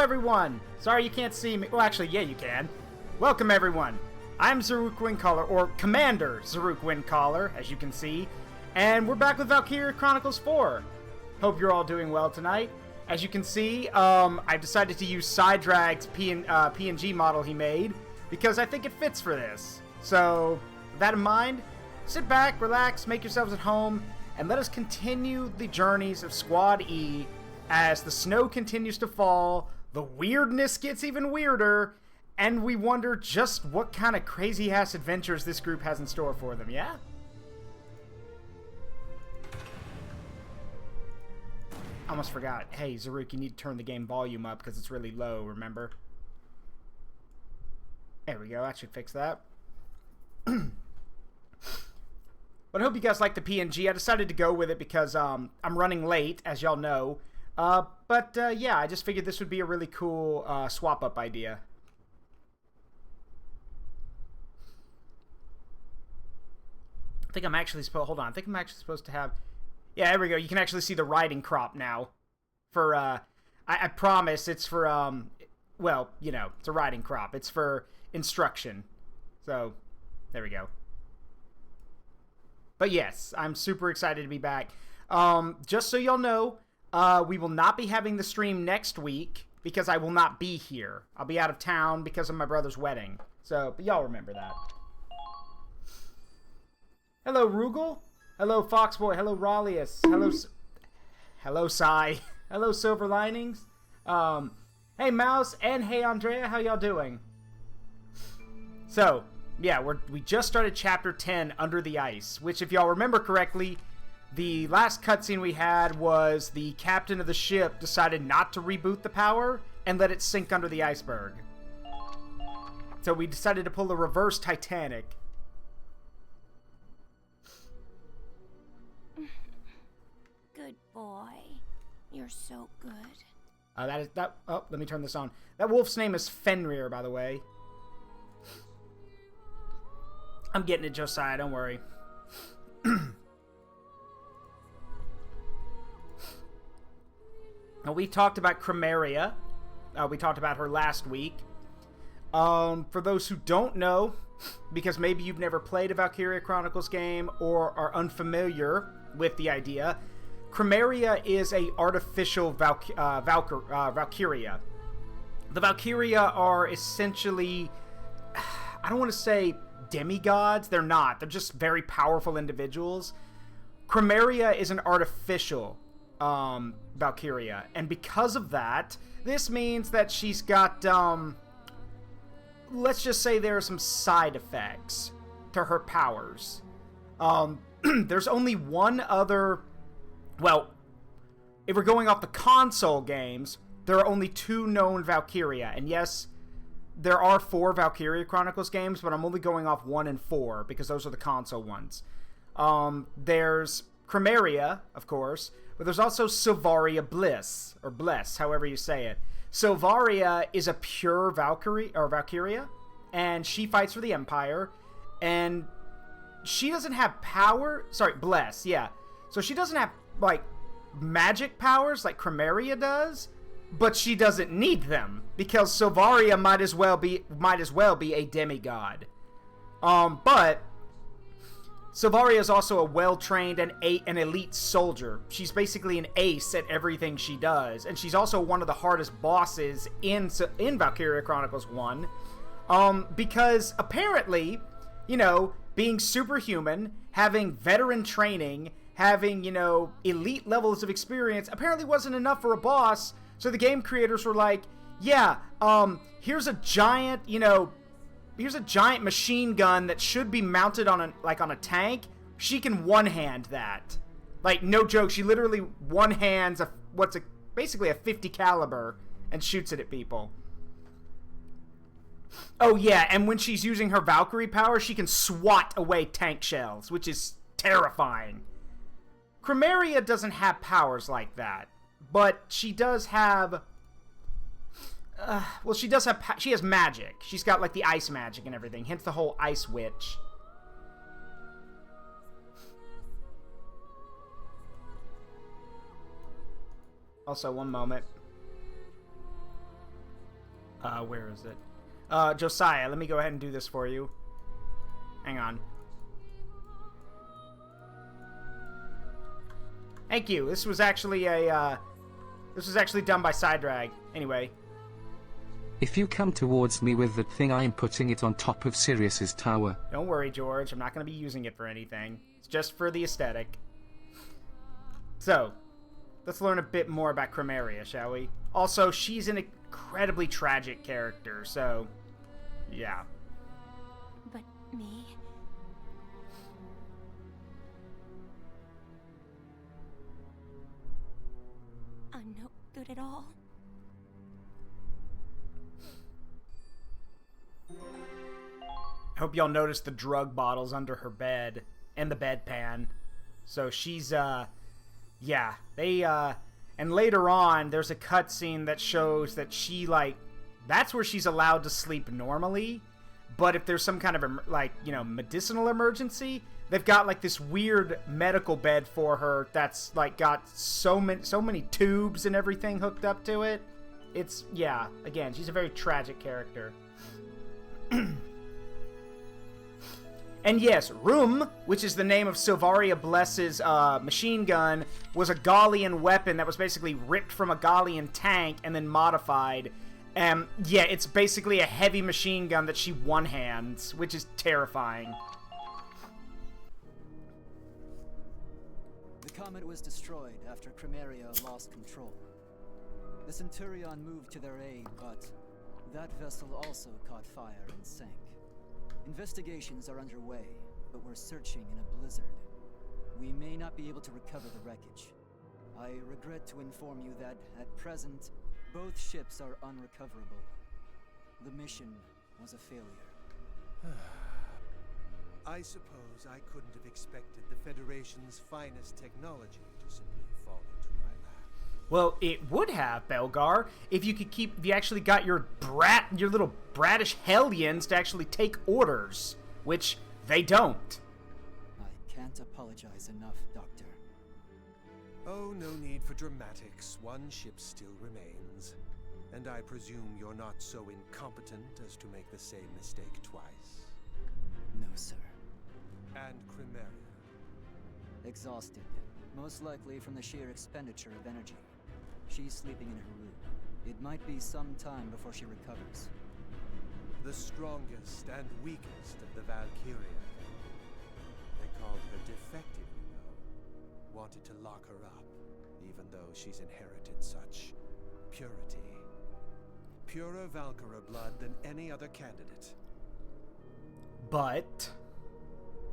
everyone! Sorry you can't see me. Well, actually, yeah, you can. Welcome, everyone. I'm Zaruk Windcaller, or Commander Zaruk Windcaller, as you can see. And we're back with Valkyria Chronicles 4. Hope you're all doing well tonight. As you can see, I've decided to use Sidedrag's PNG model he made, because I think it fits for this. So, with that in mind, sit back, relax, make yourselves at home, and let us continue the journeys of Squad E as the snow continues to fall, the weirdness gets even weirder, and we wonder just what kind of crazy-ass adventures this group has in store for them, yeah? Almost forgot. Hey, Zaruk, you need to turn the game volume up because it's really low, remember? There we go, that should fix that. But I hope you guys like the PNG. I decided to go with it because I'm running late, as y'all know. Yeah, I just figured this would be a really cool swap-up idea. I think I'm actually supposed... Hold on. I think I'm actually supposed to have... Yeah, there we go. You can actually see the riding crop now. For, I promise it's for, well, you know, it's a riding crop. It's for instruction. So, there we go. But yes, I'm super excited to be back. Just so y'all know, we will not be having the stream next week because I will not be here. I'll be out of town because of my brother's wedding. So, but y'all remember that. Hello, Rugal. Hello, Foxboy. Hello, Raleus. Hello, hello, Sai. Hello, Silver Linings. Hey, Mouse, and hey, Andrea. How y'all doing? So, yeah, we just started Chapter 10, Under the Ice, which, if y'all remember correctly, the last cutscene we had was the captain of the ship decided not to reboot the power and let it sink under the iceberg. So we decided to pull a reverse Titanic. Good boy. You're so good. Oh, let me turn this on. That wolf's name is Fenrir, by the way. I'm getting it, Josiah, don't worry. Now, we talked about Chronicles. We talked about her last week. For those who don't know, because maybe you've never played a Valkyria Chronicles game or are unfamiliar with the idea, Chronicles is a artificial Valkyria. The Valkyria are essentially, I don't want to say demigods. They're not. They're just very powerful individuals. Chronicles is an artificial Valkyria, and because of that, this means that she's got, let's just say there are some side effects to her powers. There's only one other, well, if we're going off the console games, there are only two known Valkyria, and yes, there are 4 Valkyria Chronicles games, but I'm only going off 1 and 4, because those are the console ones. There's Chronicles, of course, but there's also Silvaria Bliss, or Bless, however you say it. Silvaria is a pure Valkyria, and she fights for the Empire, and she doesn't have power... Sorry, Bless, yeah. So she doesn't have, like, magic powers like Chronicles does, but she doesn't need them, because Silvaria might as well be a demigod. But Silvaria is also a well-trained and an elite soldier. She's basically an ace at everything she does, and she's also one of the hardest bosses in Valkyria Chronicles 1, because apparently, you know, being superhuman, having veteran training, having, you know, elite levels of experience, apparently wasn't enough for a boss. So the game creators were like, yeah, here's a giant, you know, here's a giant machine gun that should be mounted on a tank. She can one-hand that. Like, no joke, she literally one-hands basically a 50 caliber and shoots it at people. Oh yeah, and when she's using her Valkyrie power, she can swat away tank shells, which is terrifying. Chronicles doesn't have powers like that. But she does have, well, she has magic. She's got, like, the ice magic and everything, hence the whole Ice Witch. Also, one moment. Where is it? Josiah, let me go ahead and do this for you. Hang on. Thank you. This was actually done by Sidedrag. Anyway. If you come towards me with that thing, I am putting it on top of Sirius's tower. Don't worry, George. I'm not going to be using it for anything. It's just for the aesthetic. So, let's learn a bit more about Chromaria, shall we? Also, she's an incredibly tragic character, so yeah. But me? I'm no good at all. I hope y'all noticed the drug bottles under her bed and the bedpan. So she's, yeah. And later on, there's a cutscene that shows that she, like, that's where she's allowed to sleep normally. But if there's some kind of, like, you know, medicinal emergency, they've got, like, this weird medical bed for her that's, like, got so many tubes and everything hooked up to it. It's, yeah, again, she's a very tragic character. And yes, Rum, which is the name of Silvaria Bless's machine gun, was a Gallian weapon that was basically ripped from a Gallian tank and then modified. Yeah, it's basically a heavy machine gun that she one-hands, which is terrifying. The comet was destroyed after Chromaria lost control. The Centurion moved to their aid, but that vessel also caught fire and sank. Investigations are underway, but we're searching in a blizzard. We may not be able to recover the wreckage. I regret to inform you that, at present, both ships are unrecoverable. The mission was a failure. I suppose I couldn't have expected the Federation's finest technology to simply fall into my lap. Well, it would have, Belgar, if you actually got your little bratish hellions to actually take orders, which they don't. I can't apologize enough, Doctor. Oh, no need for dramatics. One ship still remains. And I presume you're not so incompetent as to make the same mistake twice. No, sir. And Chromaria? Exhausted. Most likely from the sheer expenditure of energy. She's sleeping in her room. It might be some time before she recovers. The strongest and weakest of the Valkyria. They called her defective, you know. Wanted to lock her up, even though she's inherited such purity. Purer Valkyria blood than any other candidate. But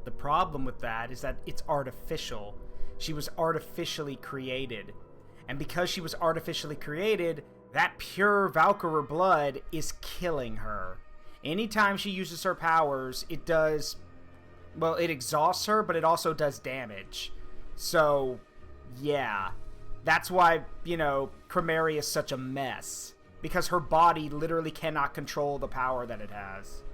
the problem with that is that it's artificial. She was artificially created. And because she was artificially created, that pure Valkyria blood is killing her. Anytime she uses her powers, it does... Well, it exhausts her, but it also does damage. So, yeah. That's why, you know, Chromaria is such a mess. Because her body literally cannot control the power that it has.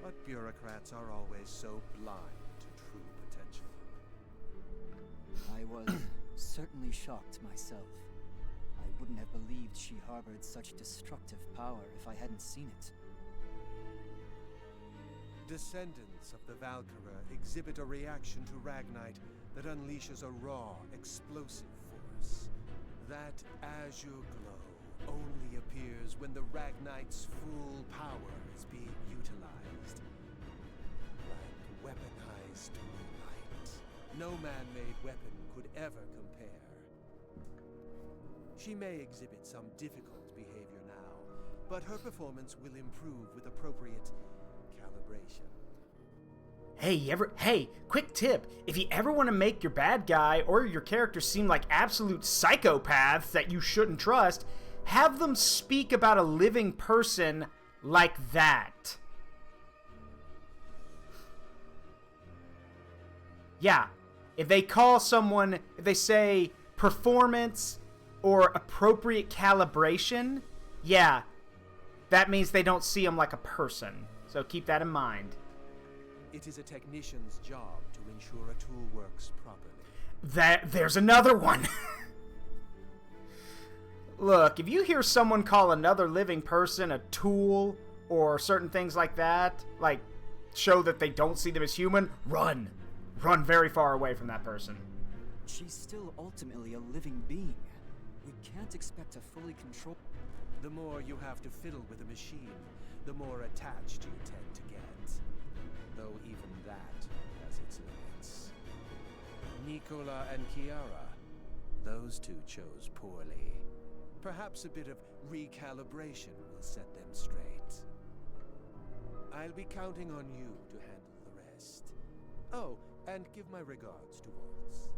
But bureaucrats are always so blind to true potential. I was certainly shocked myself. I wouldn't have believed she harbored such destructive power if I hadn't seen it. Descendants of the Valkyria exhibit a reaction to Ragnite that unleashes a raw, explosive force. That azure glow only appears when the Ragnite's full power is being utilized. Like weaponized moonlight. No man-made weapon could ever compare. She may exhibit some difficult behavior now, but her performance will improve with appropriate calibration. Hey, quick tip. If you ever want to make your bad guy or your character seem like absolute psychopaths that you shouldn't trust, have them speak about a living person like that. Yeah. If they say performance or appropriate calibration, yeah, that means they don't see them like a person. So keep that in mind. It is a technician's job to ensure a tool works properly. There's another one. Look, if you hear someone call another living person a tool or certain things like that, like show that they don't see them as human, run. Run very far away from that person. She's still ultimately a living being. We can't expect to fully control... The more you have to fiddle with a machine, the more attached you tend to get. Though even that has its limits. Nicola and Chiara, those two chose poorly. Perhaps a bit of recalibration will set them straight. I'll be counting on you to handle the rest. Oh, and give my regards to Waltz.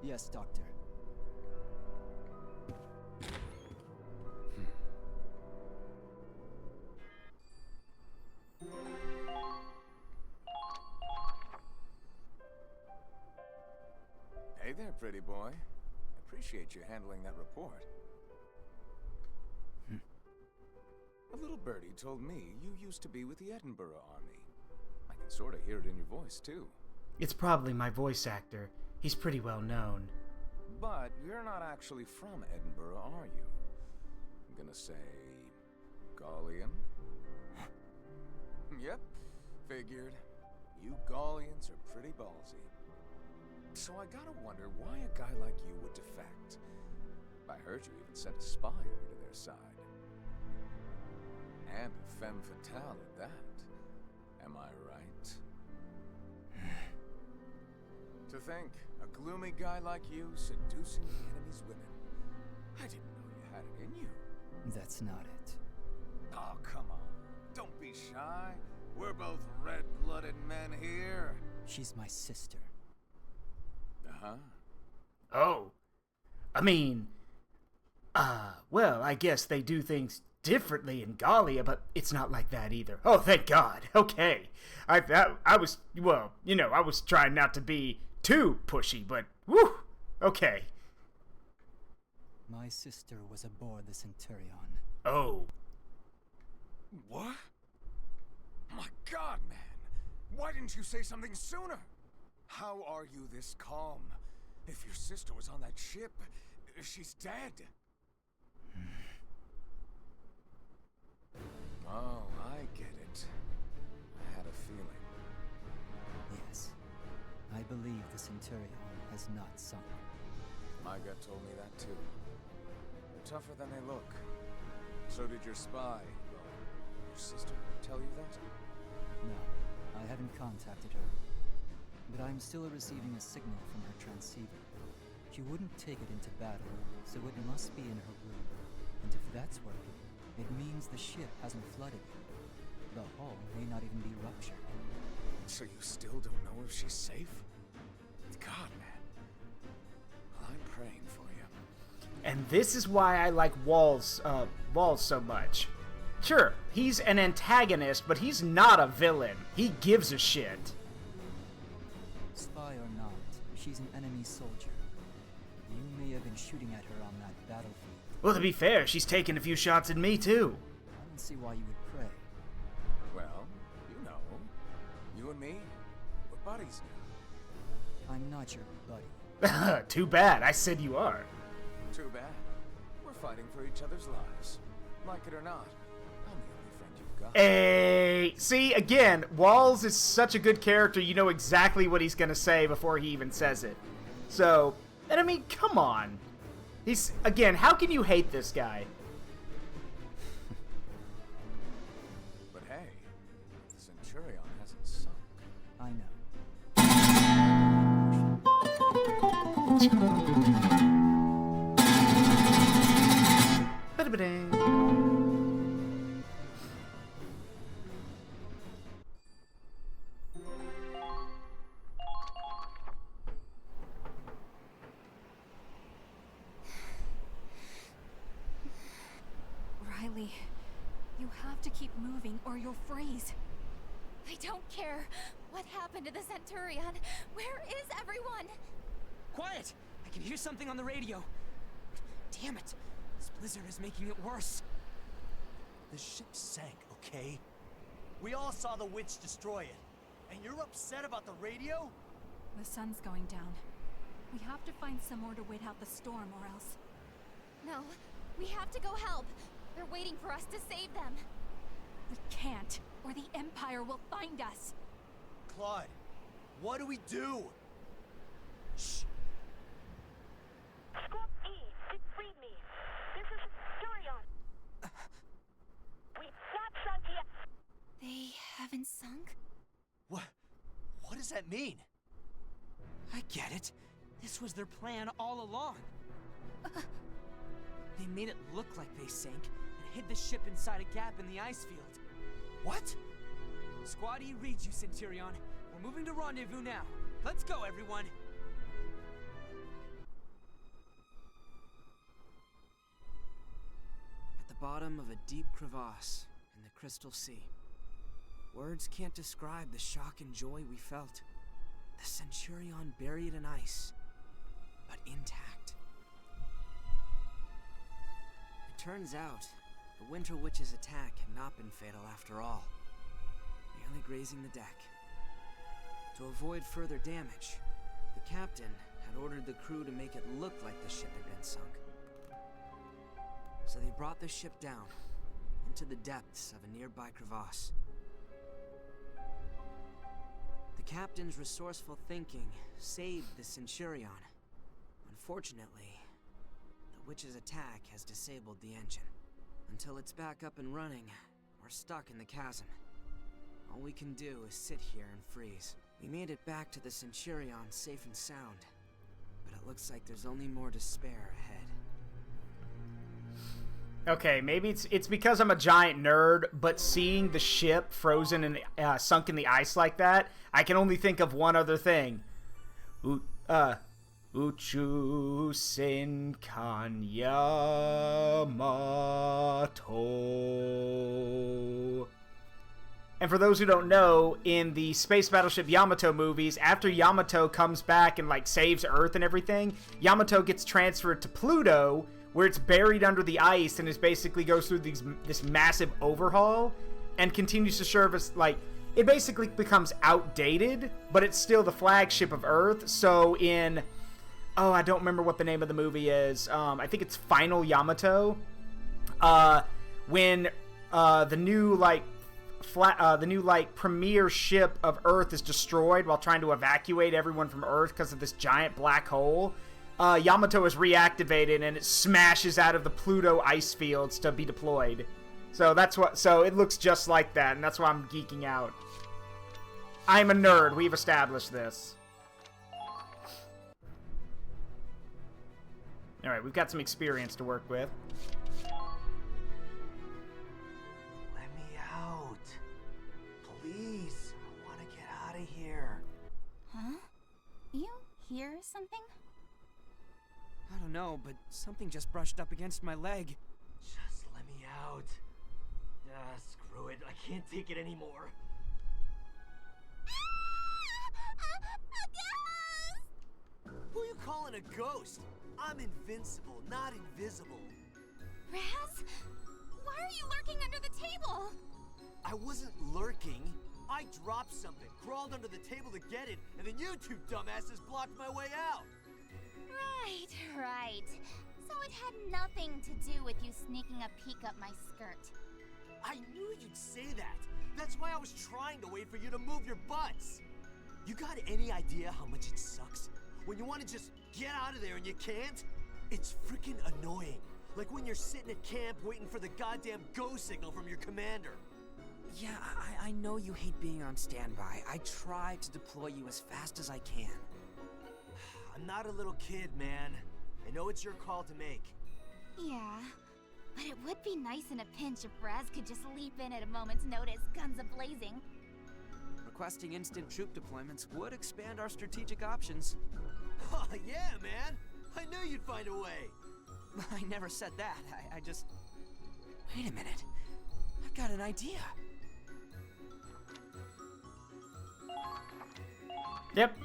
Yes, Doctor. Hey there, pretty boy. Appreciate you handling that report. A little birdie told me you used to be with the Edinburgh Army. I can sort of hear it in your voice, too. It's probably my voice actor. He's pretty well known. But you're not actually from Edinburgh, are you? I'm gonna say... Gallian? Yep, figured. You Gallians are pretty ballsy. So I gotta wonder why a guy like you would defect. I heard you even sent a spy over to their side. And a femme fatale at that. Am I right? To think, a gloomy guy like you seducing the enemy's women. I didn't know you had it in you. That's not it. Oh, come on. Don't be shy. We're both red-blooded men here. She's my sister. Uh-huh. Oh. I mean... well, I guess they do things differently in Gallia, but it's not like that either. Oh, thank God. Okay. I was, well, you know, I was trying not to be too pushy, but whew. Okay. My sister was aboard the Centurion. Oh. What? My God, man. Why didn't you say something sooner? How are you this calm? If your sister was on that ship, she's dead. Oh, I get it. I had a feeling. Yes. I believe the Centurion has not sunk. My gut told me that too. They're tougher than they look. So did your spy. Your sister tell you that? No, I haven't contacted her. But I'm still receiving a signal from her transceiver. She wouldn't take it into battle, so it must be in her room. And if that's working, it means the ship hasn't flooded yet. The hull may not even be ruptured. So you still don't know if she's safe? God, man. Well, I'm praying for you. And this is why I like Walls so much. Sure, he's an antagonist, but he's not a villain. He gives a shit. Spy or not, she's an enemy soldier. You may have been shooting at her on that battlefield. Well, to be fair, she's taken a few shots at me, too. I don't see why you would pray. Well, you know. You and me, we're buddies now. I'm not your buddy. Too bad. I said you are. Too bad. We're fighting for each other's lives. Like it or not, I'm the only friend you've got. Hey, see, again, Walls is such a good character, you know exactly what he's going to say before he even says it. So, and I mean, come on. He's, again, how can you hate this guy? But hey, the Centurion hasn't sunk. I know. Ba-da-ba-ding. Riley, you have to keep moving or you'll freeze. I don't care. What happened to the Centurion? Where is everyone? Quiet! I can hear something on the radio. Damn it! This blizzard is making it worse. The ship sank, okay? We all saw the witch destroy it. And you're upset about the radio? The sun's going down. We have to find somewhere to wait out the storm or else... No, We have to go help. They're waiting for us to save them. We can't, or the Empire will find us. Claude, what do we do? Shh. Scope E, read me. This is Centurion. We've not sunk yet. They haven't sunk? What does that mean? I get it. This was their plan all along. They made it look like they sank and hid the ship inside a gap in the ice field. What? Squad E reads you, Centurion. We're moving to rendezvous now. Let's go, everyone. At the bottom of a deep crevasse in the Crystal Sea. Words can't describe the shock and joy we felt. The Centurion buried in ice, but intact. It turns out, the Winter Witch's attack had not been fatal after all, merely grazing the deck. To avoid further damage, the captain had ordered the crew to make it look like the ship had been sunk. So they brought the ship down into the depths of a nearby crevasse. The captain's resourceful thinking saved the Centurion. Unfortunately, the witch's attack has disabled the engine. Until it's back up and running, we're stuck in the chasm. All we can do is sit here and freeze. We made it back to the Centurion safe and sound, but it looks like there's only more despair ahead. Okay, maybe it's because I'm a giant nerd, but seeing the ship frozen and sunk in the ice like that, I can only think of one other thing. Uchu Senkan Yamato. And for those who don't know, in the Space Battleship Yamato movies, after Yamato comes back and like saves Earth and everything, Yamato gets transferred to Pluto, where it's buried under the ice and basically goes through this massive overhaul and continues to serve as, like, it basically becomes outdated, but it's still the flagship of Earth. So in, I don't remember what the name of the movie is. I think it's Final Yamato. When the new premier ship of Earth is destroyed while trying to evacuate everyone from Earth because of this giant black hole, Yamato is reactivated and it smashes out of the Pluto ice fields to be deployed. So so it looks just like that, and that's why I'm geeking out. I'm a nerd. We've established this. Alright, we've got some experience to work with. Let me out. Please. I want to get out of here. Huh? You hear something? I don't know, but something just brushed up against my leg. Just let me out. Screw it. I can't take it anymore. Who are you calling a ghost? I'm invincible, not invisible. Raz? Why are you lurking under the table? I wasn't lurking. I dropped something, crawled under the table to get it, and then you two dumbasses blocked my way out. Right. So it had nothing to do with you sneaking a peek up my skirt. I knew you'd say that. That's why I was trying to wait for you to move your butts. You got any idea how much it sucks? When you want to just get out of there and you can't? It's freaking annoying. Like when you're sitting at camp waiting for the goddamn go signal from your commander. Yeah, I know you hate being on standby. I try to deploy you as fast as I can. I'm not a little kid, man. I know it's your call to make. Yeah, but it would be nice in a pinch if Raz could just leap in at a moment's notice, guns a-blazing. Requesting instant troop deployments would expand our strategic options. Oh, yeah, man. I knew you'd find a way. I never said that. I just... Wait a minute. I've got an idea. Yep.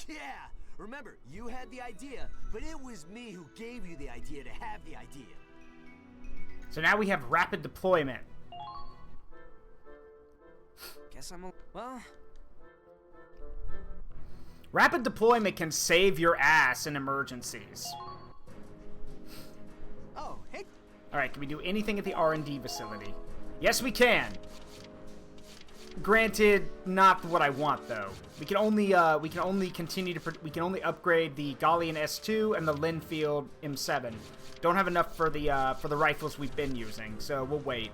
Yeah! Remember, you had the idea, but it was me who gave you the idea to have the idea. So now we have rapid deployment. Guess well... Rapid deployment can save your ass in emergencies. Alright, can we do anything at the R&D facility? Yes, we can! Granted, not what I want, though. We can only continue to... We can only upgrade the Gallian S2 and the Linfield M7. Don't have enough for the rifles we've been using, so we'll wait.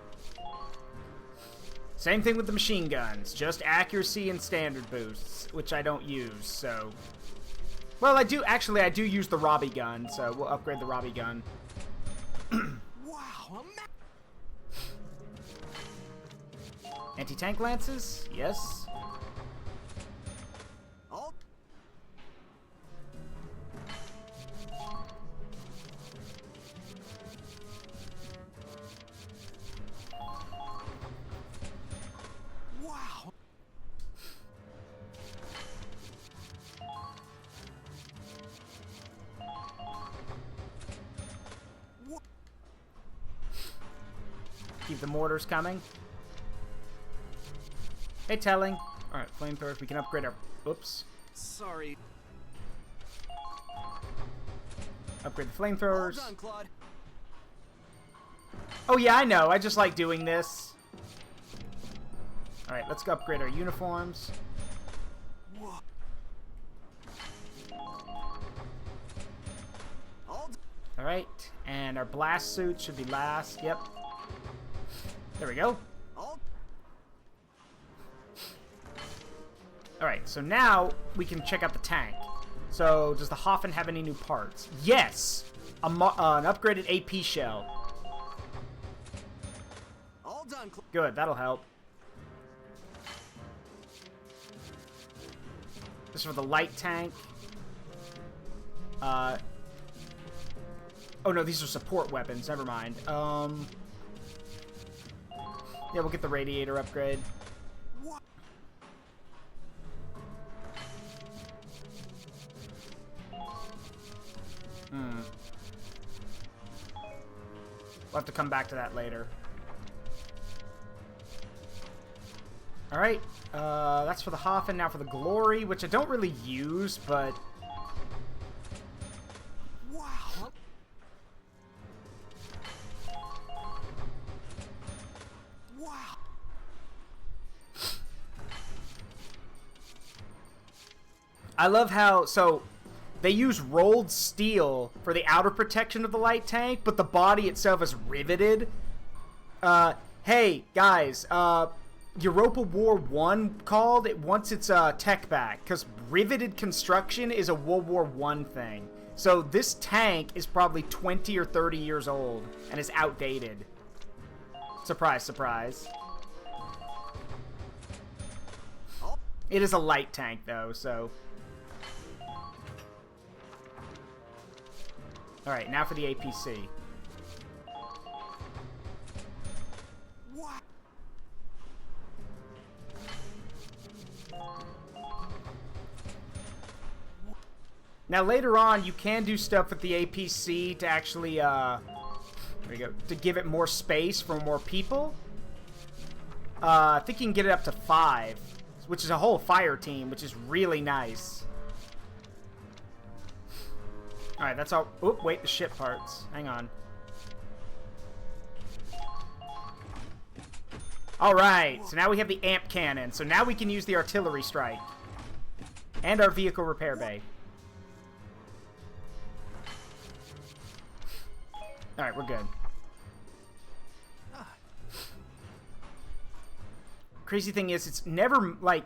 Same thing with the machine guns. Just accuracy and standard boosts, which I don't use, so... Well, I do use the Robbie gun, so we'll upgrade the Robbie gun. Wow, Anti-tank lances? Yes. oh. Wow. Keep the mortars coming. Hey, telling. Alright, flamethrowers. We can upgrade our... Oops. Sorry. Upgrade the flamethrowers. All done, Claude. Oh, yeah, I know. I just like doing this. Alright, let's go upgrade our uniforms. Whoa. Alright, and our blast suit should be last. Yep. There we go. Alright, so now we can check out the tank. So, does the Hoffen have any new parts? Yes! An upgraded AP shell. All done. Good, that'll help. This is for the light tank. Oh no, these are support weapons. Never mind. Yeah, we'll get the radiator upgrade. We'll have to come back to that later. Alright, that's for the Hoffen. Now for the Glory, which I don't really use, but... Wow. Wow. I love how... So, they use rolled steel for the outer protection of the light tank, but the body itself is riveted. Hey, guys, Europa War I called, it wants its tech back, because riveted construction is a World War I thing. So this tank is probably 20 or 30 years old, and is outdated. Surprise, surprise. It is a light tank, though, so... Alright, now for the APC. Now later on, you can do stuff with the APC to actually, there we go, to give it more space for more people. I think you can get it up to 5, which is a whole fire team, which is really nice. Alright, that's all. Oop, wait, the ship parts. Hang on. Alright, so now we have the amp cannon. So now we can use the artillery strike. And our vehicle repair bay. Alright, we're good. Crazy thing is, it's never, like...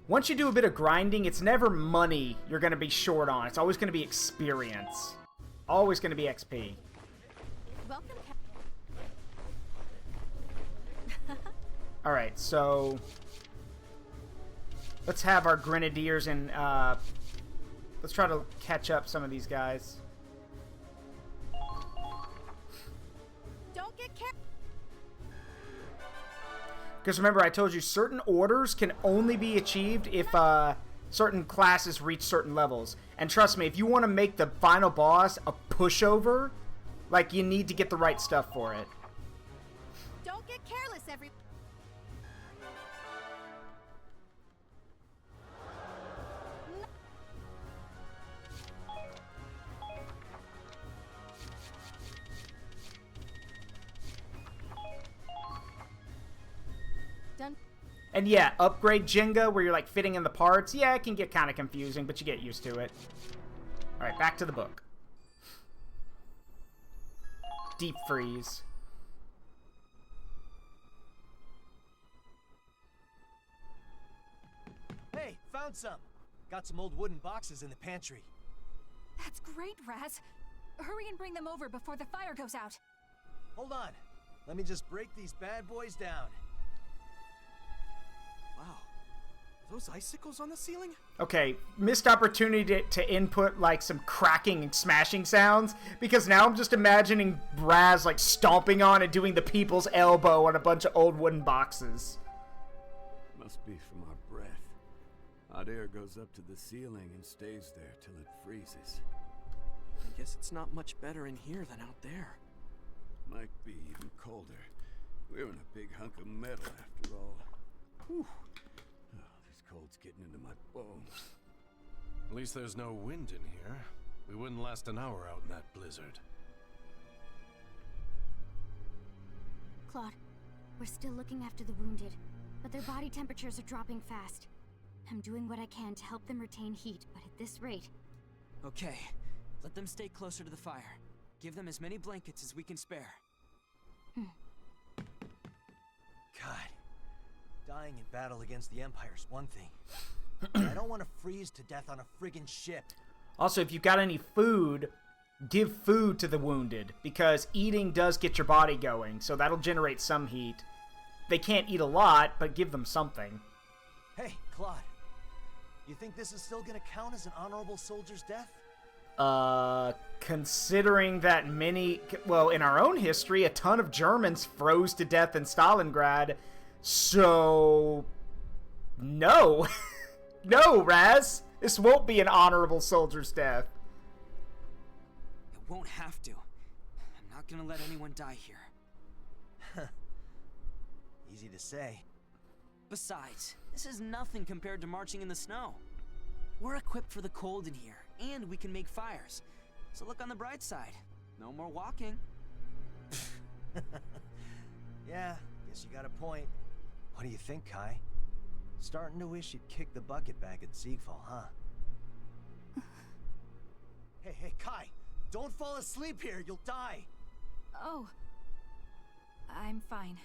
Once you do a bit of grinding, it's never money you're going to be short on. It's always going to be experience. Always going to be XP. Welcome, Alright, so... Let's have our grenadiers and, let's try to catch up some of these guys. Don't get careful. Because remember, I told you certain orders can only be achieved if certain classes reach certain levels. And trust me, if you want to make the final boss a pushover, like, you need to get the right stuff for it. Don't get careless, every. Done. And yeah, upgrade Jenga where you're like fitting in the parts. Yeah, it can get kind of confusing, but you get used to it. Alright, back to the book. Deep freeze. Hey, found some. Got some old wooden boxes in the pantry. That's great, Raz. Hurry and bring them over before the fire goes out. Hold on. Let me just break these bad boys down. Wow. Are those icicles on the ceiling? Okay, missed opportunity to input like some cracking and smashing sounds, because now I'm just imagining Raz like stomping on and doing the people's elbow on a bunch of old wooden boxes. Must be from our breath. Hot air goes up to the ceiling and stays there till it freezes. I guess it's not much better in here than out there. Might be even colder. We're in a big hunk of metal after all. Whew. Oh, this cold's getting into my bones. At least there's no wind in here. We wouldn't last an hour out in that blizzard. Claude, we're still looking after the wounded, but their body temperatures are dropping fast. I'm doing what I can to help them retain heat, but at this rate... Okay, let them stay closer to the fire. Give them as many blankets as we can spare. God. Dying in battle against the Empire's one thing. I don't want to freeze to death on a friggin' ship. Also, if you've got any food, give food to the wounded, because eating does get your body going, so that'll generate some heat. They can't eat a lot, but give them something. Hey, Claude. You think this is still gonna count as an honorable soldier's death? Considering that well, in our own history, a ton of Germans froze to death in Stalingrad, so... No. No, Raz. This won't be an honorable soldier's death. It won't have to. I'm not gonna let anyone die here. Easy to say. Besides, this is nothing compared to marching in the snow. We're equipped for the cold in here, and we can make fires. So look on the bright side. No more walking. Yeah, guess you got a point. What do you think, Kai? Starting to wish you'd kick the bucket back at Siegfall, huh? Hey, Kai! Don't fall asleep here, you'll die! Oh. I'm fine.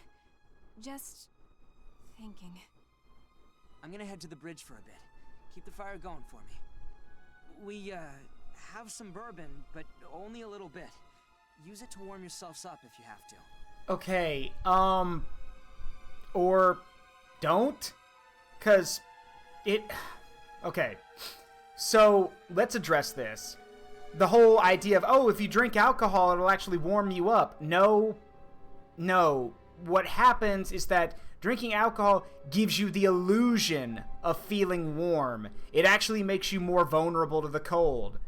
Just... thinking. I'm gonna head to the bridge for a bit. Keep the fire going for me. We, have some bourbon, but only a little bit. Use it to warm yourselves up if you have to. Okay, or don't? 'Cause it... Okay, so let's address this. The whole idea of, oh, if you drink alcohol, it'll actually warm you up. No. What happens is that drinking alcohol gives you the illusion of feeling warm. It actually makes you more vulnerable to the cold.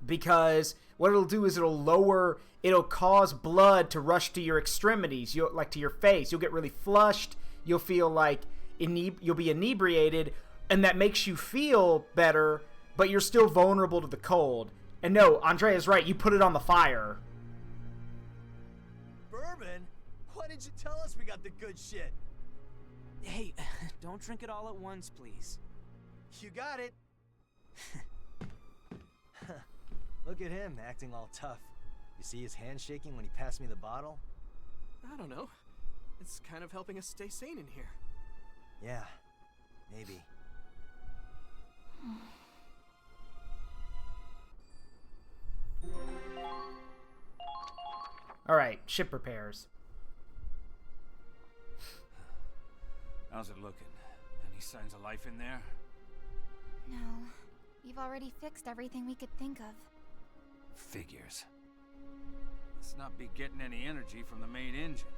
Because what it'll do is it'll cause blood to rush to your extremities, like to your face. You'll get really flushed. You'll feel like you'll be inebriated, and that makes you feel better, but you're still vulnerable to the cold. And no, Andrea's right. You put it on the fire. Bourbon? Why didn't you tell us we got the good shit? Hey, don't drink it all at once, please. You got it. Look at him, acting all tough. You see his hand shaking when he passed me the bottle? I don't know. It's kind of helping us stay sane in here. Yeah, maybe. Alright, ship repairs. How's it looking? Any signs of life in there? No. We've already fixed everything we could think of. Figures. Let's not be getting any energy from the main engine.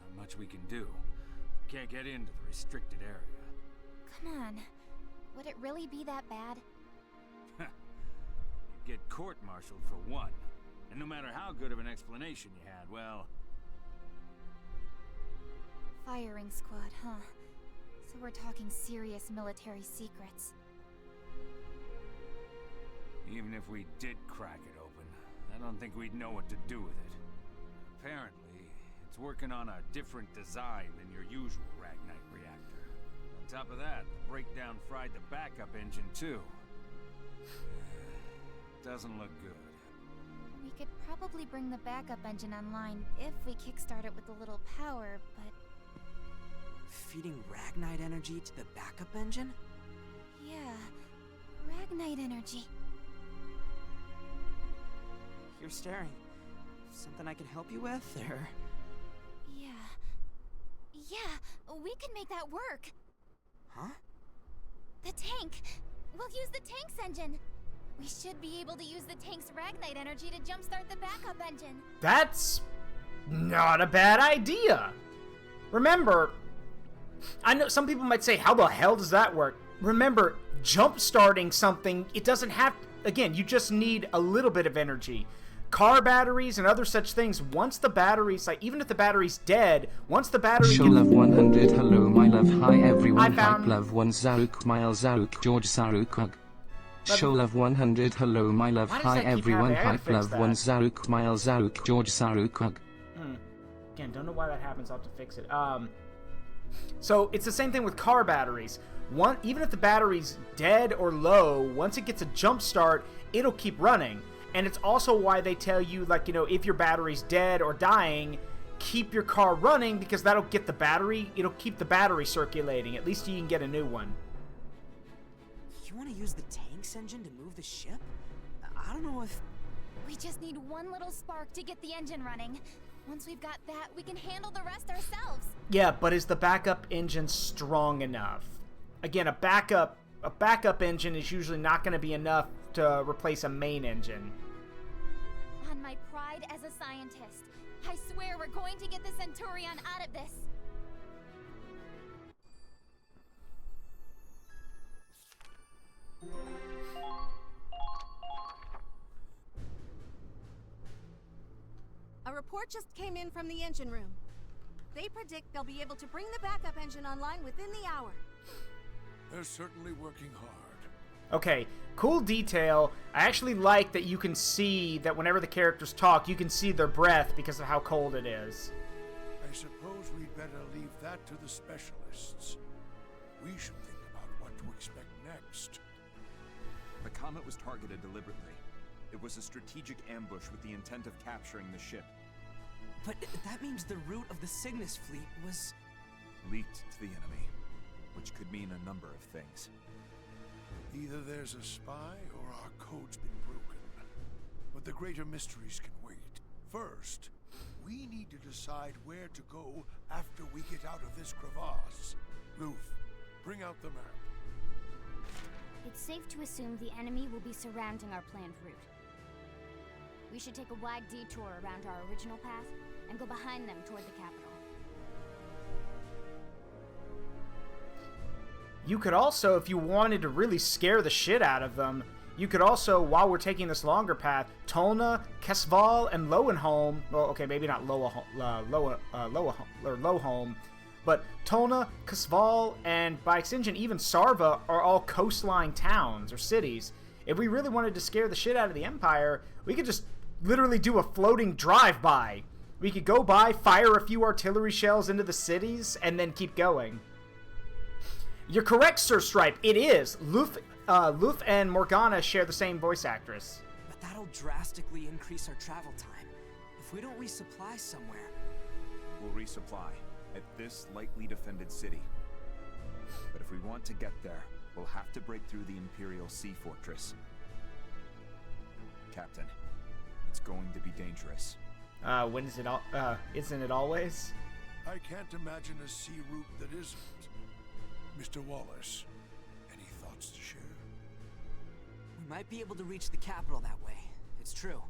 Not much we can do. Can't get into the restricted area. Come on. Would it really be that bad? You'd get court-martialed for one. And no matter how good of an explanation you had, well... Firing squad, huh? So we're talking serious military secrets. Even if we did crack it open, I don't think we'd know what to do with it. Apparently, It's working on a different design than your usual Ragnite reactor. On top of that, the breakdown fried the backup engine too. Doesn't look good. We could probably bring the backup engine online if we kickstart it with a little power, but... Feeding Ragnite energy to the backup engine? Yeah, Ragnite energy. You're staring. Something I can help you with, or...? Yeah, we can make that work. Huh? The tank! We'll use the tank's engine. We should be able to use the tank's Ragnite energy to jumpstart the backup engine. That's not a bad idea. Remember, I know some people might say, how the hell does that work? Remember, jump-starting something, it doesn't have... Again, you just need a little bit of energy. Car batteries and other such things, once the battery's, like, even if the battery's dead, once the battery... Show love 100, hello my love, hi everyone, hype love 1 Zaruk, Mile Zaruk, George Zaruk, hug. Show love 100, hello my love, hi everyone, hype love 1 Zaruk, Mile Zaruk, George Zaruk, hug. Again, don't know why that happens, I'll have to fix it. So, it's the same thing with car batteries. Even if the battery's dead or low, once it gets a jump start, it'll keep running. And it's also why they tell you, like, you know, if your battery's dead or dying, keep your car running, because that'll get the battery, it'll keep the battery circulating. At least you can get a new one. You want to use the tank's engine to move the ship? I don't know if... We just need one little spark to get the engine running. Once we've got that, we can handle the rest ourselves. Yeah, but is the backup engine strong enough? Again, a backup engine is usually not going to be enough to replace a main engine. On my pride as a scientist, I swear we're going to get the Centurion out of this. A report just came in from the engine room. They predict they'll be able to bring the backup engine online within the hour. They're certainly working hard. Okay, cool detail. I actually like that you can see that whenever the characters talk, you can see their breath because of how cold it is. I suppose we'd better leave that to the specialists. We should think about what to expect next. The comet was targeted deliberately. It was a strategic ambush with the intent of capturing the ship. But that means the route of the Cygnus fleet was... leaked to the enemy, which could mean a number of things. Either there's a spy or our code's been broken. But the greater mysteries can wait. First, we need to decide where to go after we get out of this crevasse. Luf, bring out the map. It's safe to assume the enemy will be surrounding our planned route. We should take a wide detour around our original path and go behind them toward the capital. You could also, if you wanted to really scare the shit out of them, you could also, while we're taking this longer path, Tolna, Kesval, and Lowenholm, well, okay, maybe not Lowenholm, but Tolna, Kesval, and by extension even Sarva are all coastline towns or cities. If we really wanted to scare the shit out of the Empire, we could just literally do a floating drive-by. We could go by, fire a few artillery shells into the cities, and then keep going. You're correct, Sir Stripe. It is. Luf and Morgana share the same voice actress. But that'll drastically increase our travel time. If we don't resupply somewhere... We'll resupply at this lightly defended city. But if we want to get there, we'll have to break through the Imperial Sea Fortress. Captain, it's going to be dangerous. When is it isn't it always? I can't imagine a sea route that isn't. Mr. Wallace, any thoughts to share? We might be able to reach the capital that way, it's true.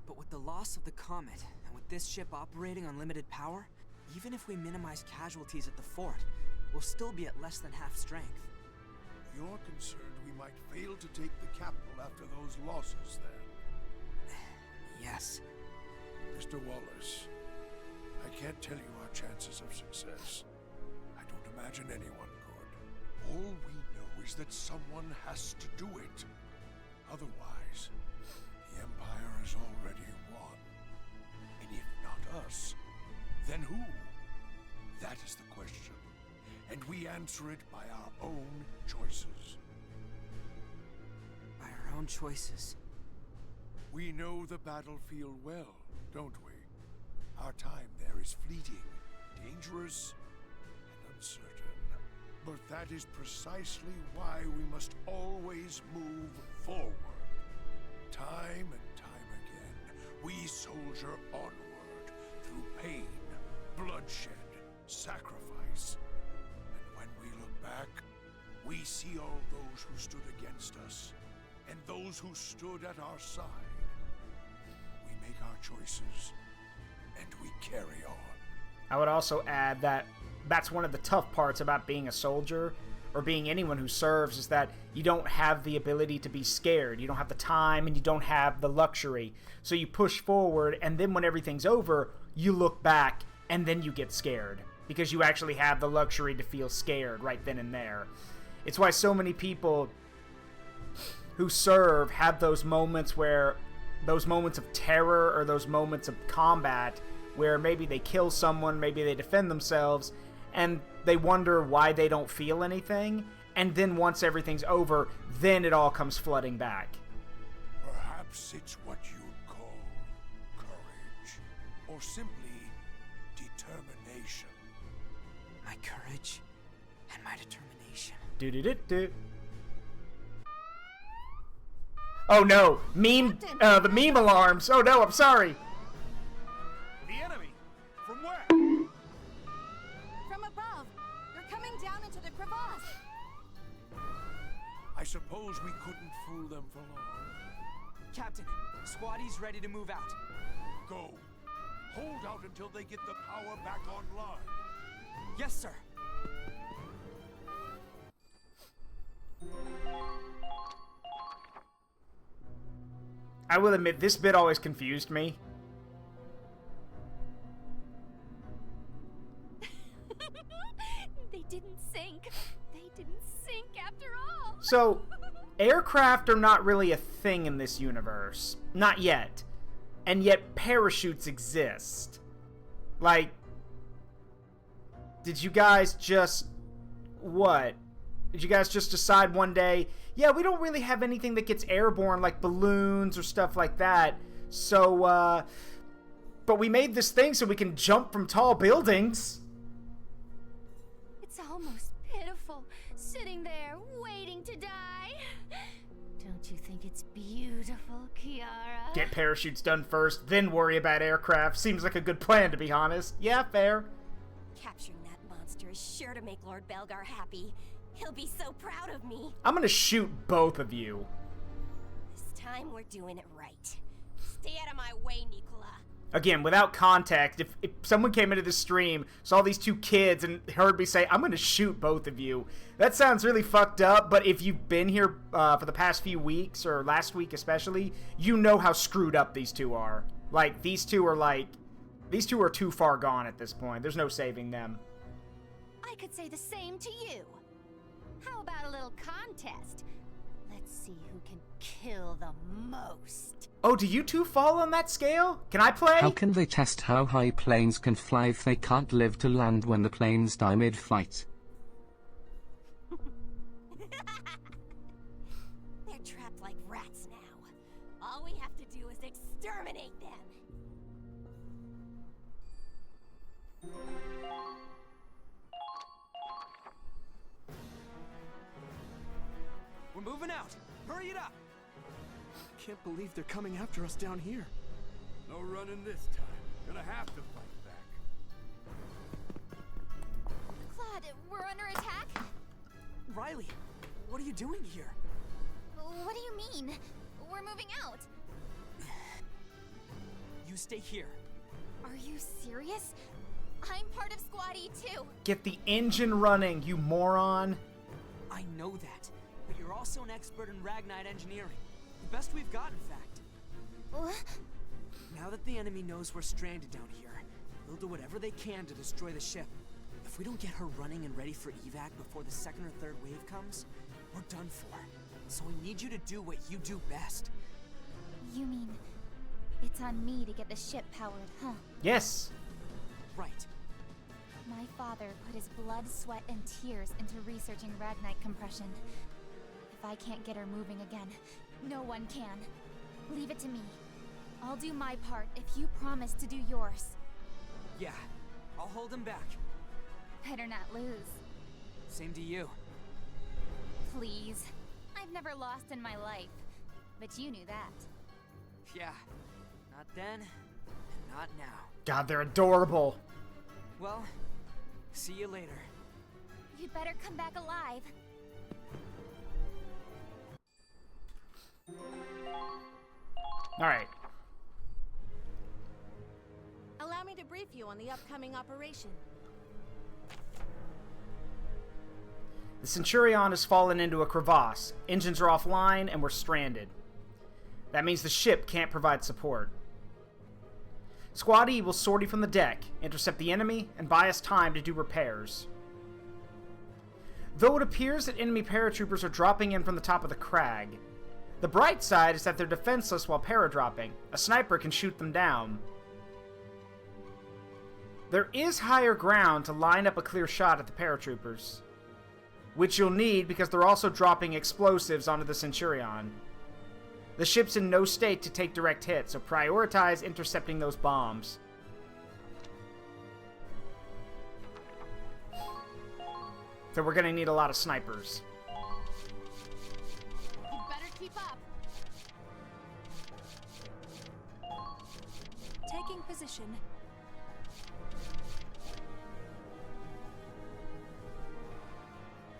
But with the loss of the comet, and with this ship operating on limited power, even if we minimize casualties at the fort, we'll still be at less than half strength. You're concerned we might fail to take the capital after those losses, then? Yes. Mr. Wallace, I can't tell you our chances of success. I don't imagine anyone could. All we know is that someone has to do it. Otherwise, the Empire has already won. And if not us, Then who? That is the question. And we answer it by our own choices. By our own choices? We know the battlefield well, don't we? Our time there is fleeting, dangerous, and uncertain. But that is precisely why we must always move forward. Time and time again, we soldier onward through pain, bloodshed, sacrifice. And when we look back, we see all those who stood against us and those who stood at our side. We make our choices and we carry on. I would also add that that's one of the tough parts about being a soldier or being anyone who serves, is that you don't have the ability to be scared. You don't have the time and you don't have the luxury. So you push forward, and then when everything's over, you look back and then you get scared because you actually have the luxury to feel scared right then and there. It's why so many people who serve have those moments of terror or those moments of combat where maybe they kill someone, maybe they defend themselves, and they wonder why they don't feel anything, and then once everything's over, then it all comes flooding back. Perhaps it's what you'd call courage, or simply determination. My courage and my determination. Do-do-do-do. Oh no, the meme alarms. Oh no, I'm sorry. The enemy? From where? From above. They're coming down into the crevasse. I suppose we couldn't fool them for long. Captain, Squattie's ready to move out. Go. Hold out until they get the power back online. Yes, sir. I will admit, this bit always confused me. They didn't sink. They didn't sink after all. So, aircraft are not really a thing in this universe. Not yet. And yet parachutes exist. Like, did you guys just... what? Did you guys just decide one day, yeah, we don't really have anything that gets airborne like balloons or stuff like that, so, but we made this thing so we can jump from tall buildings? It's almost pitiful, sitting there waiting to die. Don't you think it's beautiful, Kiara? Get parachutes done first, then worry about aircraft. Seems like a good plan, to be honest. Yeah, fair. Capturing that monster is sure to make Lord Belgar happy. He'll be so proud of me. I'm gonna shoot both of you. This time we're doing it right. Stay out of my way, Nicola. Again, without context, if someone came into this stream, saw these two kids, and heard me say, I'm gonna shoot both of you, that sounds really fucked up, but if you've been here for the past few weeks, or last week especially, you know how screwed up these two are. Like, these two are too far gone at this point. There's no saving them. I could say the same to you. How about a little contest? Let's see who can kill the most. Oh, do you two fall on that scale? Can I play? How can they test how high planes can fly if they can't live to land when the planes die mid-flight? They're trapped like rats now. All we have to do is exterminate them. We're moving out. Hurry it up. I can't believe they're coming after us down here. No running this time. Gonna have to fight back. Claude, we're under attack? Riley, what are you doing here? What do you mean? We're moving out. You stay here. Are you serious? I'm part of Squatty too. Get the engine running, you moron. I know that, but you're also an expert in Ragnite engineering. The best we've got, in fact. What? Now that the enemy knows we're stranded down here, they'll do whatever they can to destroy the ship. If we don't get her running and ready for evac before the second or third wave comes, we're done for. So we need you to do what you do best. You mean it's on me to get the ship powered, huh? Yes. right. My father put his blood, sweat, and tears into researching Ragnite compression. If I can't get her moving again, no one can. Leave it to me. I'll do my part if you promise to do yours. Yeah, I'll hold him back. Better not lose. Same to you. Please. I've never lost in my life. But you knew that. Yeah. Not then, and not now. God, they're adorable. Well, see you later. You'd better come back alive. Alright. Allow me to brief you on the upcoming operation. The Centurion has fallen into a crevasse. Engines are offline and we're stranded. That means the ship can't provide support. Squad E will sortie from the deck, intercept the enemy, and buy us time to do repairs. Though it appears that enemy paratroopers are dropping in from the top of the crag, the bright side is that they're defenseless while paradropping. A sniper can shoot them down. There is higher ground to line up a clear shot at the paratroopers, which you'll need because they're also dropping explosives onto the Centurion. The ship's in no state to take direct hits, so prioritize intercepting those bombs. So we're gonna need a lot of snipers. You better keep up. Taking position.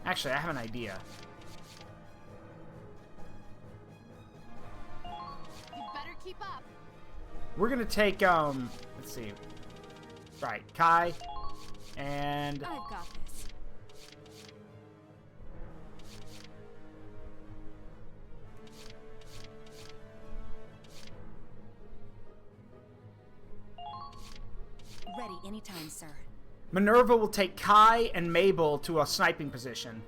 Actually, I have an idea. You better keep up. We're gonna take, let's see. Right, Kai, and... I've got this. Ready anytime, sir. Minerva will take Kai and Mabel to a sniping position.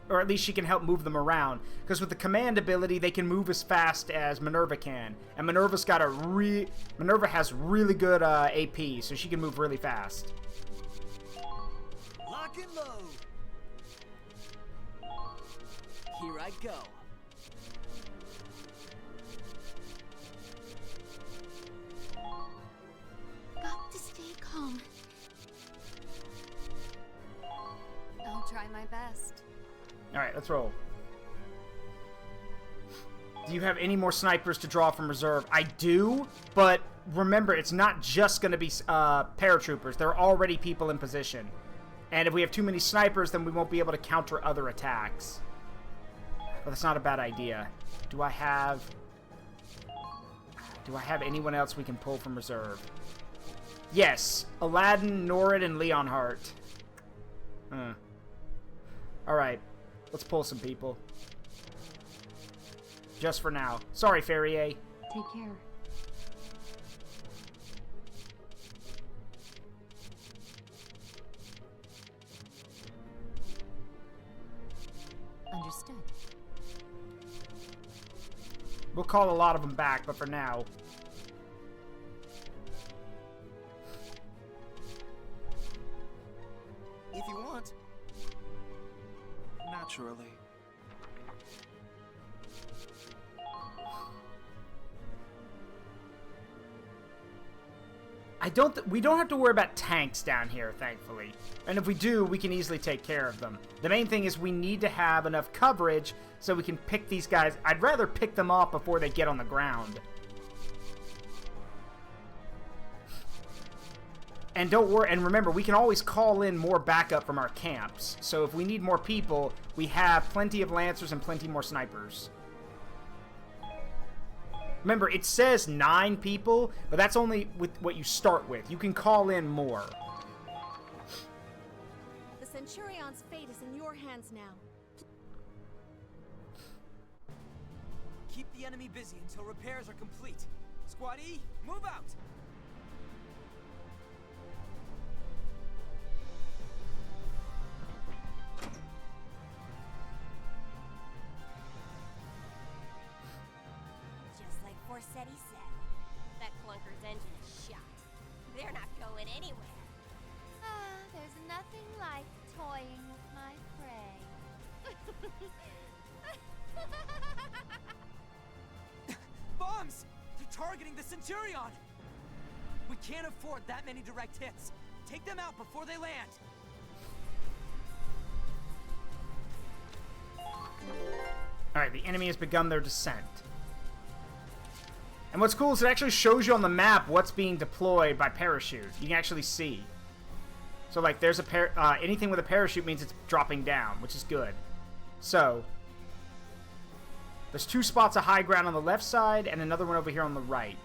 Or at least she can help move them around. Because with the command ability, they can move as fast as Minerva can. And Minerva's got Minerva has really good AP, so she can move really fast. Lock and load. Here I go. Got to stay calm. I'll try my best. Alright, let's roll. Do you have any more snipers to draw from reserve? I do, but remember, it's not just going to be paratroopers. There are already people in position. And if we have too many snipers, then we won't be able to counter other attacks. But that's not a bad idea. Do I have anyone else we can pull from reserve? Yes, Aladdin, Norid, and Leonhardt. Alright, let's pull some people. Just for now. Sorry, Ferrier. Take care. Understood. We'll call a lot of them back, but for now. If you want. Naturally. We don't have to worry about tanks down here, thankfully. And if we do, we can easily take care of them. The main thing is we need to have enough coverage so we can pick these guys. I'd rather pick them off before they get on the ground. And don't worry, and remember, we can always call in more backup from our camps. So if we need more people, we have plenty of Lancers and plenty more snipers. Remember, it says 9 people, but that's only with what you start with. You can call in more. The Centurion's fate is in your hands now. Keep the enemy busy until repairs are complete. Squad E, move out! Just like Forsetti said, that clunker's engine is shot. They're not going going anywhere. There's nothing like toying with my prey. Bombs! They're targeting the Centurion! We can't afford that many direct hits. Take them out before they land. Alright, the enemy has begun their descent. And what's cool is it actually shows you on the map what's being deployed by parachute. You can actually see. So, like, there's a anything with a parachute means it's dropping down, which is good. So, there's 2 spots of high ground on the left side and another one over here on the right.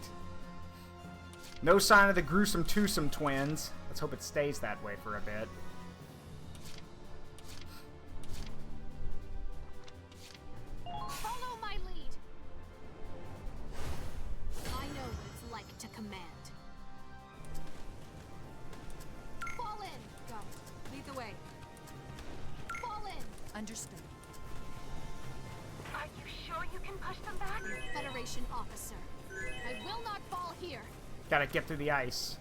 No sign of the gruesome twosome twins. Let's hope it stays that way for a bit. Follow my lead. I know what it's like to command. Fall in. Go. Lead the way. Fall in. Understood. Are you sure you can push them back? Federation officer. I will not fall here. Gotta get through the ice.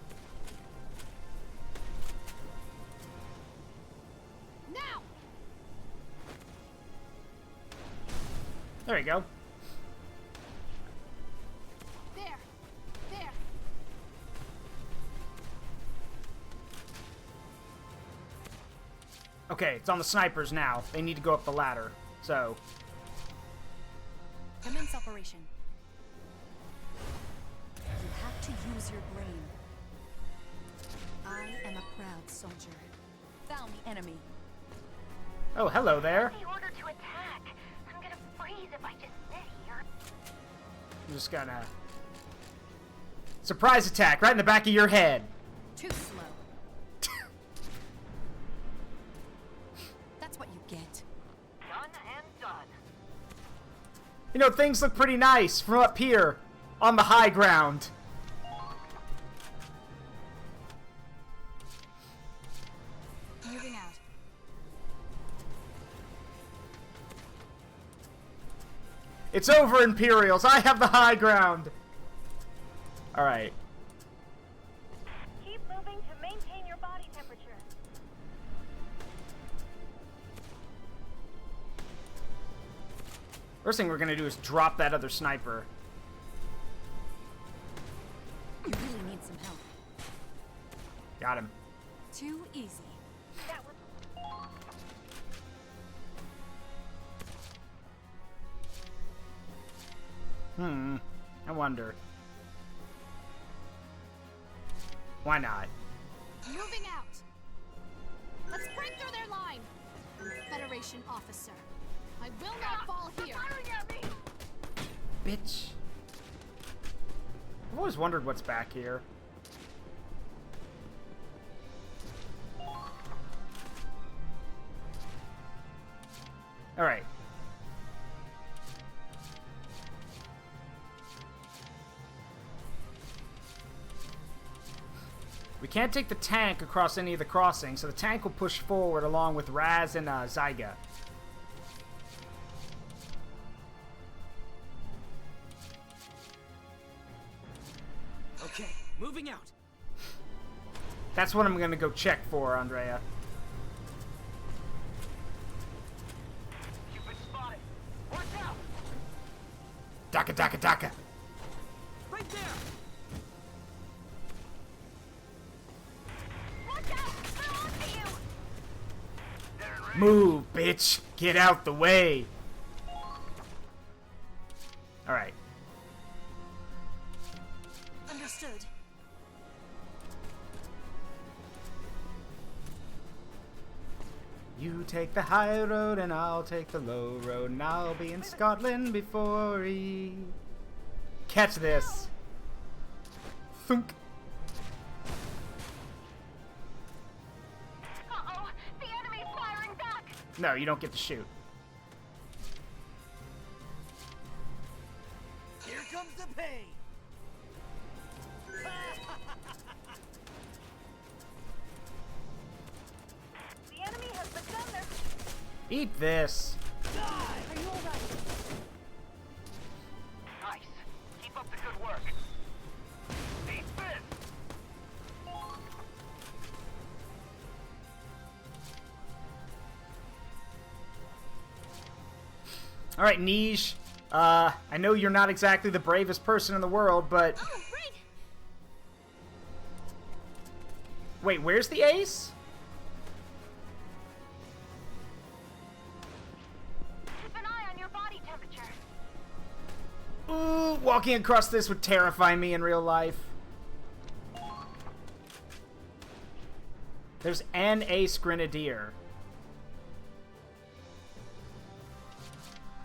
Now. There you go. There. There. Okay, it's on the snipers now. They need to go up the ladder. So, Commence operation. You have to use your brain. I am a proud soldier. Found the enemy. oh, hello there. The order to attack. I'm gonna freeze if I just sit here. I'm just gonna... surprise attack right in the back of your head. Too slow. That's what you get. Done and done. You know, things look pretty nice from up here on the high ground. Moving out. It's over, Imperials. I have the high ground. Alright. Keep moving to maintain your body temperature. First thing we're gonna do is drop that other sniper. You really need some help. Got him. Too easy. That was I wonder. Why not? Moving out. Let's break through their line. I'm a Federation officer. I will not fall here. firing at me. Bitch. I've always wondered what's back here. Alright. We can't take the tank across any of the crossings, so the tank will push forward along with Raz and Zyga. Okay, moving out. That's what I'm gonna go check for, Andrea. You've been spotted. Watch out! Daka daka daka. Right there. Watch out! They're onto you. Move, bitch. Get out the way. Alright. Understood. You take the high road and I'll take the low road, and I'll be in Scotland before he... Catch this. Thunk. Uh-oh! The enemy's firing back! No, you don't get to shoot. Here comes the pain! The enemy has begun their... Eat this. Are you alright? Nice. Keep up the good work. Eat this! Alright, Niche. I know you're not exactly the bravest person in the world, but... Oh, right. Wait, where's the ace? Keep an eye on your body temperature. Ooh, walking across this would terrify me in real life. There's an ace grenadier.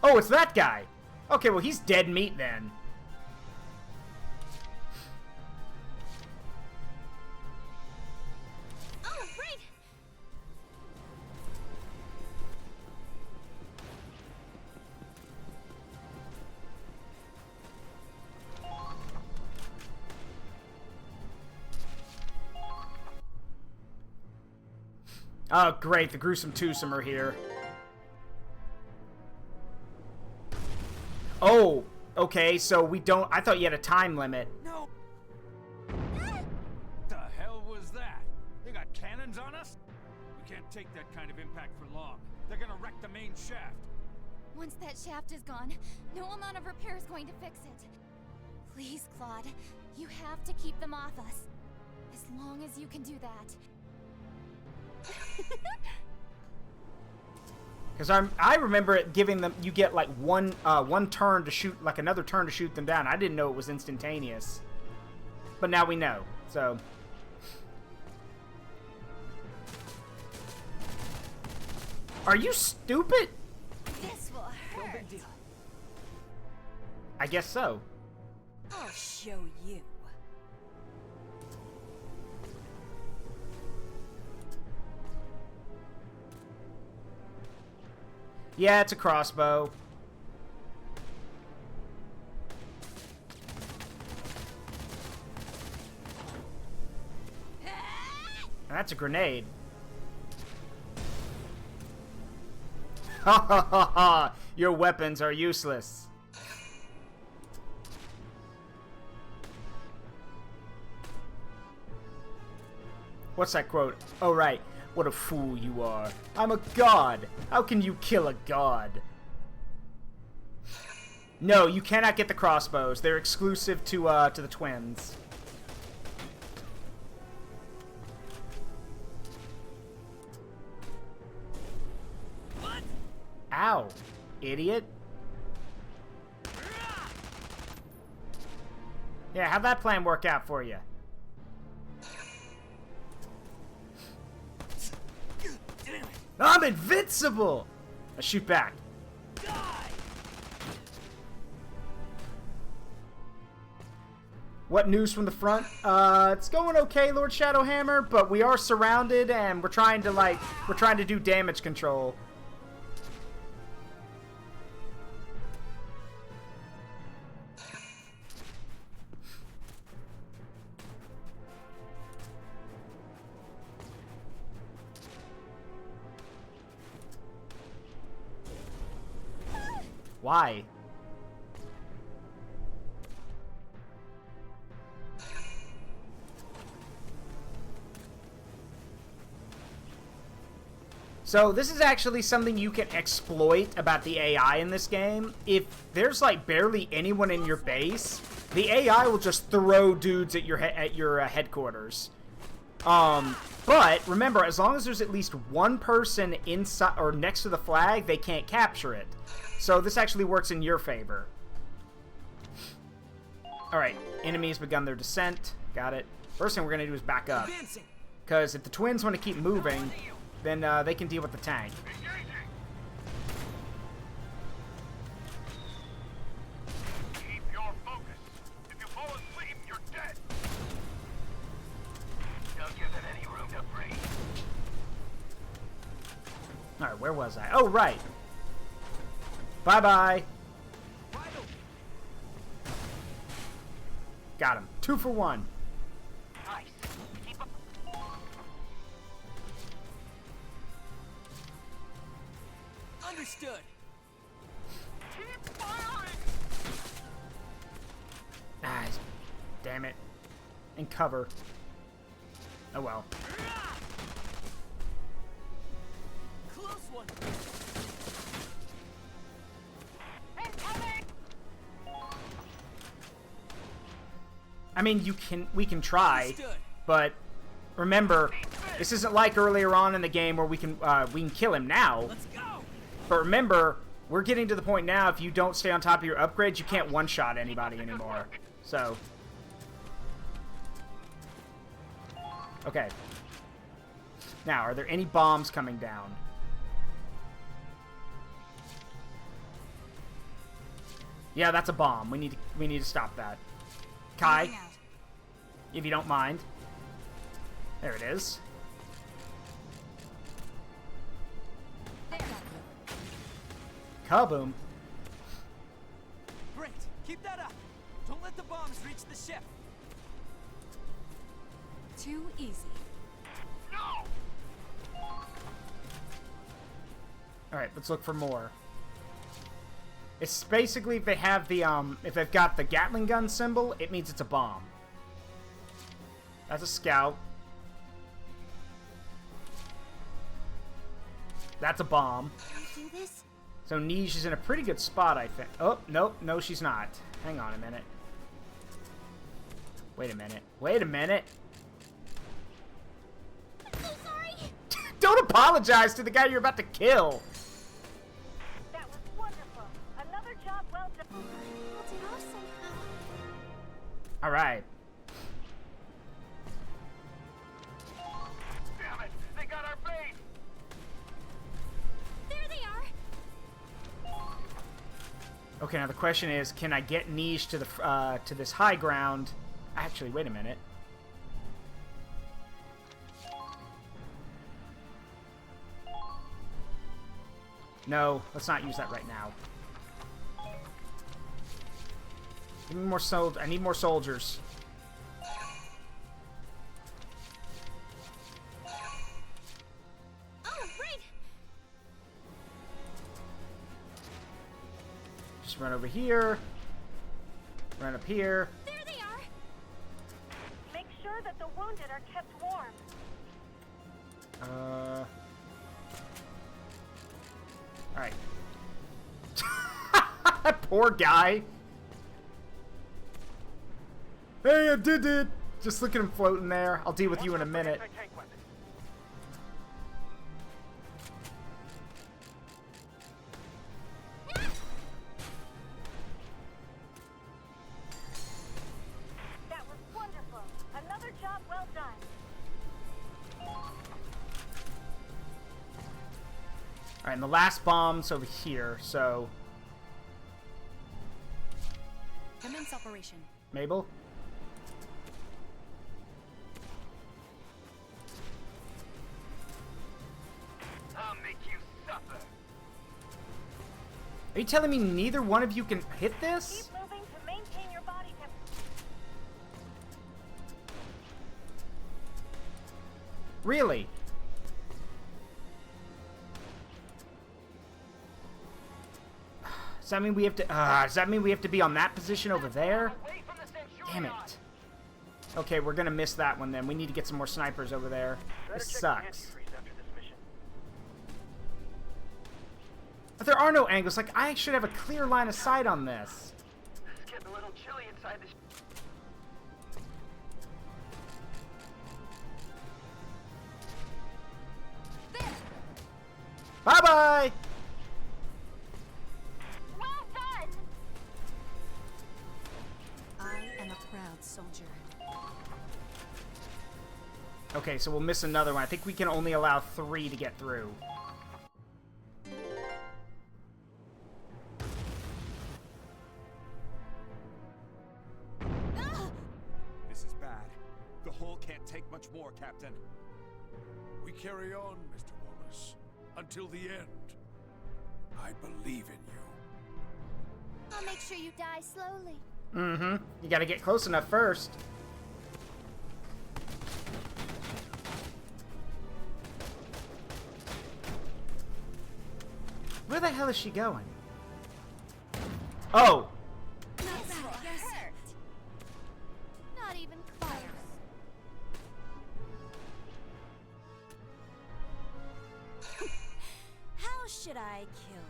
Oh, it's that guy. Okay, well, he's dead meat then. Oh, right. Oh, great. The gruesome twosome are here. Oh, okay, so we don't... I thought you had a time limit. No. The hell was that? They got cannons on us? We can't take that kind of impact for long. They're gonna wreck the main shaft. Once that shaft is gone, no amount of repair is going to fix it. Please, Claude, you have to keep them off us. As long as you can do that. Because I remember it giving them... You get, like, one turn to shoot... Like, another turn to shoot them down. I didn't know it was instantaneous. But now we know, so... Are you stupid? This will hurt. No big deal. I guess so. I'll show you. Yeah, it's a crossbow. And that's a grenade. Ha ha ha ha! Your weapons are useless. What's that quote? Oh, right. What a fool you are. I'm a god. How can you kill a god? No, you cannot get the crossbows. They're exclusive to the twins. What? Ow, idiot. Yeah, how'd that plan work out for you? I'm invincible! I shoot back. What news from the front? It's going okay, Lord Shadowhammer, but we are surrounded and we're trying to do damage control. Why? So this is actually something you can exploit about the AI in this game. If there's like barely anyone in your base, the AI will just throw dudes at your headquarters. But remember, as long as there's at least one person inside or next to the flag, they can't capture it. So this actually works in your favor. Alright, enemies begun their descent. Got it. First thing we're going to do is back up. Because if the twins want to keep moving, then they can deal with the tank. Keep your focus. If you fall asleep, you're dead. Don't give them any room to breathe. Alright, where was I? Oh, right. Bye-bye. Got him. 2 for 1. Nice. Keep up. Understood. Keep firing. Ah, damn it. And cover. Oh well. Close one. mean, we can try, but remember, this isn't like earlier on in the game where we can kill him now. Let's go. But remember, we're getting to the point now, if you don't stay on top of your upgrades, you can't one-shot anybody anymore. So. Okay. Now, are there any bombs coming down? Yeah, that's a bomb. We need to stop that. Kai, if you don't mind. There it is. Kaboom. Great. Keep that up. Don't let the bombs reach the ship. Too easy. Alright, let's look for more. It's basically if they have the, if they've got the Gatling gun symbol, it means it's a bomb. That's a scout. That's a bomb. Can I do this? So Niche is in a pretty good spot, I think. Oh, nope. No, she's not. Hang on a minute. Wait a minute. Wait a minute. I'm so sorry. Don't apologize to the guy you're about to kill. That was wonderful. Another job well done. Pulled it off somehow. All right. Damn it! They got our bait! There they are. Okay, now the question is, can I get Niche to the to this high ground? Actually, wait a minute. No, let's not use that right now. Give me more I need more soldiers. Oh, right. Just run over here. Run up here. There they are. Make sure that the wounded are kept warm. Alright. Poor guy. Hey, I did it! Just look at him floating there. I'll deal with you in a minute. That was wonderful. Another job well done. Alright, and the last bomb's over here, so... Commence operation. Mabel? I'll make you suffer. Are you telling me neither one of you can hit this? Keep moving to maintain your body temperature. Really? Does that mean we have to? Does that mean we have to be on that position over there? Damn it. Okay, we're gonna miss that one then. We need to get some more snipers over there. This sucks. But there are no angles. Like, I should have a clear line of sight on this. It's getting a little chilly inside this. Bye-bye! Well done! I am a proud soldier. Okay, so we'll miss another one. I think we can only allow 3 to get through. This is bad. The hull can't take much more, Captain. We carry on, Mr. Wallace, until the end. I believe in you. I'll make sure you die slowly. Mm-hmm. You gotta get close enough first. Where the hell is she going? Oh! Not hurt. Not even close. How should I kill you?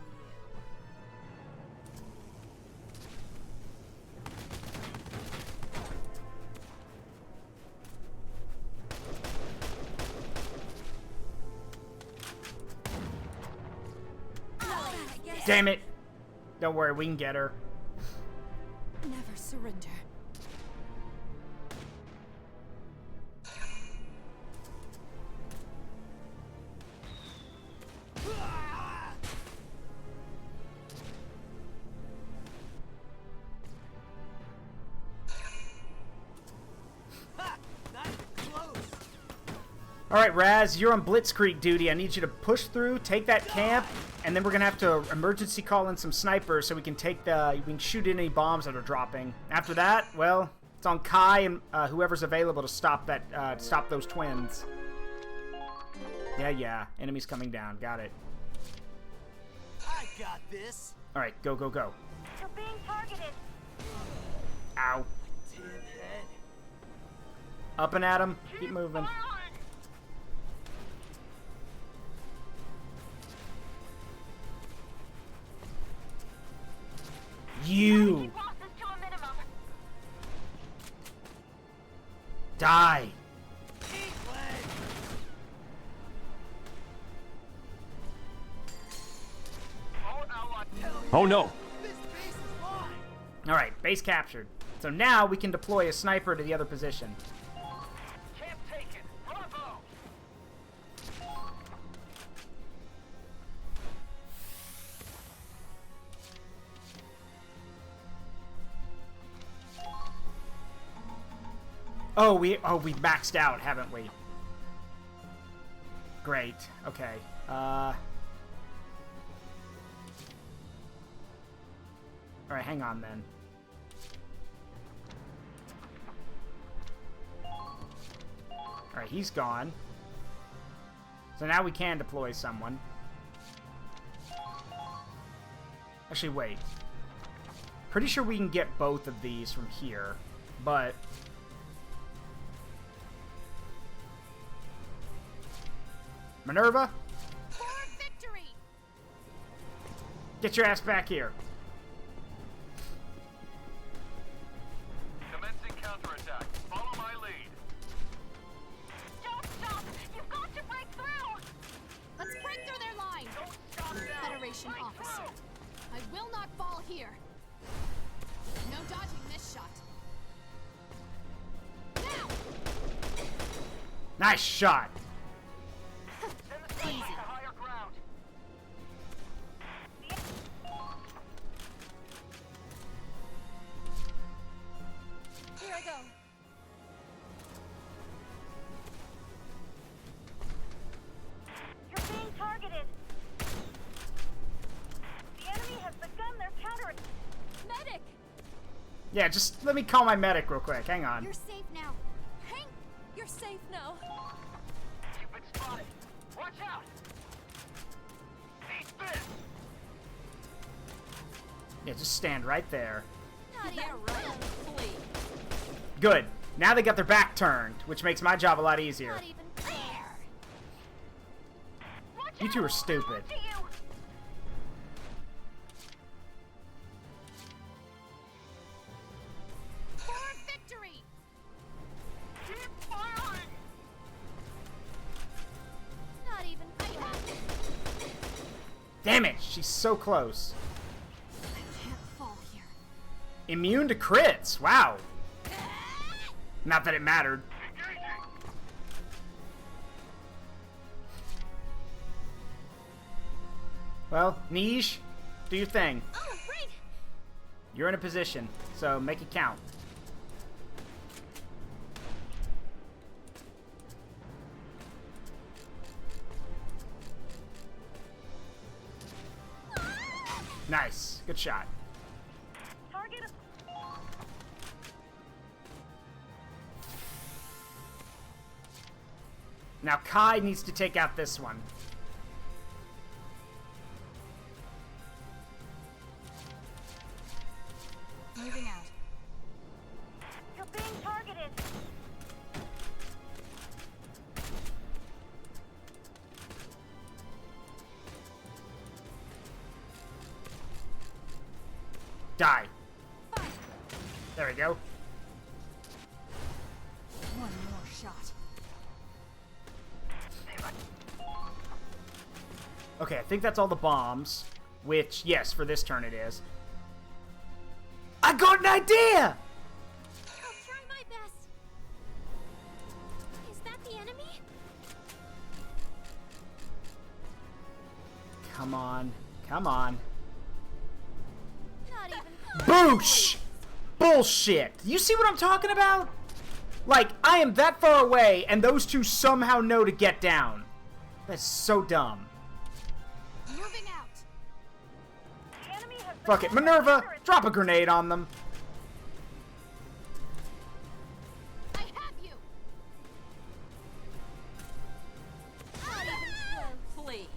Damn it! Don't worry, we can get her. Never surrender. Alright, Raz, you're on Blitzkrieg duty. I need you to push through, take that camp, and then we're gonna have to emergency call in some snipers so we can shoot any bombs that are dropping. After that, well, it's on Kai and whoever's available to stop stop those twins. Yeah, enemies coming down. Got it. I got this. Alright, go. You're being targeted. Ow. Up and at him. Keep moving. You die. Oh no! Alright, base captured. So now we can deploy a sniper to the other position. Can't take it. Bravo. Oh, we maxed out, haven't we? Great. Okay. Alright, hang on then. Alright, he's gone. So now we can deploy someone. Actually, wait. Pretty sure we can get both of these from here, but... Minerva? For victory! Get your ass back here. Commencing counterattack. Follow my lead. Don't stop! You've got to break through! Let's break through their line! Don't stop now! Federation Break officer. through! I will not fall here. No dodging this shot. Now! Nice shot. Easy. Higher ground. Here I go. You're being targeted. The enemy has begun their counter. Medic! Yeah, just let me call my medic real quick. Hang on. You're safe now. Hank, you're safe now. You've been spotted. Watch out! Eat this! Yeah, just stand right there. Yeah, right. Flee. Good. Now they got their back turned, which makes my job a lot easier. Not even fair. You two are stupid. For victory! Keep firing! Not even fair. Damn it, she's so close. I can't fall here. Immune to crits. Wow. Not that it mattered. Well, Niche, do your thing. Oh, right. You're in a position, so make it count. Nice. Good shot. Target. Now Kai needs to take out this one. Moving out. You're being targeted. Die. There we go. One more shot. Okay, I think that's all the bombs. Which, yes, for this turn it is. I got an idea! I'll try my best. Is that the enemy? Come on. Come on. Not even Boosh! Bullshit! You see what I'm talking about? Like, I am that far away, and those two somehow know to get down. That's so dumb. moving out. Fuck it. Minerva, drop a grenade on them. I have you. Not even close. Please.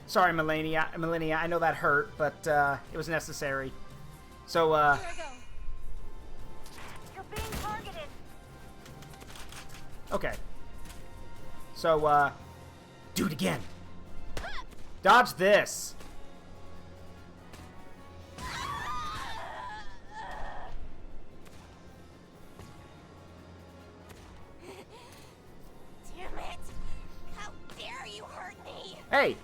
Sorry, Millennia. I know that hurt, but it was necessary. So, You're being targeted. okay. So, do it again. Dodge this. Damn it! How dare you hurt me! Hey,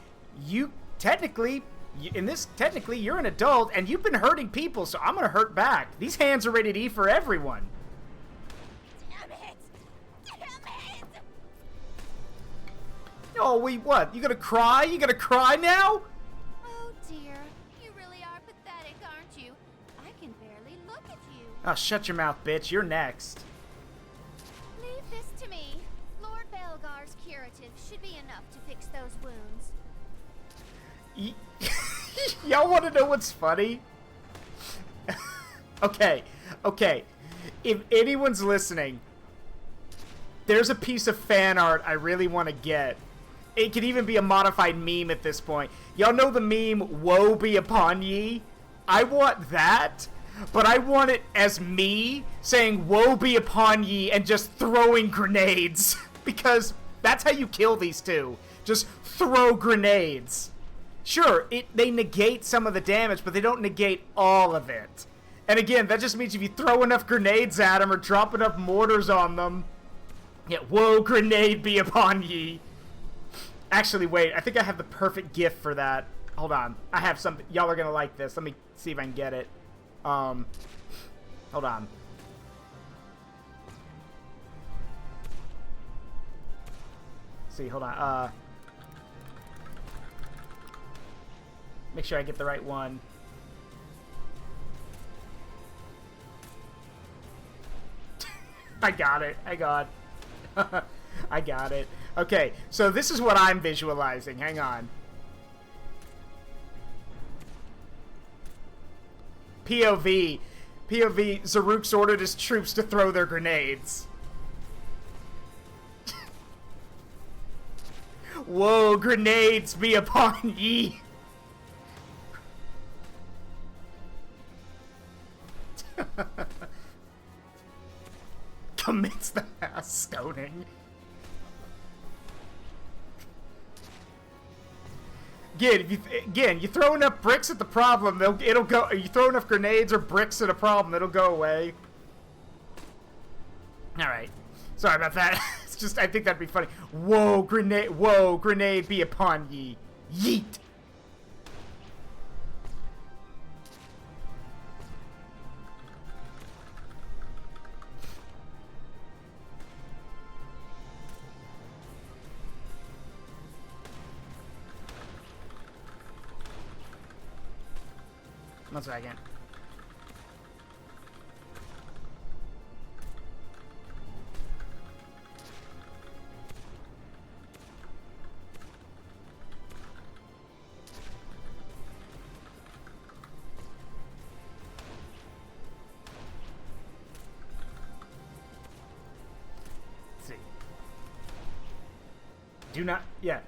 you technically, you're an adult, and you've been hurting people, so I'm gonna hurt back. These hands are rated E for everyone. Damn it! Damn it! Oh, what? You gonna cry? You gonna cry now? Oh dear, you really are pathetic, aren't you? I can barely look at you. Oh, shut your mouth, bitch. You're next. Leave this to me. Lord Belgar's curative should be enough to fix those wounds. Y'all want to know what's funny? Okay. If anyone's listening, there's a piece of fan art I really want to get. It could even be a modified meme at this point. Y'all know the meme, woe be upon ye? I want that, but I want it as me saying woe be upon ye and just throwing grenades. Because that's how you kill these two. Just throw grenades. Sure, they negate some of the damage, but they don't negate all of it. And again, that just means if you throw enough grenades at them or drop enough mortars on them, yeah, woe grenade be upon ye. Actually, wait, I think I have the perfect gif for that. Hold on, I have something. Y'all are gonna like this. Let me see if I can get it. Hold on. See, hold on. Make sure I get the right one. I got it. I got it. Okay, so this is what I'm visualizing. Hang on. POV. Zaruk's ordered his troops to throw their grenades. Whoa, grenades be upon ye. Commits the mass stoning. Again, you throw enough bricks at the problem, it'll go. You throw enough grenades or bricks at a problem, it'll go away. All right, sorry about that. It's just I think that'd be funny. Whoa, grenade be upon ye. Yeet. One second. Let's see. Do not, yeah.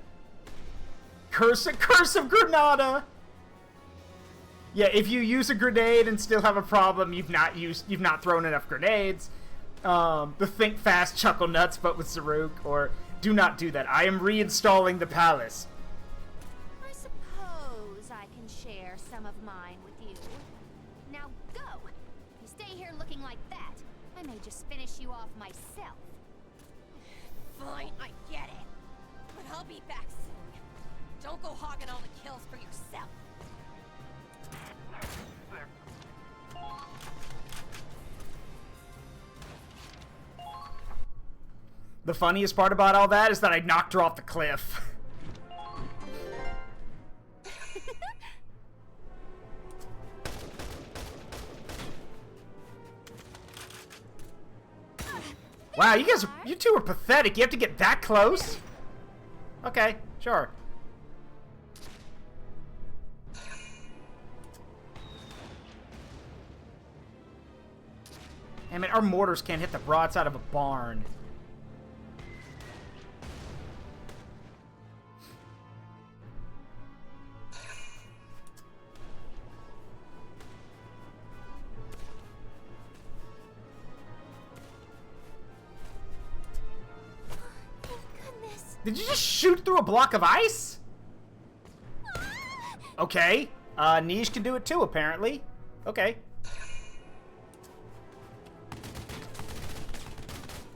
Curse of Granada! Yeah, if you use a grenade and still have a problem, you've not thrown enough grenades. The think fast chuckle nuts, but with Zaruk, or do not do that. I am reinstalling the palace. I suppose I can share some of mine with you. Now go! If you stay here looking like that, I may just finish you off myself. Fine, I get it. But I'll be back soon. Don't go hogging all the kills for yourself. The funniest part about all that is that I knocked her off the cliff. Wow, you two are pathetic. You have to get that close? Okay, sure. I mean, our mortars can't hit the broadside of a barn. Did you just shoot through a block of ice? Okay. Niche can do it too, apparently. Okay.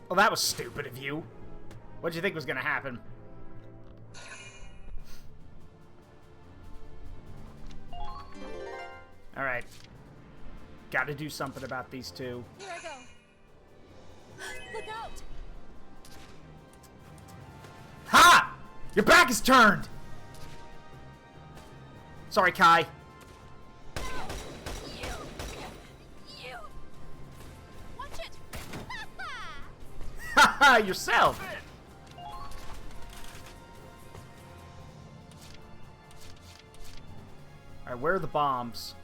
Well, that was stupid of you. What did you think was gonna happen? Alright. Gotta do something about these two. Here I go. Look out! Ha! Your back is turned! Sorry, Kai. You! Watch it! Haha, yourself! Alright, where are the bombs?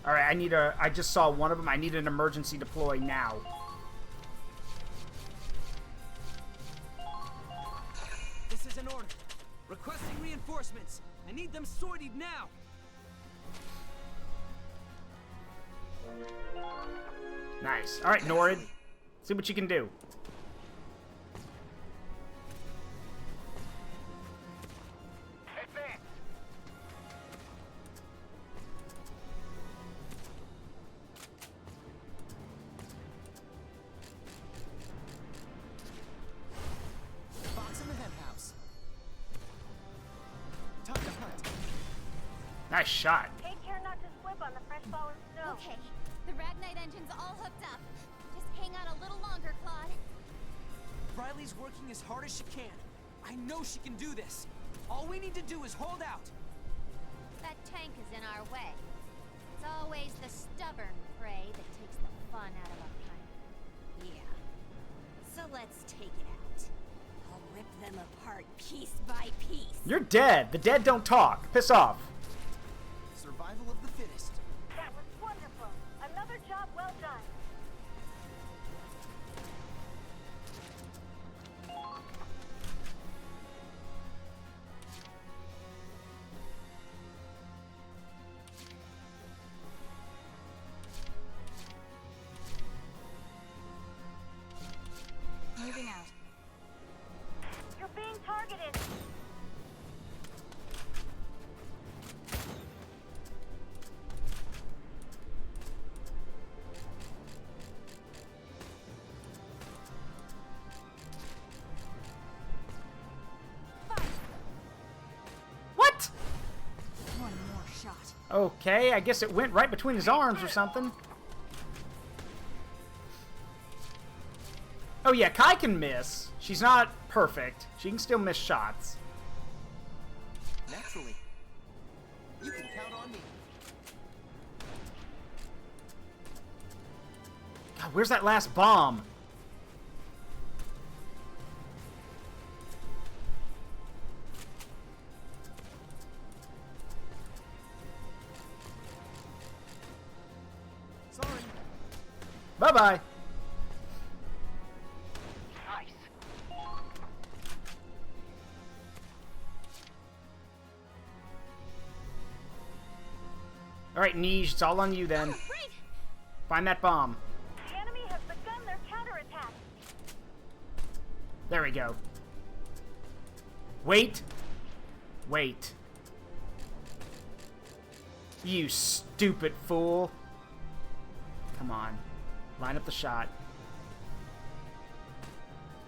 Alright, I just saw one of them. I need an emergency deploy now. This is an order. Requesting reinforcements. I need them sorted now. Nice. Alright, Norid. See what you can do. Nice shot. Take care not to slip on the fresh fallen snow. Okay, the Ragnite engine's all hooked up. Just hang on a little longer, Claude. Riley's working as hard as she can. I know she can do this. All we need to do is hold out. That tank is in our way. It's always the stubborn prey that takes the fun out of a hunt. Yeah. So let's take it out. I'll rip them apart piece by piece. You're dead. The dead don't talk. Piss off. Survival of the fittest. That was wonderful. Another job well done. Moving out. You're being targeted. What? One more shot. Okay, I guess it went right between his arms or something. Oh yeah, Kai can miss. She's not perfect. She can still miss shots. Naturally. You can count on me. God, where's that last bomb? Sorry. Bye-bye. Alright, Nij, it's all on you then. Find that bomb. The enemy has begun their counterattack. There we go. Wait. Wait. You stupid fool. Come on. Line up the shot.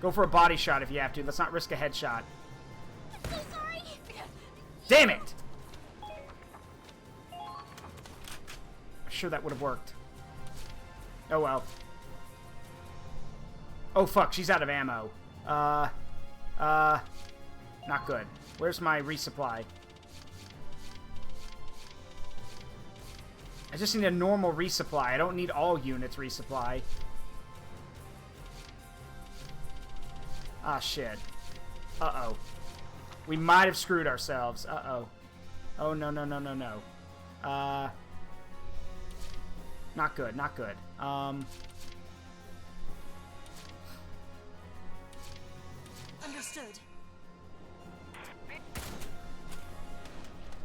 Go for a body shot if you have to. Let's not risk a headshot. I'm so sorry. Damn it! I'm sure that would have worked. Oh well. Oh fuck, she's out of ammo. Not good. Where's my resupply? I just need a normal resupply. I don't need all units resupply. Ah, shit. Uh-oh. We might have screwed ourselves. Uh-oh. Oh, no, no, no, no, no. Not good, not good. Understood.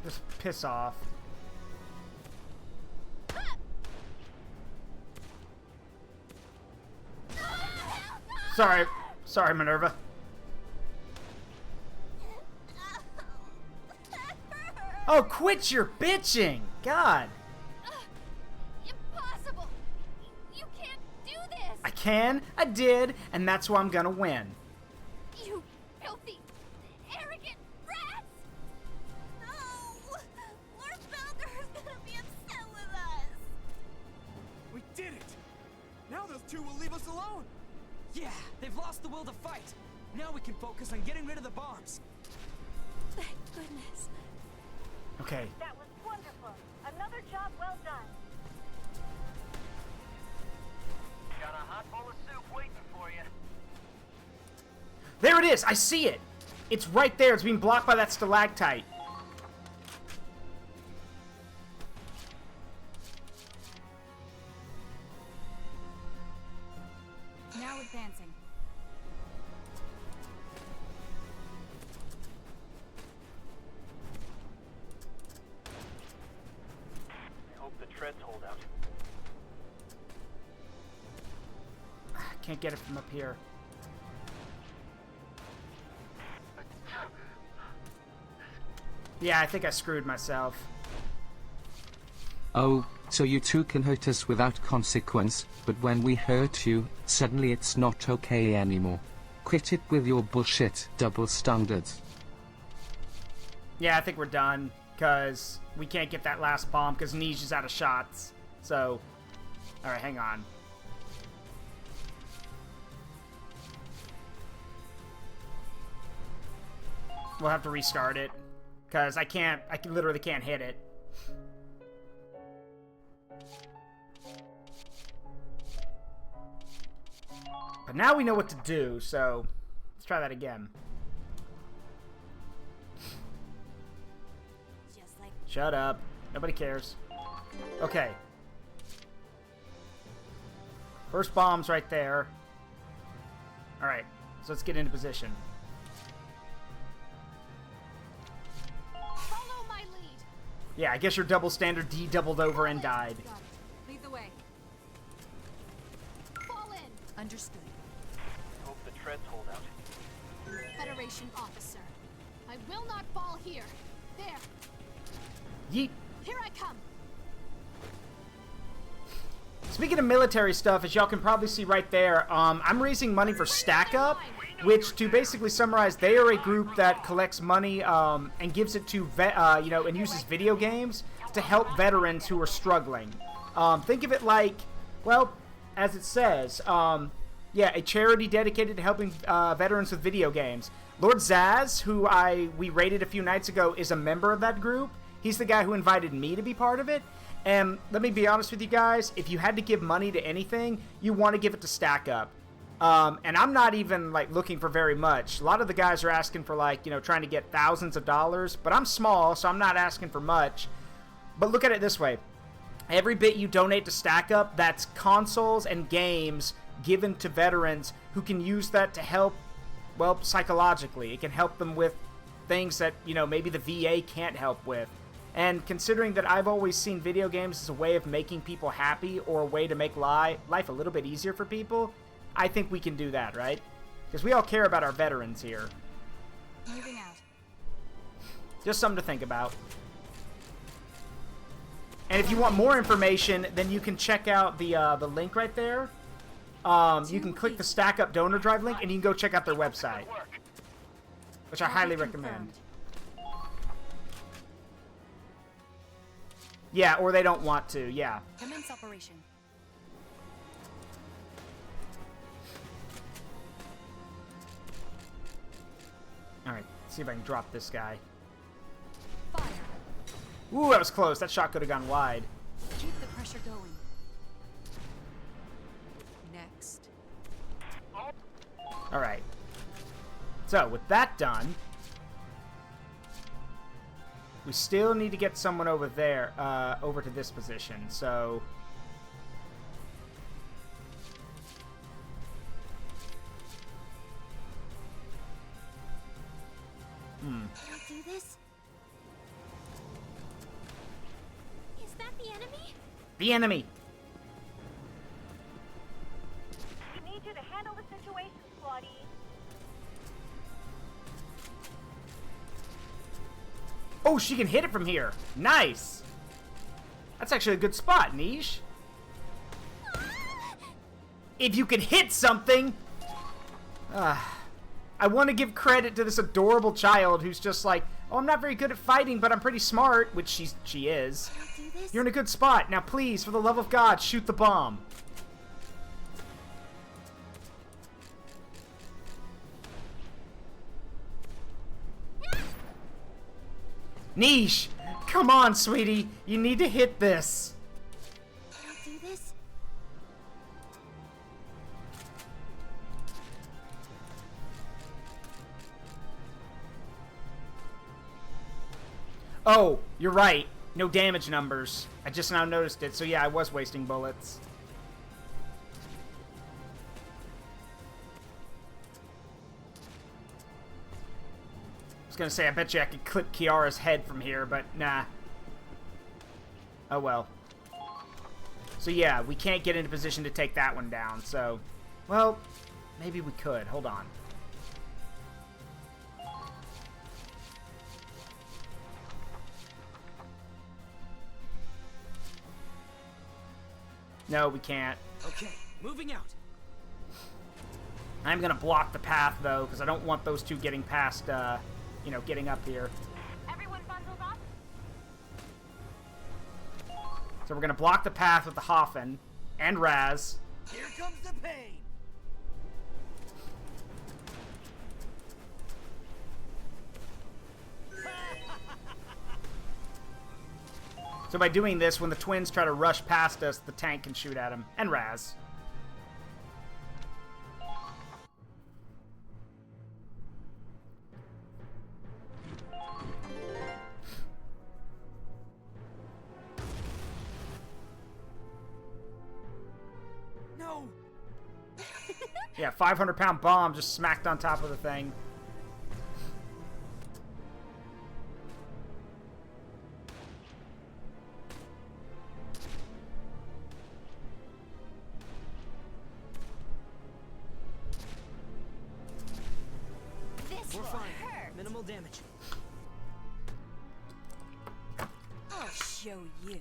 Just piss off. Sorry. Sorry, Minerva. Oh, quit your bitching! God. Impossible. You can't do this. I can, I did, and that's why I'm gonna win. You filthy, arrogant rats! No! Lord Valkyria's gonna be upset with us. We did it! Now those two will leave us alone! Yeah, they've lost the will to fight. Now we can focus on getting rid of the bombs. Thank goodness. Okay. That was wonderful. Another job well done. Got a hot bowl of soup waiting for you. There it is! I see it! It's right there. It's being blocked by that stalactite. Now advancing. I hope the treads hold out. Can't get it from up here. Yeah, I think I screwed myself. Oh, so you two can hurt us without consequence, but when we hurt you, suddenly it's not okay anymore. Quit it with your bullshit double standards. Yeah, I think we're done, because we can't get that last bomb, because Niche is out of shots. So, alright, hang on. We'll have to restart it, because I literally can't hit it. But now we know what to do, so let's try that again. Just like Shut up. Nobody cares. Okay. First bomb's right there. Alright, so let's get into position. follow my lead. Yeah, I guess your double standard D doubled over and died. Got it. Lead the way. Fall in. Understood. Hope the treads hold out. Federation officer. I will not fall here. There. Yeet. Here I come. Speaking of military stuff, as y'all can probably see right there, I'm raising money for Stack Up, which, to basically summarize, they are a group that collects money and gives it to, and uses video games to help veterans who are struggling. Think of it like, well, as it says, yeah, a charity dedicated to helping veterans with video games. Lord Zaz, who we raided a few nights ago, is a member of that group. He's the guy who invited me to be part of it. And let me be honest with you guys, if you had to give money to anything, you want to give it to Stack Up. And I'm not even, like, looking for very much. A lot of the guys are asking for, like, trying to get thousands of dollars. But I'm small, so I'm not asking for much. But look at it this way. Every bit you donate to Stack Up, that's consoles and games given to veterans who can use that to help, well, psychologically. It can help them with things that, maybe the VA can't help with. And considering that I've always seen video games as a way of making people happy or a way to make life a little bit easier for people, I think we can do that, right? Because we all care about our veterans here. Moving out. Just something to think about. And if you want more information, then you can check out the link right there. You can click the Stack Up Donor Drive link, and you can go check out their website, which I highly recommend. Yeah, or they don't want to, yeah. Commence operation. Alright, see if I can drop this guy. Fire. Ooh, that was close. That shot could have gone wide. Keep the pressure going. Next. Alright. So, with that done, we still need to get someone over there, over to this position, so... Can I do this? Is that the enemy? The enemy! We need you to handle the situation, Squatty. Oh, she can hit it from here. Nice! That's actually a good spot, Niche. If you can hit something... I want to give credit to this adorable child who's just like, oh, I'm not very good at fighting, but I'm pretty smart, which she is. You're in a good spot. Now, please, for the love of God, shoot the bomb. Niche! Come on, sweetie. You need to hit this. Can I do this? Oh, you're right. No damage numbers. I just now noticed it, so yeah, I was wasting bullets. I was gonna say, I bet you I could clip Kiara's head from here, but nah. Oh well. So yeah, we can't get into position to take that one down, so... Well, maybe we could. Hold on. No, we can't. Okay, moving out. I'm gonna block the path, though, because I don't want those two getting past, you know, getting up here. Everyone bundled up? So we're gonna block the path with the Hoffen and Raz. Here comes the pain. So by doing this, when the twins try to rush past us, the tank can shoot at them. And Raz. No. Yeah, 500-pound bomb just smacked on top of the thing. We're fine. Minimal damage. I'll show you.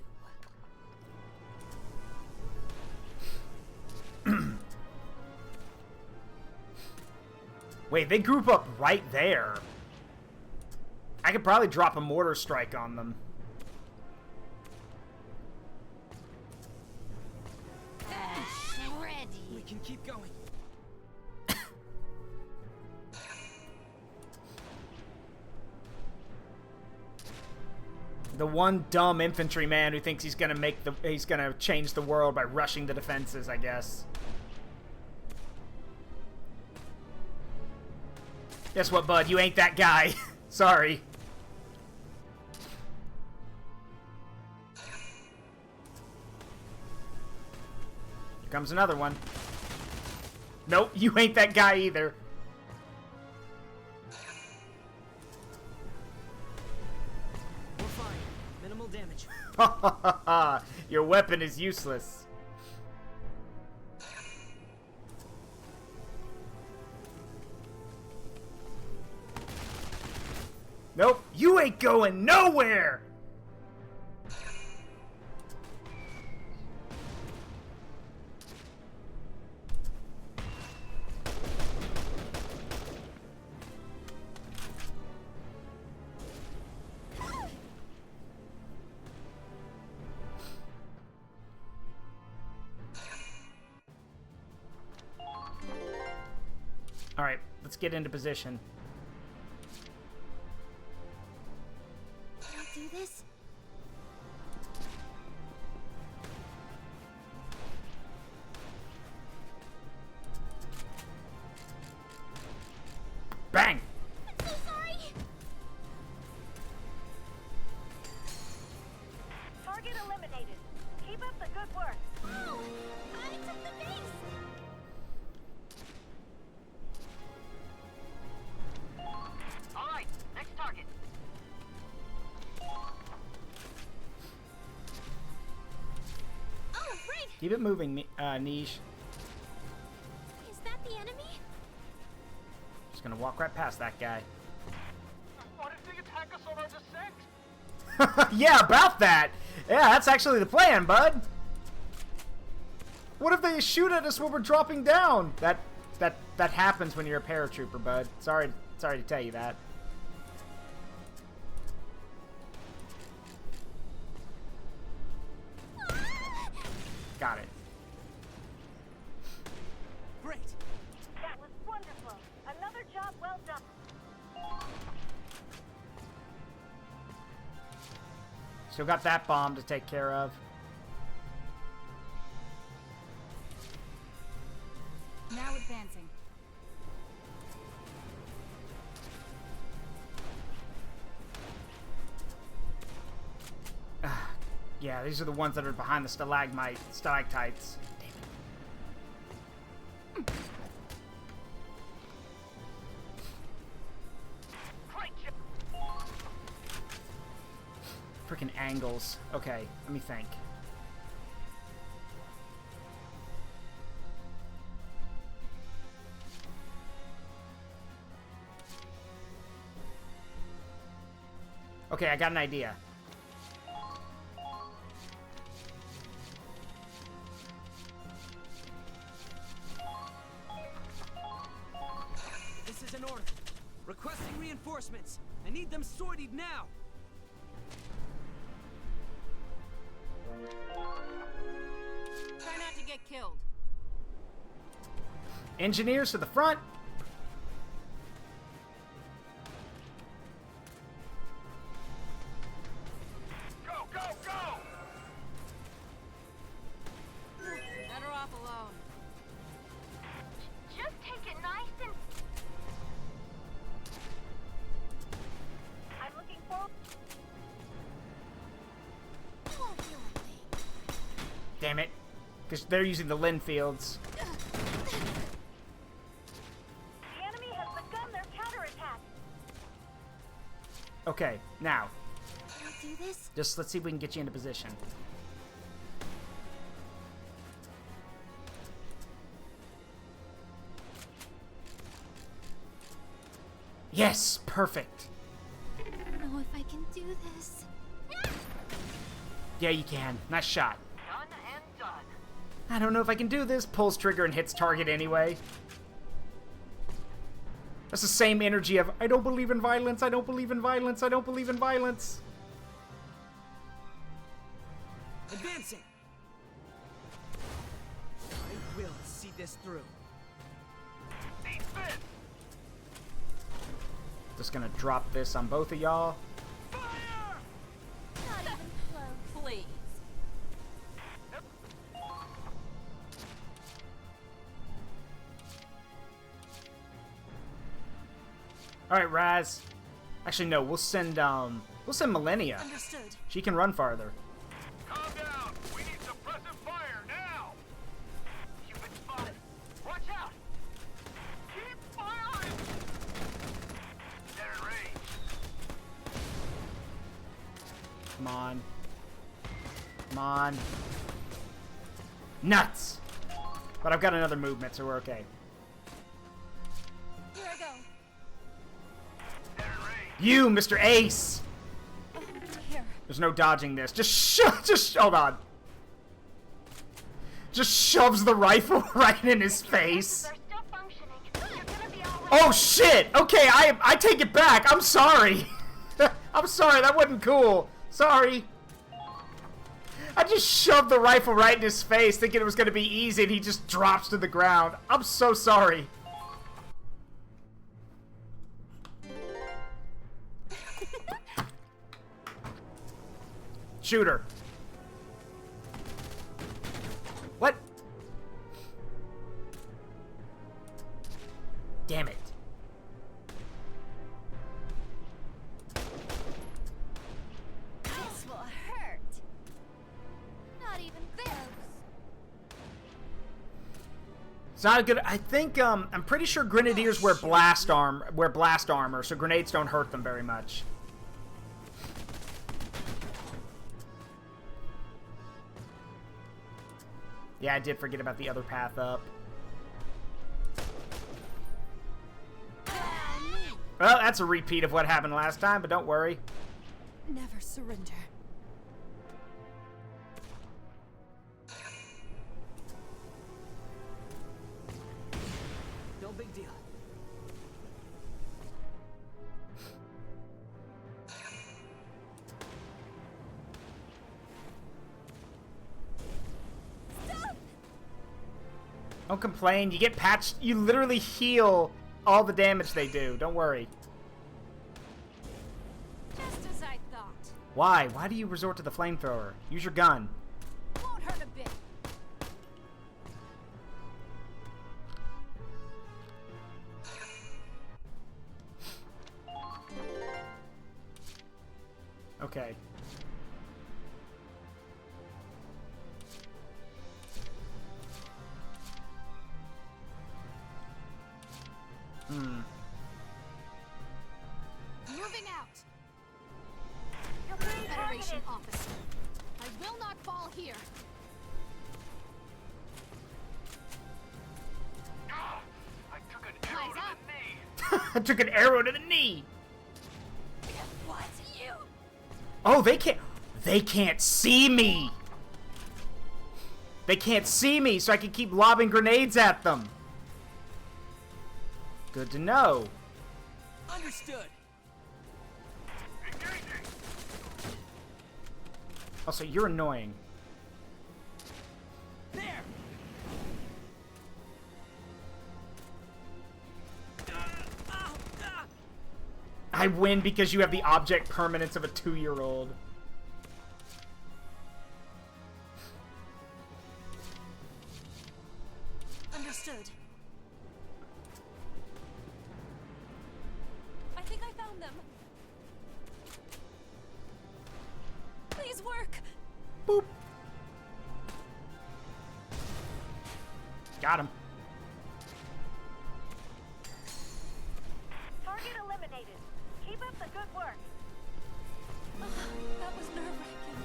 Wait, they group up right there. I could probably drop a mortar strike on them. Ready. We can keep going. The one dumb infantryman who thinks he's gonna change the world by rushing the defenses, I guess. Guess what, bud? You ain't that guy. Sorry. Here comes another one. Nope, you ain't that guy either. We're fine. Minimal damage. Your weapon is useless. Nope, you ain't going nowhere! Alright, let's get into position. Can I do this? Bang! I'm so sorry! Target eliminated. Keep up the good work. Oh! I took the base! Alright, next target. Oh, right! Keep it moving, Niche. Is that the enemy? Just gonna walk right past that guy. Why did they attack us on our descent? Yeah, about that! Yeah, that's actually the plan, bud! What if they shoot at us when we're dropping down? That happens when you're a paratrooper, bud. Sorry to tell you that. Got it. Great. That was wonderful. Another job well done. Still got that bomb to take care of. Now advancing. Yeah, these are the ones that are behind the stalactites. Damn it. Freaking angles. Okay, let me think. Okay, I got an idea. This is an order. Requesting reinforcements. I need them sortied now. Try not to get killed. Engineers to the front. Go, go, go! Better off alone. Just take it nice and... I'm looking forward... You won't feel a thing. Damn it. Because they're using the Lin fields. The enemy has begun their counterattack. Okay, now. Can I do this? Just let's see if we can get you into position. Yes, perfect. I don't know if I can do this. Yeah, you can. Nice shot. Done and done. I don't know if I can do this. Pulls trigger and hits target anyway. That's the same energy of, I don't believe in violence, I don't believe in violence, I don't believe in violence. Advancing. I will see this through. Just gonna drop this on both of y'all. Not even close. Please. Alright, Raz. Actually, no, we'll send Millennia. Understood. She can run farther. Calm down. We need suppressive fire now. You've been spotted. Watch out. Keep firing. They're in range. Come on. Come on. Nuts! But I've got another movement, so we're okay. Here I go. You, Mr. Ace! Here. There's no dodging this. Just hold on. Just shoves the rifle right in his face. They're still functioning. You're gonna be all right. Oh shit! Okay, I take it back. I'm sorry. I'm sorry, that wasn't cool. Sorry. I just shoved the rifle right in his face thinking it was gonna be easy and he just drops to the ground. I'm so sorry. Shoot her. What? Damn it. This will hurt. Not even close. It's not a good. I think I'm pretty sure grenadiers wear blast armor, so grenades don't hurt them very much. Yeah, I did forget about the other path up. Well, that's a repeat of what happened last time, but don't worry. Never surrender. No big deal. Don't complain. You get patched. You literally heal all the damage they do. Don't worry. Just as I thought. Why? Why do you resort to the flamethrower? Use your gun. Won't hurt a bit. Okay. Moving out. You're being Federation targeted. officer. I will not fall here. I took an arrow Eyes to up. the knee. I took an arrow to the knee. What? You? Oh, they can't see me. They can't see me, so I can keep lobbing grenades at them. Good to know. Understood. Also, you're annoying. There. I win because you have the object permanence of a 2-year-old. Understood. I think I found them. Please work. Boop. Got him. Target eliminated. Keep up the good work. That was nerve-wracking.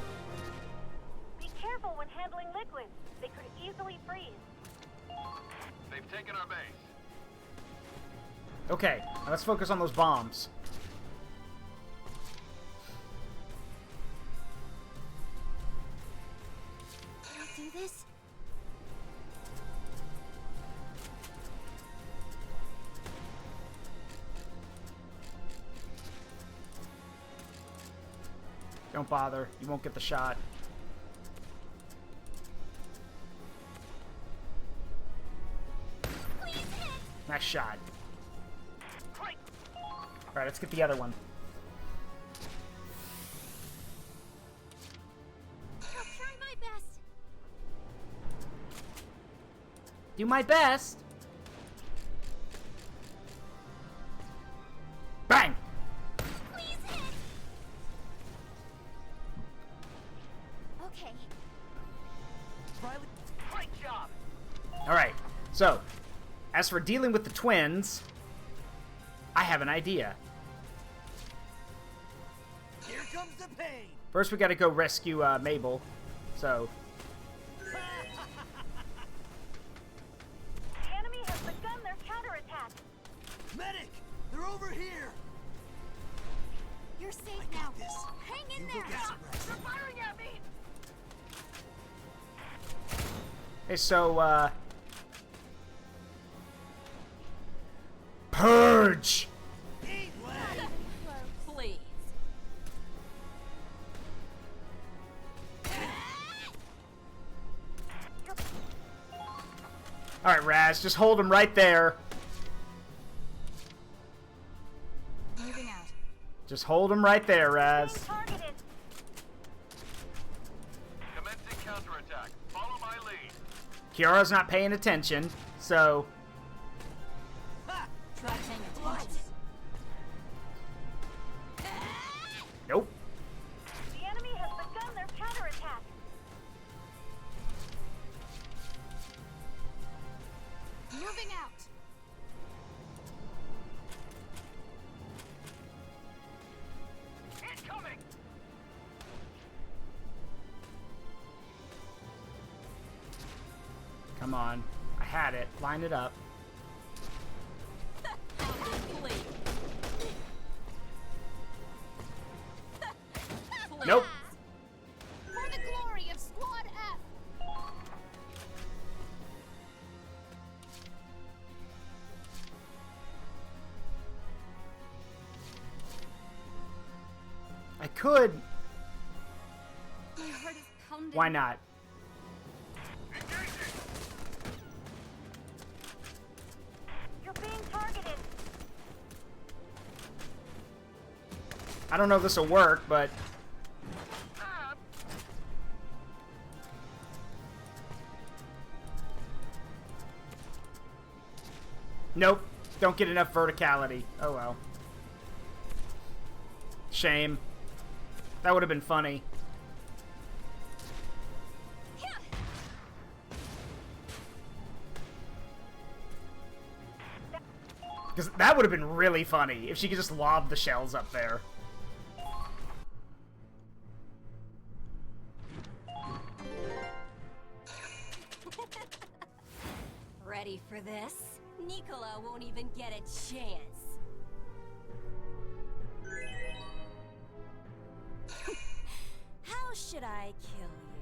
Be careful when handling liquids. They could easily freeze. They've taken our base. Okay, now let's focus on those bombs. Can I do this? Don't bother. You won't get the shot. Please hit. Nice shot. Alright, let's get the other one. I'll try my best. Do my best. Bang! Please hit. Okay. Great job. Alright, so, as for dealing with the twins, I have an idea. Here comes the pain. First, we gotta go rescue Mabel. So, The enemy has begun their counterattack. Medic, they're over here. You're safe I now. got this. Hang in You there. go get some rest. They're firing at me. hey, so, Purge! Eat lead. Please. Alright, Raz, just hold him right there. Moving out. Just hold him right there, Raz. Targeted. Kiara's not paying attention, so... Try paying attention. Nope. The enemy has begun their counterattack. Moving out. Incoming! Come on. I had it. Line it up. Nope. For the glory of Squad F. I could. My heart is pounding. Why not? You're being targeted. I don't know if this will work, but... Nope. Don't get enough verticality. Oh well. Shame. That would have been funny. Because that would have been really funny if she could just lob the shells up there. Ready for this? Nicola won't even get a chance. How should I kill you?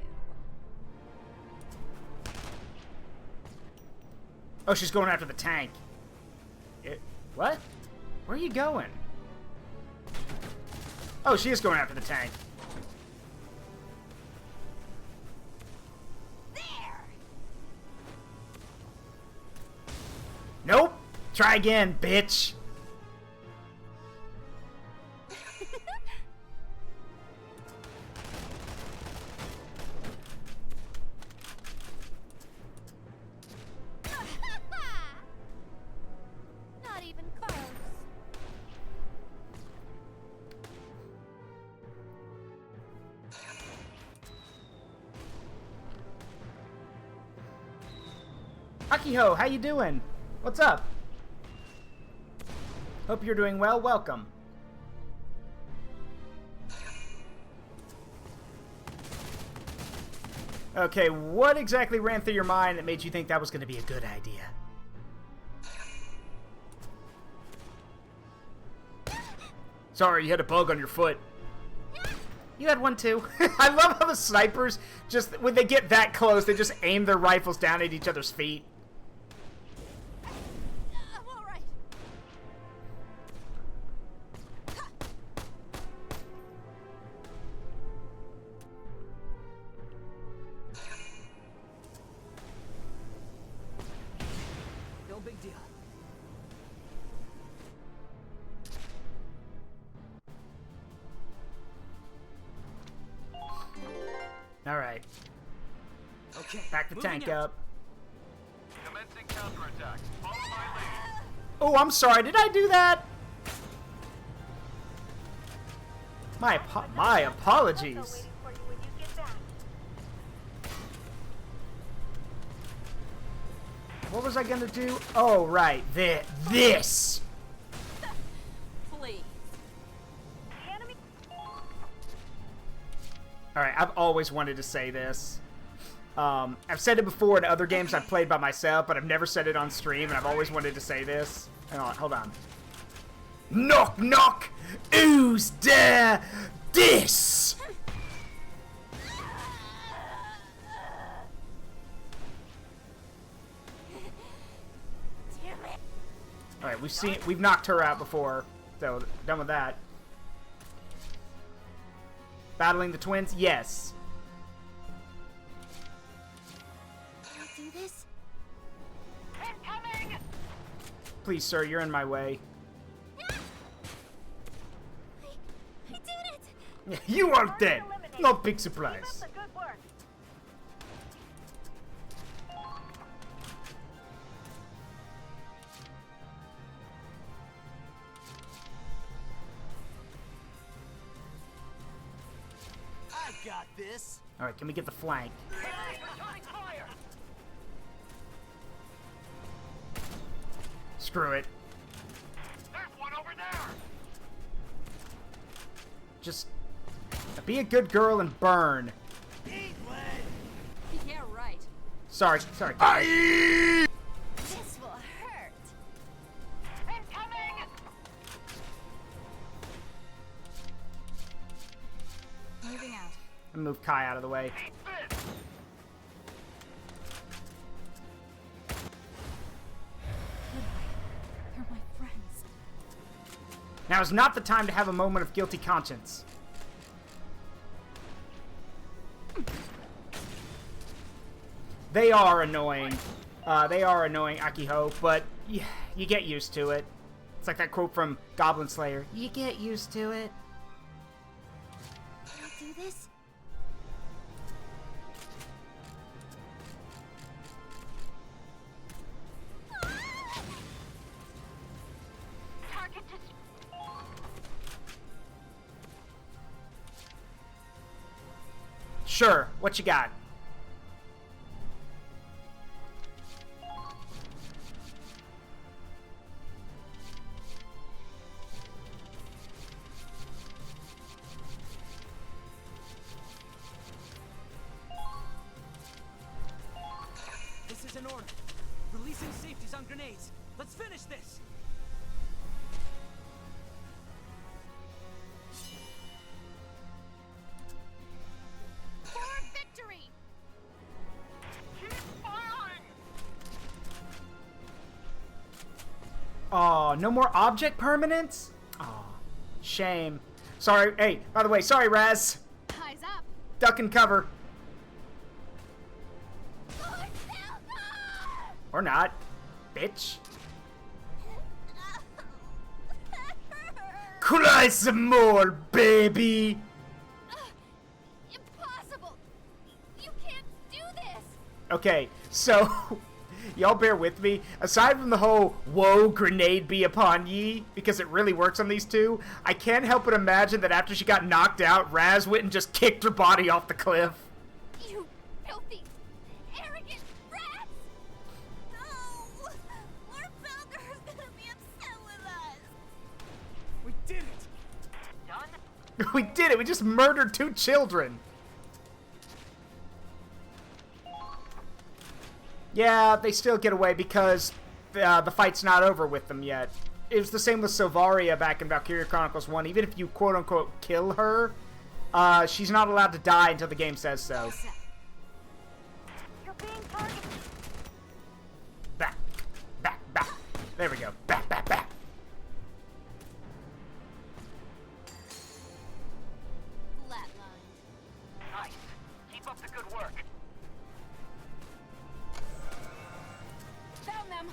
Oh, she's going after the tank. What? Where are you going? Oh, she is going after the tank. There! Nope. Try again, bitch. Not even close. Akiho, how you doing? What's up? Hope you're doing well. Welcome. Okay, what exactly ran through your mind that made you think that was going to be a good idea? Sorry, you had a bug on your foot. You had one too. I love how the snipers just, when they get that close, they just aim their rifles down at each other's feet. I'm all right. No big deal. All right. Okay. Back the tank up. Commencing counterattack. Follow my lead. Oh, I'm sorry. Did I do that? My apologies. Waiting for you when you get back. What was I gonna do? Oh, right. This. Please. The enemy. Alright, I've always wanted to say this. I've said it before in other games I've played by myself, but I've never said it on stream, and I've always wanted to say this. Hang on, hold on. Knock, knock! Who's there? This! Damn it. Alright, we've knocked her out before, so done with that. Battling the twins? Yes. Can I do this? Incoming! Please, sir, you're in my way. I did it! You are dead! Eliminated. Not big Keep surprise. up the good work. got this. All right, can we get the flank? Screw it. There's one over there. Just be a good girl and burn. Yeah, right. Sorry. This will hurt. Incoming. Moving out. And move Kai out of the way. They're my friends. Now is not the time to have a moment of guilty conscience. They are annoying. Akiho, but you get used to it. It's like that quote from Goblin Slayer. You get used to it. Can I do this? Target Sure, what you got? This is an order. Releasing safeties on grenades. Let's finish this. For victory! Keep firing. Oh, no more object permanence? Oh, shame. Sorry. Hey, by the way, sorry, Raz. Eyes up. Duck and cover. Or not. Bitch. Cry some more, baby! Impossible! You can't do this! Okay, so, y'all bear with me. Aside from the whole, whoa, grenade be upon ye, because it really works on these two, I can't help but imagine that after she got knocked out, Raz went and just kicked her body off the cliff. You filthy, arrogant rats! No! Lord Valgar's gonna be upset with us! We did it! Done. We did it! We just murdered 2 children! Yeah, they still get away because the fight's not over with them yet. It was the same with Silvaria back in Valkyria Chronicles 1. Even if you quote-unquote kill her, she's not allowed to die until the game says so. You're being targeted. Back. There we go. Back. Flatline. Nice. Keep up the good work. Found them!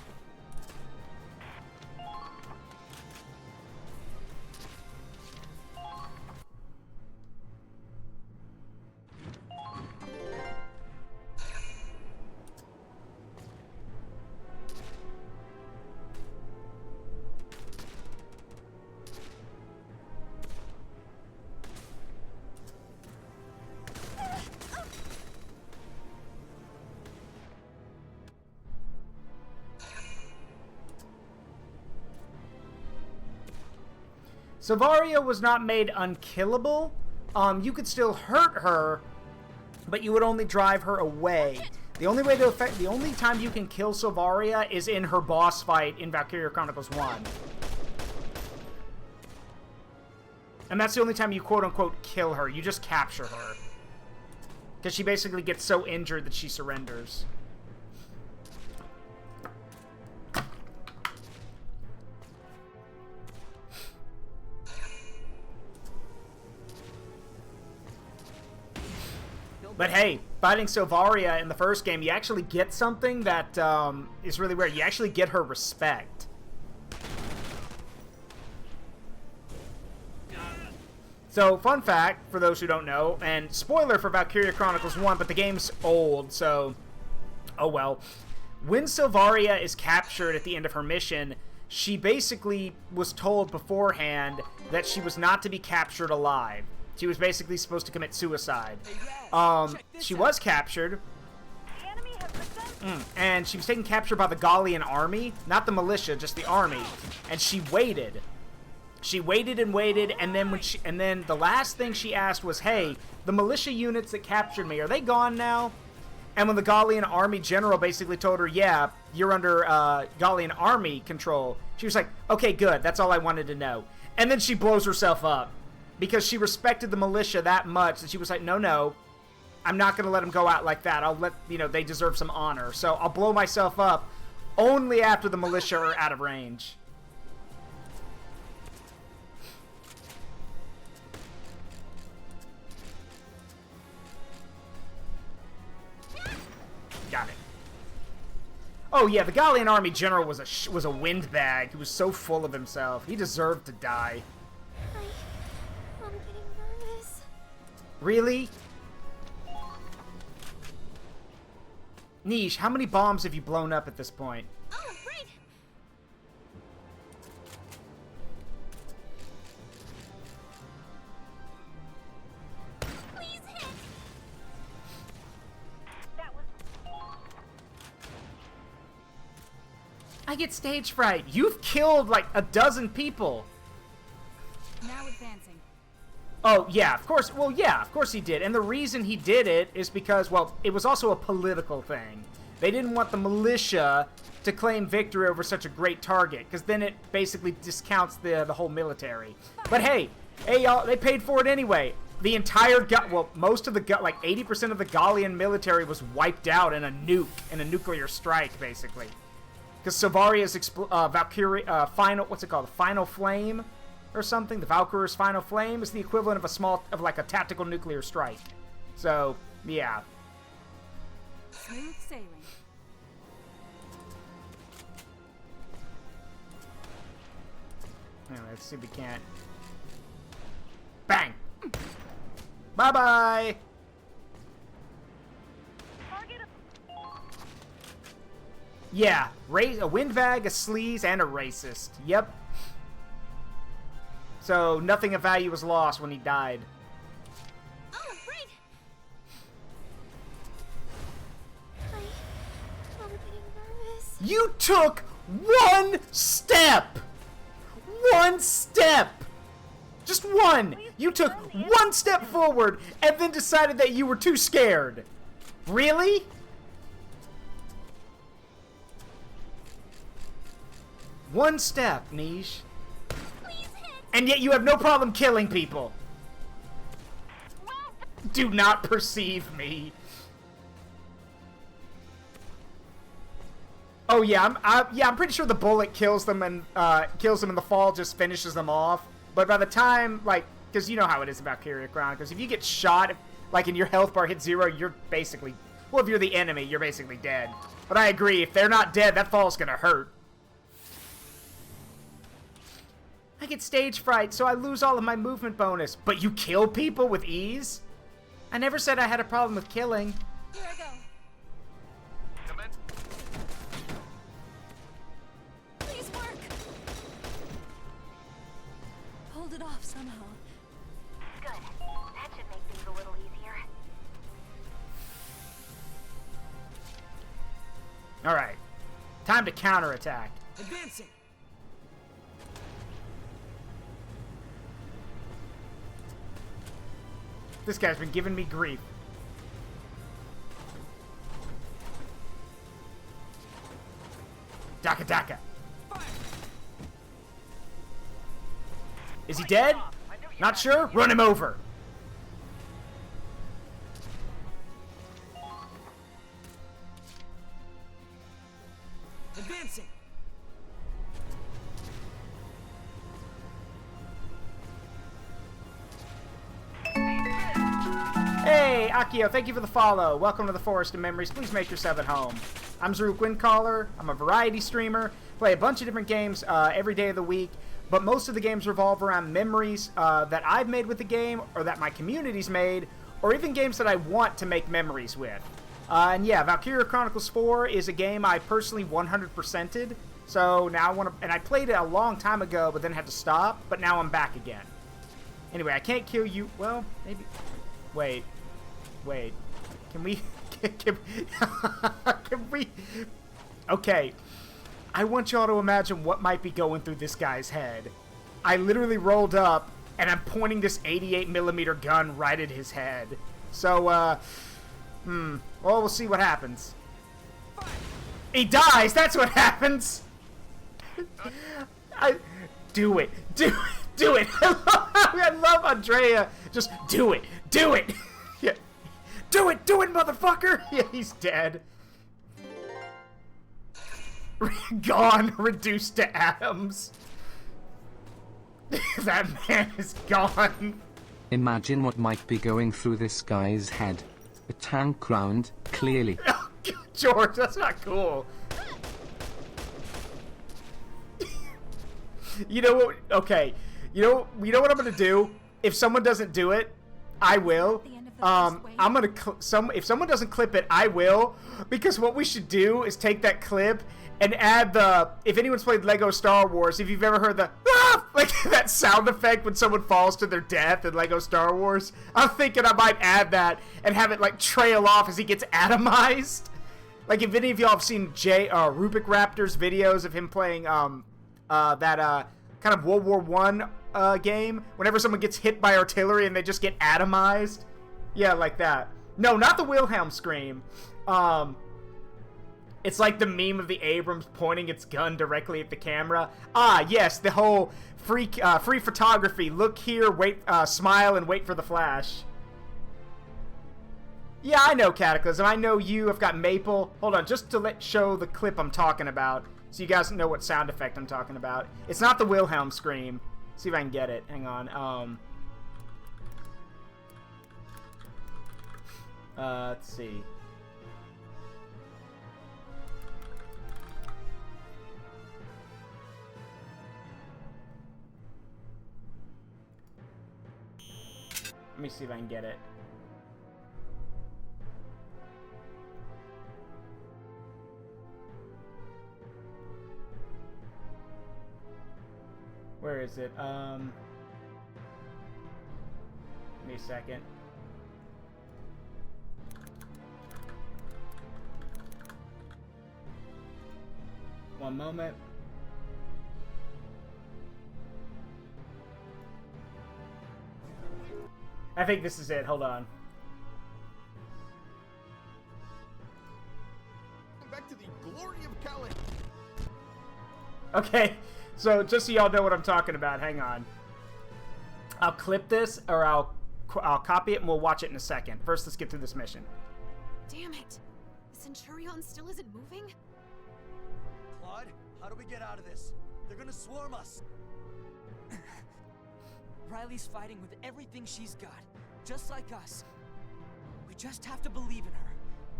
Silvaria was not made unkillable. You could still hurt her, but you would only drive her away. The only time you can kill Silvaria is in her boss fight in Valkyria Chronicles 1. And that's the only time you quote-unquote kill her. You just capture her. Because she basically gets so injured that she surrenders. But hey, fighting Silvaria in the first game, you actually get something that is really weird. You actually get her respect. So, fun fact, for those who don't know, and spoiler for Valkyria Chronicles 1, but the game's old, so oh well. When Silvaria is captured at the end of her mission, she basically was told beforehand that she was not to be captured alive. She was basically supposed to commit suicide. She was captured. And she was taken captured by the Gallian army. Not the militia, just the army. And she waited. She waited and waited, and then the last thing she asked was, hey, the militia units that captured me, are they gone now? And when the Gallian army general basically told her, yeah, you're under Gallian army control, she was like, okay, good, that's all I wanted to know. And then she blows herself up because she respected the militia that much that she was like, no, I'm not going to let them go out like that. I'll let, they deserve some honor. So I'll blow myself up only after the militia are out of range. Got it. Oh yeah, the Gallian army general was a windbag. He was so full of himself. He deserved to die. I'm getting nervous. Really? Niche, how many bombs have you blown up at this point? Oh, right. Please hit. I get stage fright. You've killed like a dozen people. Now advancing. Oh, yeah, of course. Well, yeah, of course he did. And the reason he did it is because, well, it was also a political thing. They didn't want the militia to claim victory over such a great target, because then it basically discounts the whole military. But hey, y'all, they paid for it anyway. The entire, most of the, like 80% of the Gallian military was wiped out in a nuclear strike, basically. Because Savaria's Valkyria, what's it called? The Final Flame? Or something. The Valkyrie's Final Flame is the equivalent of like a tactical nuclear strike. So, yeah. Smooth sailing. Anyway, let's see if we can't. Bang! Bye-bye! Yeah, a windbag, a sleaze, and a racist. Yep. So, nothing of value was lost when he died. Oh, right. I'm getting nervous. You took one step! One step! Just one! You took one step forward and then decided that you were too scared. Really? One step, Niche. And yet you have no problem killing people. Do not perceive me. Oh yeah, I'm pretty sure the bullet kills them and the fall just finishes them off. But by the time, like, because you know how it is about Valkyria Chronicles, if you get shot, like, and your health bar hits 0, you're basically, well, if you're the enemy, you're basically dead. But I agree, if they're not dead, that fall's gonna hurt. I get stage fright, so I lose all of my movement bonus. But you kill people with ease? I never said I had a problem with killing. Here I go. Please work. Hold it off somehow. Good. That should make things a little easier. Alright. Time to counterattack. Advancing. This guy's been giving me grief. Daka Daka. Is he dead? Not sure? Run him over. Advancing. Hey, Akio, thank you for the follow. Welcome to the Forest of Memories. Please make yourself at home. I'm Zaruk Windcaller. I'm a variety streamer. Play a bunch of different games every day of the week, but most of the games revolve around memories that I've made with the game, or that my community's made, or even games that I want to make memories with. And yeah, Valkyria Chronicles 4 is a game I personally 100%ed. So now I want to, and I played it a long time ago, but then had to stop, but now I'm back again. Anyway, I can't kill you. Well, maybe. Wait. Can we? Can we? Okay. I want y'all to imagine what might be going through this guy's head. I literally rolled up, and I'm pointing this 88mm gun right at his head. So, well, we'll see what happens. He dies! That's what happens! Do it! I love Andrea. Just do it! Yeah. Do it, motherfucker! Yeah, he's dead. Gone, reduced to atoms. That man is gone. Imagine what might be going through this guy's head. A tank round, clearly. Oh, George, that's not cool. You know what? Okay. You know what I'm gonna do? If someone doesn't do it, I will. I'm gonna if someone doesn't clip it, I will, because what we should do is take that clip and add if anyone's played Lego Star Wars, if you've ever heard the like that sound effect when someone falls to their death in Lego Star Wars, I'm thinking I might add that and have it like trail off as he gets atomized. Like if any of y'all have seen Rubik Raptor's videos of him playing that kind of World War I game, whenever someone gets hit by artillery and they just get atomized. Yeah, like that. No, not the Wilhelm scream. It's like the meme of the Abrams pointing its gun directly at the camera. Ah, yes, the whole free photography. Look here, wait, smile, and wait for the flash. Yeah, I know, Cataclysm. I know you. I've got Maple. Hold on, just to show the clip I'm talking about, so you guys know what sound effect I'm talking about. It's not the Wilhelm scream. See if I can get it. Hang on. Let's see. Let me see if I can get it. Where is it? Give me a second. One moment. I think this is it. Hold on. Back to the glory of Cali. Okay, so just so y'all know what I'm talking about, hang on. I'll clip this, or I'll copy it, and we'll watch it in a second. First, let's get through this mission. Damn it! The Centurion still isn't moving? Claude, how do we get out of this? They're gonna swarm us. Riley's fighting with everything she's got, just like us. We just have to believe in her.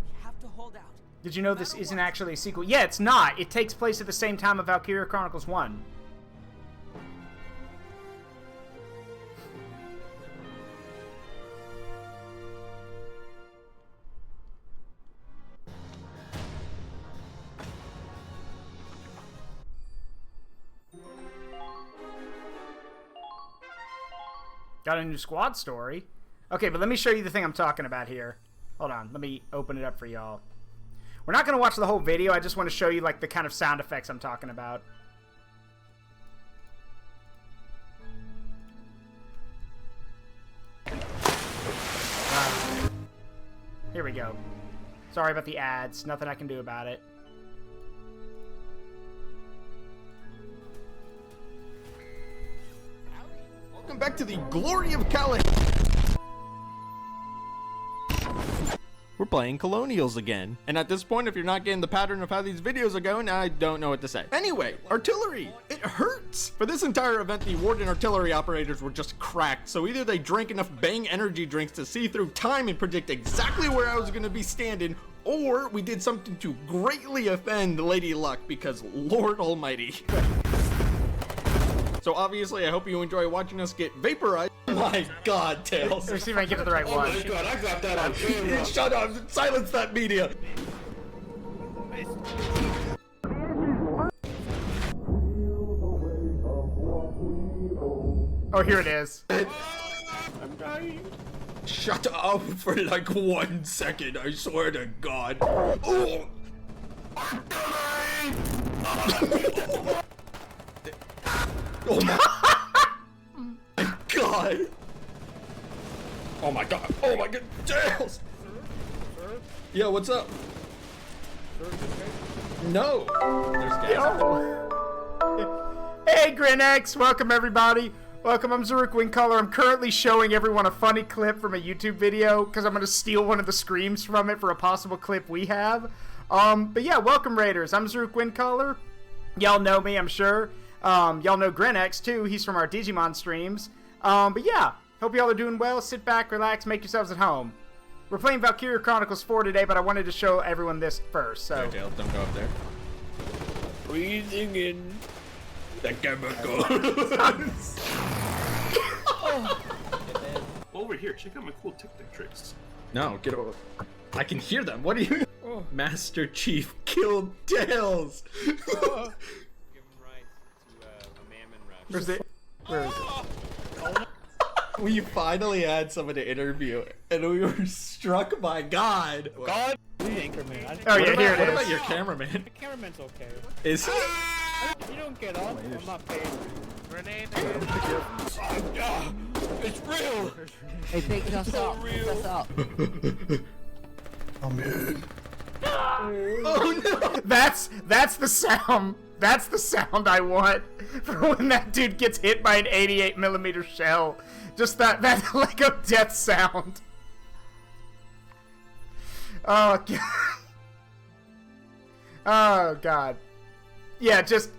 We have to hold out. Did you know this isn't actually a sequel? Yeah, it's not. It takes place at the same time of Valkyria Chronicles 1. Got a new squad story. Okay, but let me show you the thing I'm talking about here. Hold on, let me open it up for y'all. We're not going to watch the whole video, I just want to show you like the kind of sound effects I'm talking about. Here we go. Sorry about the ads, nothing I can do about it. Welcome back to the glory of Cali. We're playing Colonials again. And at this point, if you're not getting the pattern of how these videos are going, I don't know what to say. Anyway, artillery! It hurts! For this entire event, the Warden artillery operators were just cracked, so either they drank enough Bang energy drinks to see through time and predict exactly where I was gonna be standing, or we did something to greatly offend Lady Luck, because Lord Almighty. So obviously, I hope you enjoy watching us get vaporized. Oh my God, Tails. Let me see if I can get to the right one. Oh my God, I got that on camera. Shut up, silence that media. Oh, here it is. Shut up for like 1 second, I swear to God. Oh! Oh my God! Oh my God! Oh my God! Jails! Yeah, what's up? No! There's gas. Hey, GrinX! Welcome, everybody. Welcome, I'm Zaruk Wingcolor. I'm currently showing everyone a funny clip from a YouTube video because I'm going to steal one of the screams from it for a possible clip we have. But yeah, welcome, Raiders. I'm Zaruk Wingcolor. Y'all know me, I'm sure. Y'all know GrinX, too. He's from our Digimon streams. But yeah, hope y'all are doing well. Sit back, relax, make yourselves at home. We're playing Valkyria Chronicles 4 today, but I wanted to show everyone this first, so... Okay, don't go up there. Breathing in the chemicals. Over here, check out my cool tic-tac tricks. No, get over. I can hear them. What are you? Oh. Master Chief killed Tails. Give him rights to a mammon rush. Where's it? Where is it? We finally had someone to interview, and we were struck by God. God. Anchorman. Oh yeah, here it is. What about your cameraman? The cameraman's okay. Is he? If you don't get up, I'm not paying. Grenade. It's real. Hey, take us out. Take us out. I'm in. Oh no! That's the sound. That's the sound I want for when that dude gets hit by an 88mm shell. Just that Lego death sound. Oh God. Oh God. Yeah, just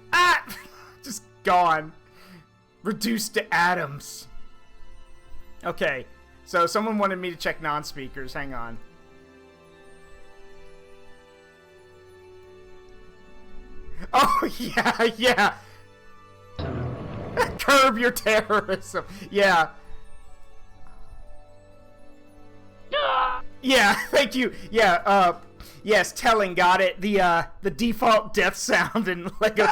gone. Reduced to atoms. Okay, so someone wanted me to check non-speakers. Hang on. Oh yeah. Curb your terrorism. Yeah. Yeah, thank you. Yeah, yes, telling got it. The default death sound in Lego,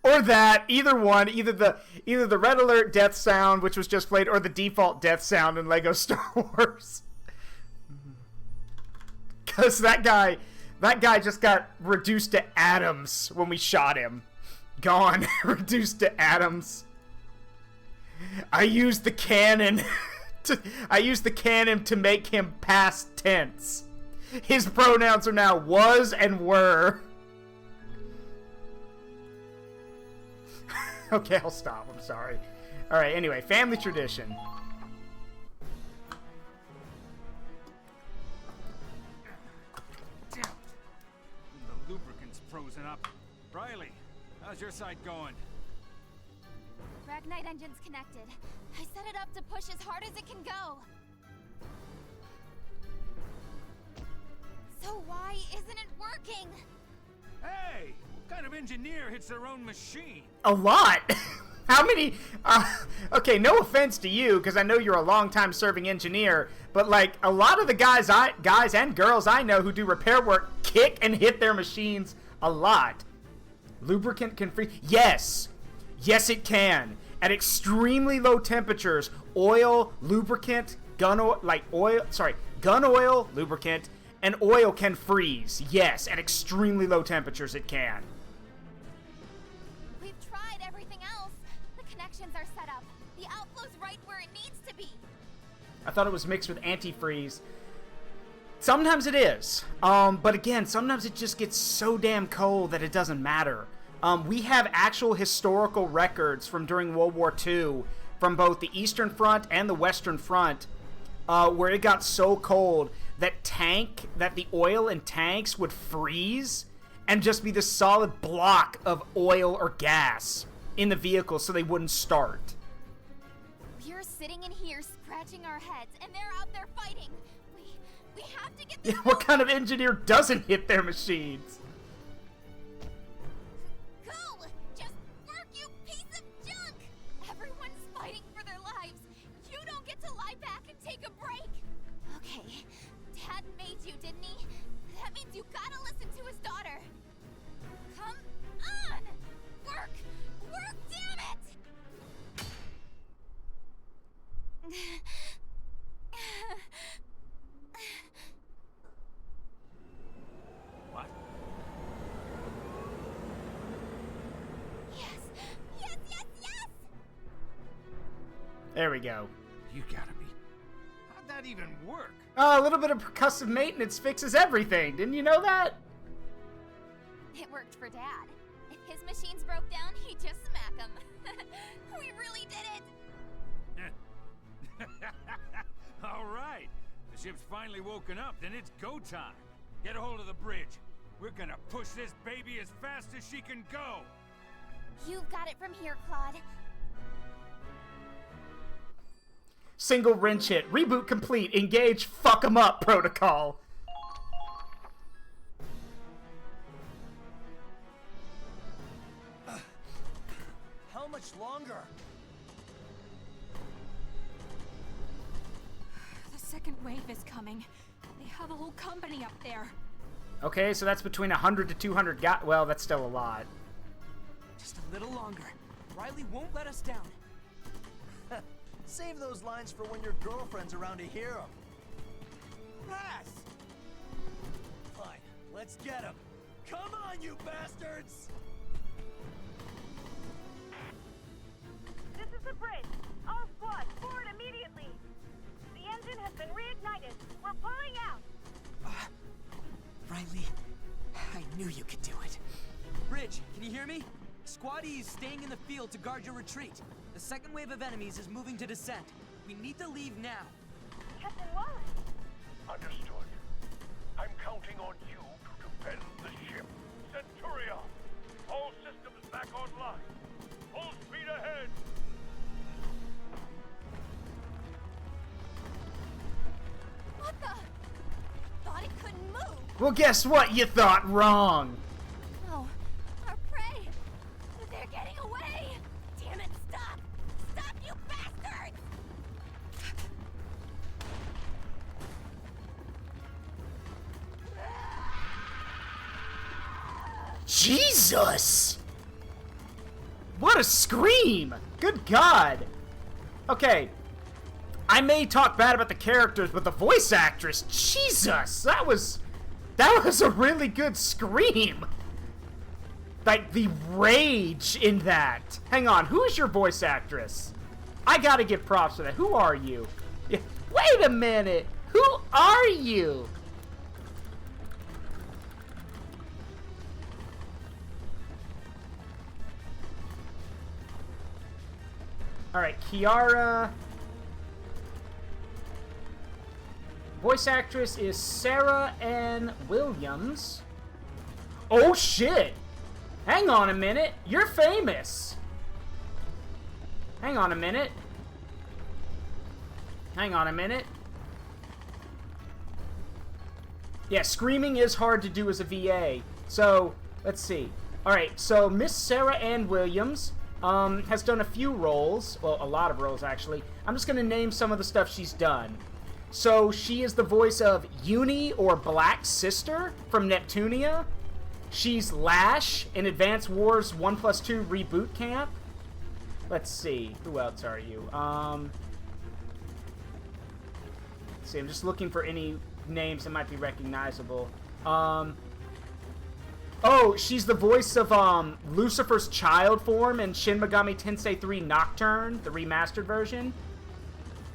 or that, either one, either the red alert death sound, which was just played, or the default death sound in Lego Star Wars. Cause that guy just got reduced to atoms when we shot him. Gone, reduced to atoms. I used the cannon. I used the cannon to make him past tense. His pronouns are now was and were. Okay, I'll stop. I'm sorry. Alright, anyway, family tradition. Damn. The lubricant's frozen up. Riley, how's your side going? Ragnite engine's connected. I set it up to push as hard as it can go. So why isn't it working? Hey! What kind of engineer hits their own machine? A lot! How many... okay, no offense to you, because I know you're a long-time serving engineer, but, like, a lot of the guys and girls I know who do repair work kick and hit their machines a lot. Lubricant can freeze... Yes! Yes, it can. At extremely low temperatures, oil, lubricant, gun oil, lubricant, and oil can freeze. Yes, at extremely low temperatures it can. We've tried everything else. The connections are set up. The outflow's right where it needs to be. I thought it was mixed with antifreeze. Sometimes it is. But again, sometimes it just gets so damn cold that it doesn't matter. We have actual historical records from during World War II from both the Eastern Front and the Western Front where it got so cold that the oil in tanks would freeze and just be this solid block of oil or gas in the vehicle so they wouldn't start. We're sitting in here scratching our heads and they're out there fighting. We have to get this. Yeah, what kind of engineer doesn't hit their machines? You gotta listen to his daughter. Come on! Work! Work, damn it! There we go. You gotta be... How'd that even work? Oh, a little bit of percussive maintenance fixes everything. Didn't you know that? It worked for Dad. If his machines broke down, he'd just smack them. We really did it! All right. The ship's finally woken up, then it's go time. Get a hold of the bridge. We're gonna push this baby as fast as she can go. You've got it from here, Claude. Single wrench hit. Reboot complete. Engage fuck 'em up protocol. How much longer? The second wave is coming. They have a whole company up there. Okay, so that's between 100 to 200 well, that's still a lot. Just a little longer. Riley won't let us down. Save those lines for when your girlfriend's around to hear them. Pass! Fine, let's get him. Come on, you bastards! This is the bridge. All squads, forward immediately. The engine has been reignited. We're pulling out. Riley, I knew you could do it. Bridge, can you hear me? Squad E is staying in the field to guard your retreat. The second wave of enemies is moving to descent. We need to leave now. Captain Wallace. Understood. I'm counting on you to defend the ship. Centurion! All systems back online. Full speed ahead! What the? Thought it couldn't move. Well, guess what? You thought wrong. Oh, our prey. They're getting away. Damn it, stop. Stop, you bastards! Jesus! What a scream! Good God! Okay, I may talk bad about the characters, but the voice actress, Jesus! That was a really good scream! Like, the rage in that. Hang on, who is your voice actress? I gotta give props for that. Who are you? Yeah, wait a minute! Who are you? Alright, Kiara. Voice actress is Sarah Ann Williams. Oh shit! Hang on a minute. You're famous. Hang on a minute. Hang on a minute. Yeah, screaming is hard to do as a VA. So, let's see. Alright, so Miss Sarah Ann Williams has done a few roles. Well, a lot of roles, actually. I'm just going to name some of the stuff she's done. So, she is the voice of Uni, or Black Sister, from Neptunia. She's Lash in Advance Wars 1+2 Reboot Camp. Let's see. Who else are you? Let's see, I'm just looking for any names that might be recognizable. Oh, she's the voice of Lucifer's child form in Shin Megami Tensei 3 Nocturne, the remastered version.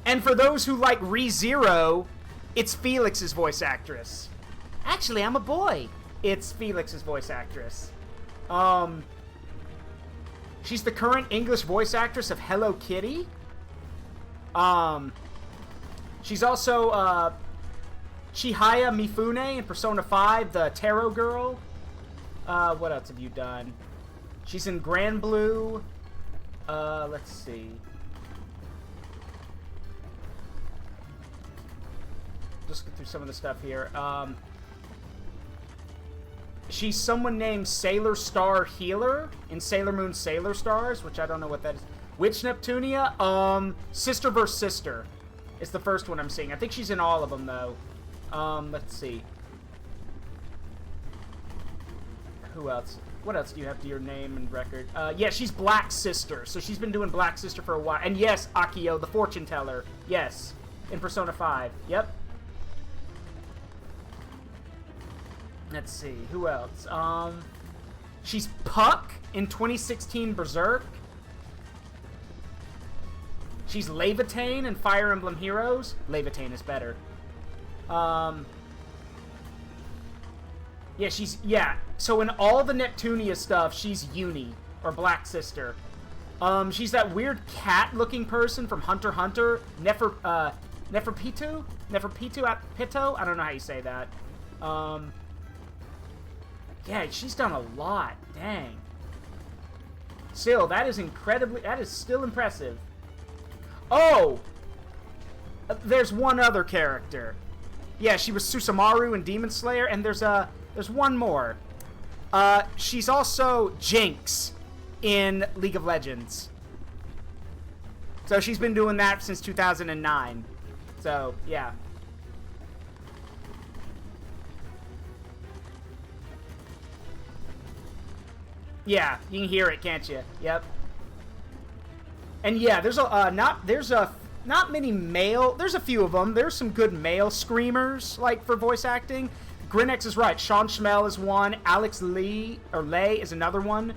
And for those who like ReZero, it's Felix's voice actress. Actually, I'm a boy. It's Felix's voice actress. She's the current English voice actress of Hello Kitty. She's also Chihaya Mifune in Persona 5, the Tarot Girl. What else have you done? She's in Grand Blue. Let's see. Just get through some of the stuff here. She's someone named Sailor Star Healer in Sailor Moon Sailor Stars, which I don't know what that is. Which Neptunia? Sister vs. Sister is the first one I'm seeing. I think she's in all of them, though. Let's see. Who else? What else do you have to your name and record? Yeah, she's Black Sister. So she's been doing Black Sister for a while. And yes, Akio, the fortune teller. Yes, in Persona 5. Yep. Let's see. Who else? She's Puck in 2016 Berserk. She's Levitane in Fire Emblem Heroes. Levitane is better. Yeah, so in all the Neptunia stuff, she's Uni, or Black Sister. She's that weird cat-looking person from Hunter x Hunter, Neferpitou? Pito? I don't know how you say that. Yeah, she's done a lot. Dang. Still, that is still impressive. Oh! There's one other character. Yeah, she was Susamaru in Demon Slayer, and there's one more. She's also Jinx in League of Legends. So she's been doing that since 2009. So, yeah. Yeah, you can hear it, can't you? Yep. And yeah, there's not many male. There's a few of them. There's some good male screamers, like, for voice acting. Grinex is right. Sean Schmel is one. Alex Lay is another one,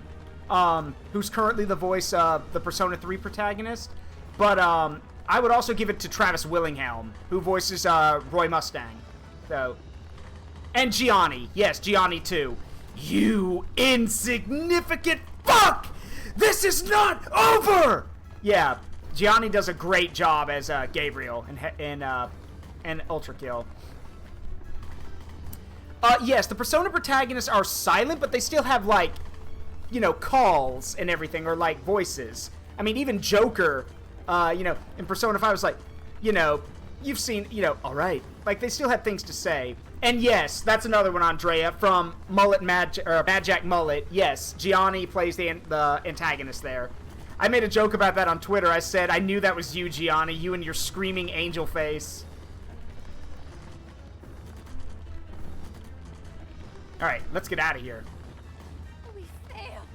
who's currently the voice of the Persona 3 protagonist. But I would also give it to Travis Willingham, who voices Roy Mustang. So, and Gianni. Yes, Gianni too. You insignificant fuck! This is not over! Yeah, Gianni does a great job as Gabriel in Ultra Kill. Yes, the Persona protagonists are silent, but they still have, like, you know, calls and everything, or, like, voices. I mean, even Joker, you know, in Persona 5 was like, you know, you've seen, you know, alright. Like, they still had things to say. And yes, that's another one, Andrea, from Mad Jack Mullet. Yes, Gianni plays the antagonist there. I made a joke about that on Twitter. I said, I knew that was you, Gianni, you and your screaming angel face. Alright, let's get out of here. We failed.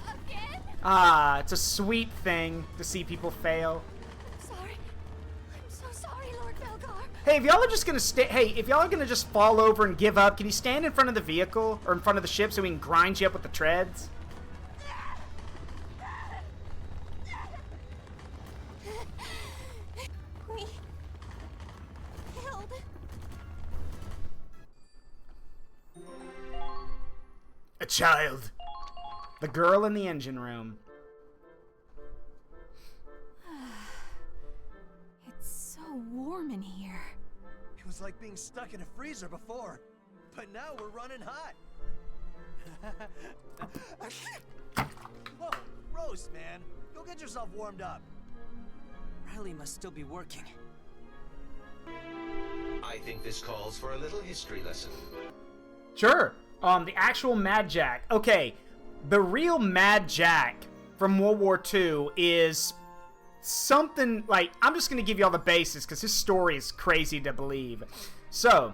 Again? Ah, it's a sweet thing to see people fail. Sorry. I'm so sorry, Lord Belgar. Hey, if y'all are just gonna if y'all are gonna just fall over and give up, can you stand in front of the vehicle or in front of the ship so we can grind you up with the treads? We killed. A child. The girl in the engine room. It's so warm in here. It was like being stuck in a freezer before, but now we're running hot. Whoa, Rose, man. Go get yourself warmed up. Riley must still be working. I think this calls for a little history lesson. Sure. The actual Mad Jack. Okay, the real Mad Jack from World War II is something like, I'm just going to give you all the basis because his story is crazy to believe. So,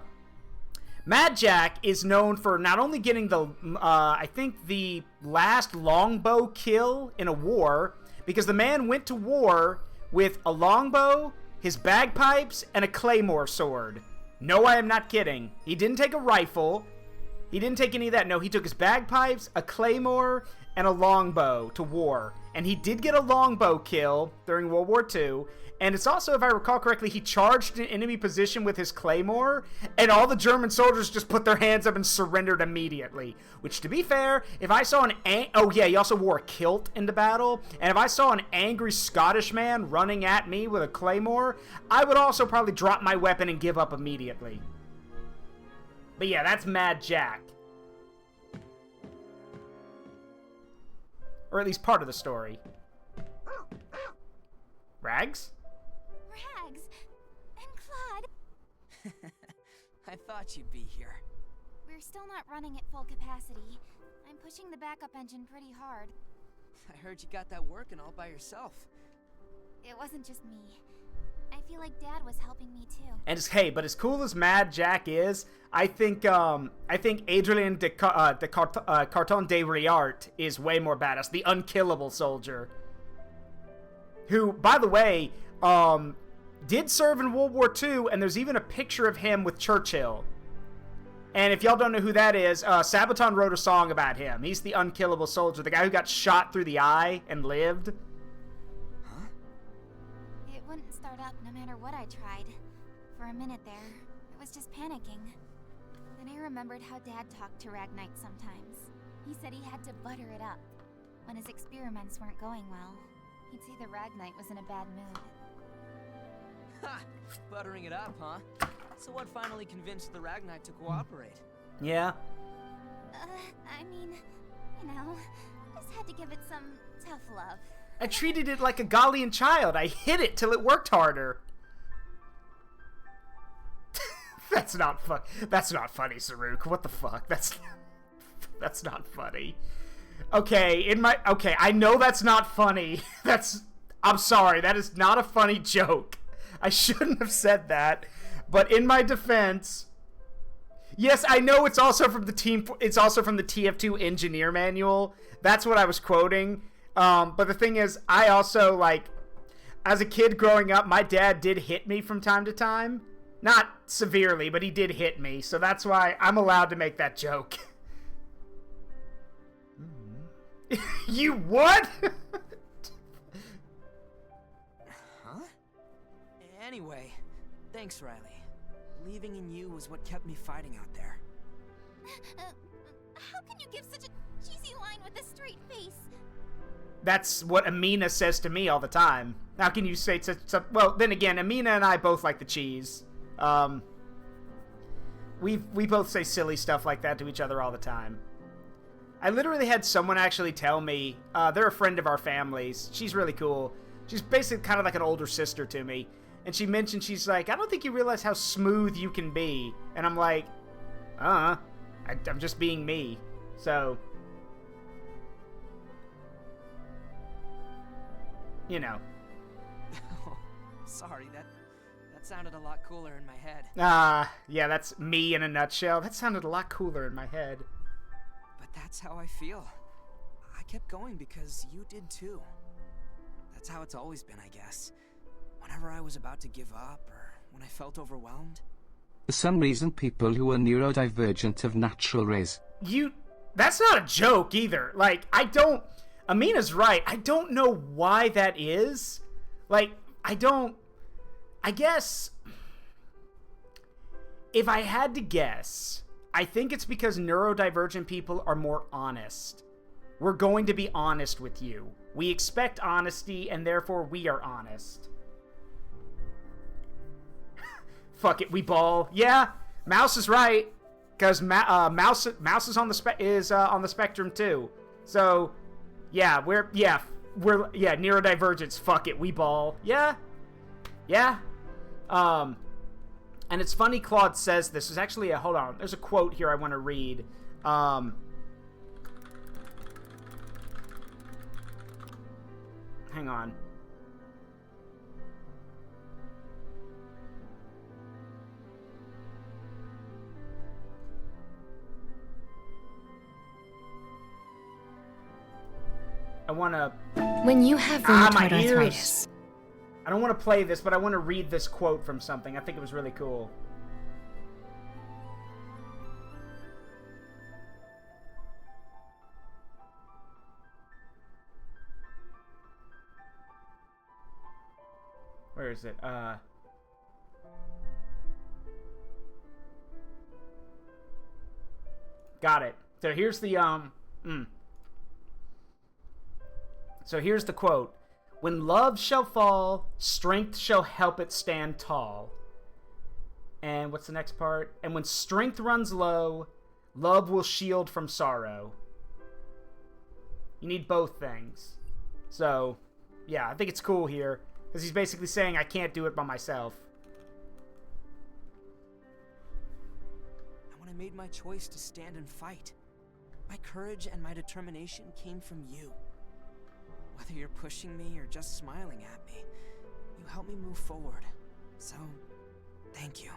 Mad Jack is known for not only getting the, I think the last longbow kill in a war, because the man went to war with a longbow, his bagpipes, and a claymore sword. No, I am not kidding. He didn't take a rifle. He didn't take any of that. No, he took his bagpipes, a claymore, and a longbow to war. And he did get a longbow kill during World War II. And it's also, if I recall correctly, he charged an enemy position with his claymore, and all the German soldiers just put their hands up and surrendered immediately. Which, to be fair, if I saw oh yeah, he also wore a kilt into battle. And if I saw an angry Scottish man running at me with a claymore, I would also probably drop my weapon and give up immediately. But yeah, that's Mad Jack. Or at least part of the story. Rags? Rags and Claude. I thought you'd be here. We're still not running at full capacity. I'm pushing the backup engine pretty hard. I heard you got that working all by yourself. It wasn't just me. I feel like Dad was helping me too. And hey, but as cool as Mad Jack is, I think Adrien de Carton de Riart is way more badass. The unkillable soldier, who, by the way, did serve in World War II, and there's even a picture of him with Churchill. And if y'all don't know who that is, Sabaton wrote a song about him. He's the unkillable soldier, the guy who got shot through the eye and lived. up no matter what I tried. For a minute there, I was just panicking. Then I remembered how Dad talked to Ragnite sometimes. He said he had to butter it up. When his experiments weren't going well, he'd say the Ragnite was in a bad mood. Ha! Buttering it up, huh? So what finally convinced the Ragnite to cooperate? Yeah. I mean, you know, just had to give it some tough love. I treated it like a Gallian child. I hit it till it worked harder. That's not funny, Saruk. What the fuck? That's not funny. Okay, I know that's not funny. I'm sorry. That is not a funny joke. I shouldn't have said that. But in my defense, yes, I know it's also from the TF2 engineer manual. That's what I was quoting. But the thing is, I also, like, as a kid growing up, my dad did hit me from time to time. Not severely, but he did hit me. So that's why I'm allowed to make that joke. You what? Huh? Anyway, thanks, Riley. Believing in you was what kept me fighting out there. How can you give such a cheesy line with a straight face? That's what Amina says to me all the time. How can you say such... Well, then again, Amina and I both like the cheese. We both say silly stuff like that to each other all the time. I literally had someone actually tell me, they're a friend of our family's. She's really cool. She's basically kind of like an older sister to me. And she mentioned, she's like, I don't think you realize how smooth you can be. And I'm like, I'm just being me. So, you know. Sorry, that sounded a lot cooler in my head. Yeah, that's me in a nutshell. That sounded a lot cooler in my head. But that's how I feel. I kept going because you did too. That's how it's always been, I guess. Whenever I was about to give up, or when I felt overwhelmed. For some reason, people who are neurodivergent have natural rays. That's not a joke either. Like, Amina's right. I don't know why that is. Like, I guess, if I had to guess, I think it's because neurodivergent people are more honest. We're going to be honest with you. We expect honesty, and therefore we are honest. Fuck it, we ball. Yeah, Mouse is right, because Mouse is on the spectrum too. So, yeah, we're neurodivergence. Fuck it, we ball. Yeah. And it's funny Claude says this. There's actually hold on. There's a quote here I want to read. Hang on. I want to... When you have rheumatoid arthritis... I don't want to play this, but I want to read this quote from something. I think it was really cool. Where is it? Got it. So here's the, So here's the quote. When love shall fall, strength shall help it stand tall. And what's the next part? And when strength runs low, love will shield from sorrow. You need both things. So, yeah, I think it's cool here. Because he's basically saying, I can't do it by myself. And when I made my choice to stand and fight, my courage and my determination came from you. Whether you're pushing me or just smiling at me, you help me move forward. So, thank you.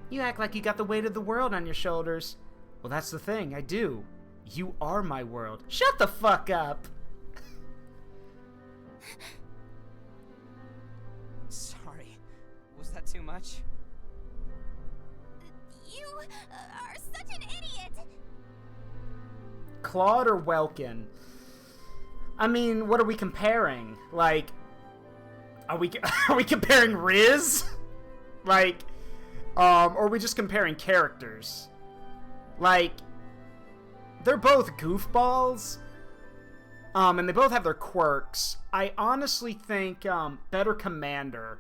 You act like you got the weight of the world on your shoulders. Well, that's the thing, I do. You are my world. Shut the fuck up! Sorry. Was that too much? You are such an idiot! Claude or Welkin? I mean, what are we comparing? Like, Are we comparing Riz? Like, or are we just comparing characters? Like, they're both goofballs, and they both have their quirks. I honestly think, better Commander.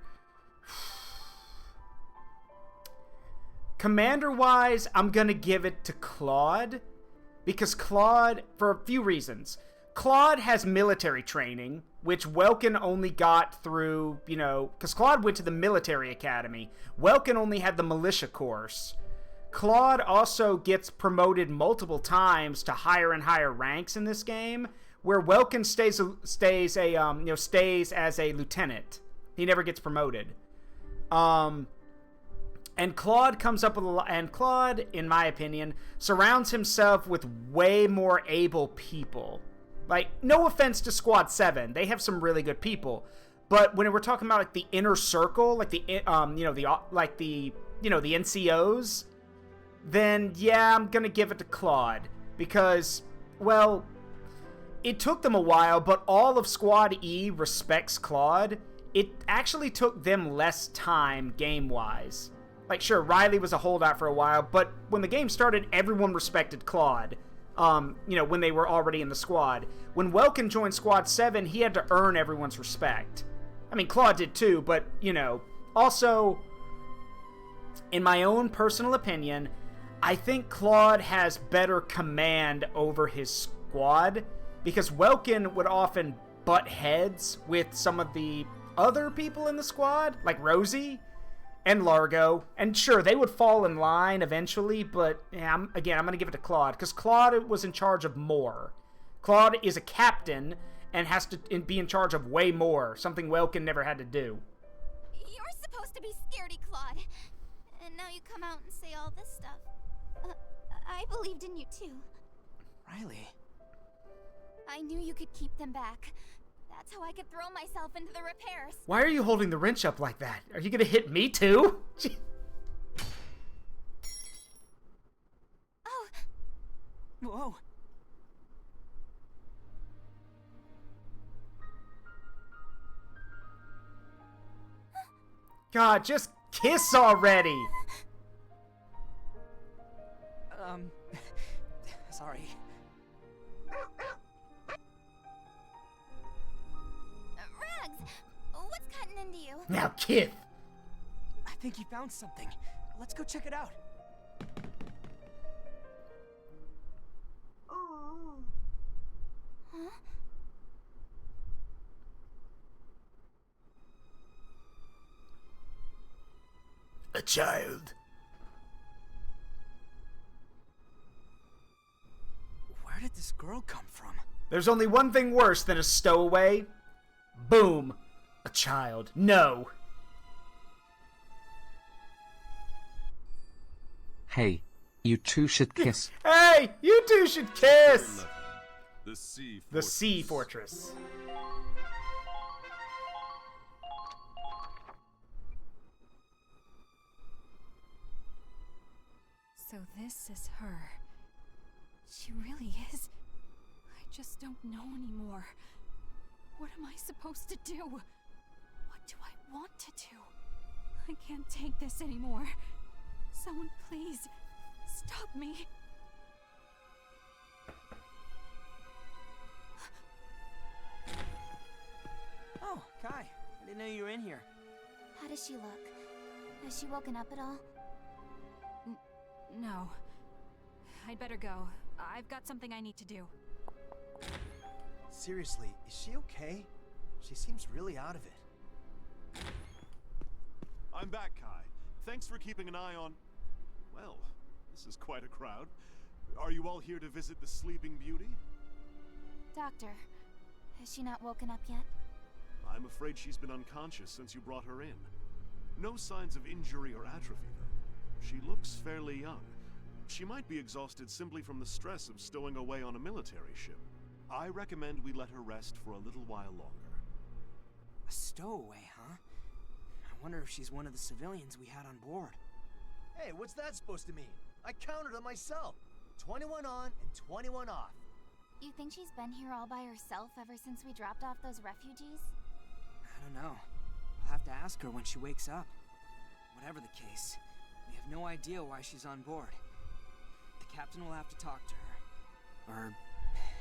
Commander-wise, I'm gonna give it to Claude, because Claude, for a few reasons. Claude has military training, which Welkin only got through, you know, because Claude went to the military academy. Welkin only had the militia course. Claude also gets promoted multiple times to higher and higher ranks in this game, where Welkin stays as a lieutenant. He never gets promoted. And Claude comes up with a lot, and Claude, in my opinion, surrounds himself with way more able people. Like, no offense to Squad 7, they have some really good people, but when we're talking about like the inner circle, like the the NCOs, then yeah, I'm gonna give it to Claude because, well, it took them a while, but all of Squad E respects Claude. It actually took them less time game-wise. Like, sure, Riley was a holdout for a while, but when the game started, everyone respected Claude. When they were already in the squad. When Welkin joined Squad 7, he had to earn everyone's respect. I mean, Claude did too, but, also, in my own personal opinion, I think Claude has better command over his squad, because Welkin would often butt heads with some of the other people in the squad, like Rosie and Largo, and sure, they would fall in line eventually, but yeah, I'm going to give it to Claude, because Claude was in charge of more. Claude is a captain and has to be in charge of way more, something Welkin never had to do. You're supposed to be scaredy, Claude, and now you come out and say all this stuff. I believed in you too. Riley. I knew you could keep them back. That's how I could throw myself into the repairs. Why are you holding the wrench up like that? Are you gonna hit me too? Oh. Whoa. God, just kiss already. Sorry. What's cutting into you? Now, Kith. I think he found something. Let's go check it out. Huh? A child. Where did this girl come from? There's only one thing worse than a stowaway. Boom. A child. No. Hey, you two should kiss. Hey, you two should kiss. The Sea Fortress. The Sea Fortress. So this is her. She really is. I just don't know anymore. What am I supposed to do? What do I want to do? I can't take this anymore. Someone please, stop me. Oh, Kai. I didn't know you were in here. How does she look? Has she woken up at all? No. I'd better go. I've got something I need to do. Seriously, is she okay? She seems really out of it. I'm back, Kai. Thanks for keeping an eye on... Well, this is quite a crowd. Are you all here to visit the Sleeping Beauty? Doctor, has she not woken up yet? I'm afraid she's been unconscious since you brought her in. No signs of injury or atrophy, though. She looks fairly young. She might be exhausted simply from the stress of stowing away on a military ship. I recommend we let her rest for a little while longer. A stowaway, huh? I wonder if she's one of the civilians we had on board. Hey, what's that supposed to mean? I counted them myself. 21 on and 21 off. You think she's been here all by herself ever since we dropped off those refugees? I don't know. have to ask her when she wakes up. Whatever the case, we have no idea why she's on board. The captain will have to talk to her. Or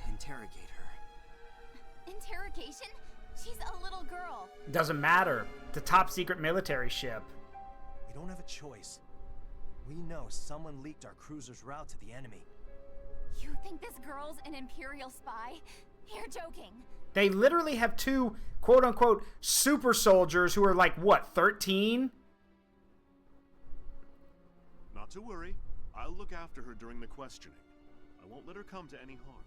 interrogate her. Interrogation? She's a little girl. Doesn't matter. The top secret military ship. We don't have a choice. We know someone leaked our cruiser's route to the enemy. You think this girl's an Imperial spy? You're joking. They literally have two quote-unquote super soldiers who are like, what, 13? Not to worry. I'll look after her during the questioning. I won't let her come to any harm.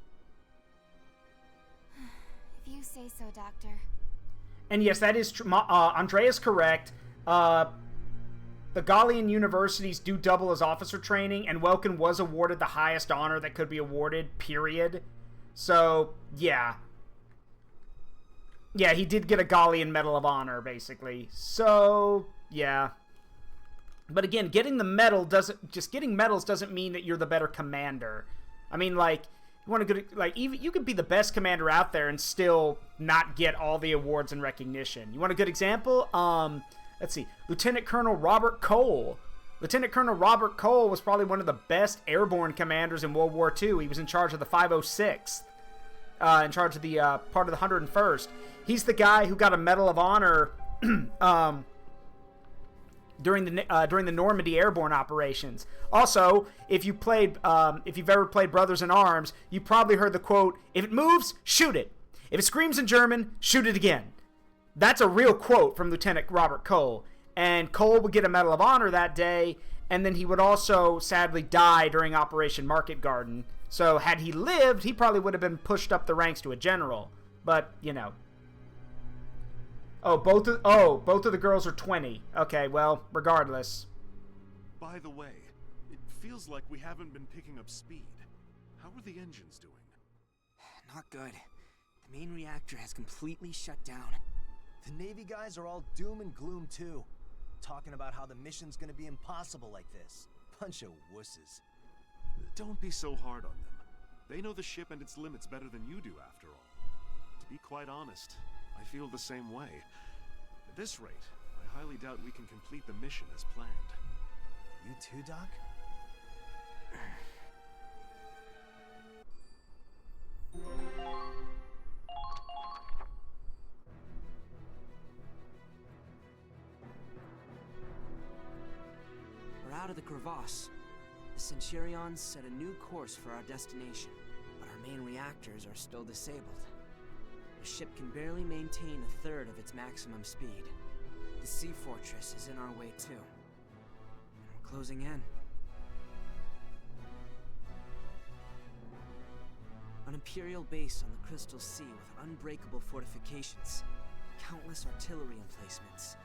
If you say so, Doctor. And yes, that is true. Andrea's correct. The Gallian universities do double as officer training, and Welkin was awarded the highest honor that could be awarded, period. So, yeah. Yeah, he did get a Gallian Medal of Honor, basically. So, yeah. But again, getting the medal getting medals doesn't mean that you're the better commander. I mean, like, you want to go, like, even you could be the best commander out there and still not get all the awards and recognition. You want a good example? Let's see. Lieutenant Colonel Robert Cole. Lieutenant Colonel Robert Cole was probably one of the best airborne commanders in World War II. He was in charge of the 506th, in charge of the part of the 101st. He's the guy who got a Medal of Honor during the Normandy airborne operations. Also, if you've ever played Brothers in Arms, you probably heard the quote, "If it moves, shoot it. If it screams in German, shoot it again." That's a real quote from Lieutenant Robert Cole. And Cole would get a Medal of Honor that day, and then he would also sadly die during Operation Market Garden. So had he lived, he probably would have been pushed up the ranks to a general. But, you know. Both of the girls are 20. Okay, well, regardless. By the way, it feels like we haven't been picking up speed. How are the engines doing? Not good. The main reactor has completely shut down. The Navy guys are all doom and gloom too. Talking about how the mission's gonna be impossible like this. Bunch of wusses. Don't be so hard on them. They know the ship and its limits better than you do, after all. To be quite honest, I feel the same way. At this rate, I highly doubt we can complete the mission as planned. You too, Doc? We're out of the crevasse. The Centurions set a new course for our destination, but our main reactors are still disabled. The ship can barely maintain a third of its maximum speed. The sea fortress is in our way too. And we're closing in. An Imperial base on the Crystal Sea with unbreakable fortifications, countless artillery emplacements.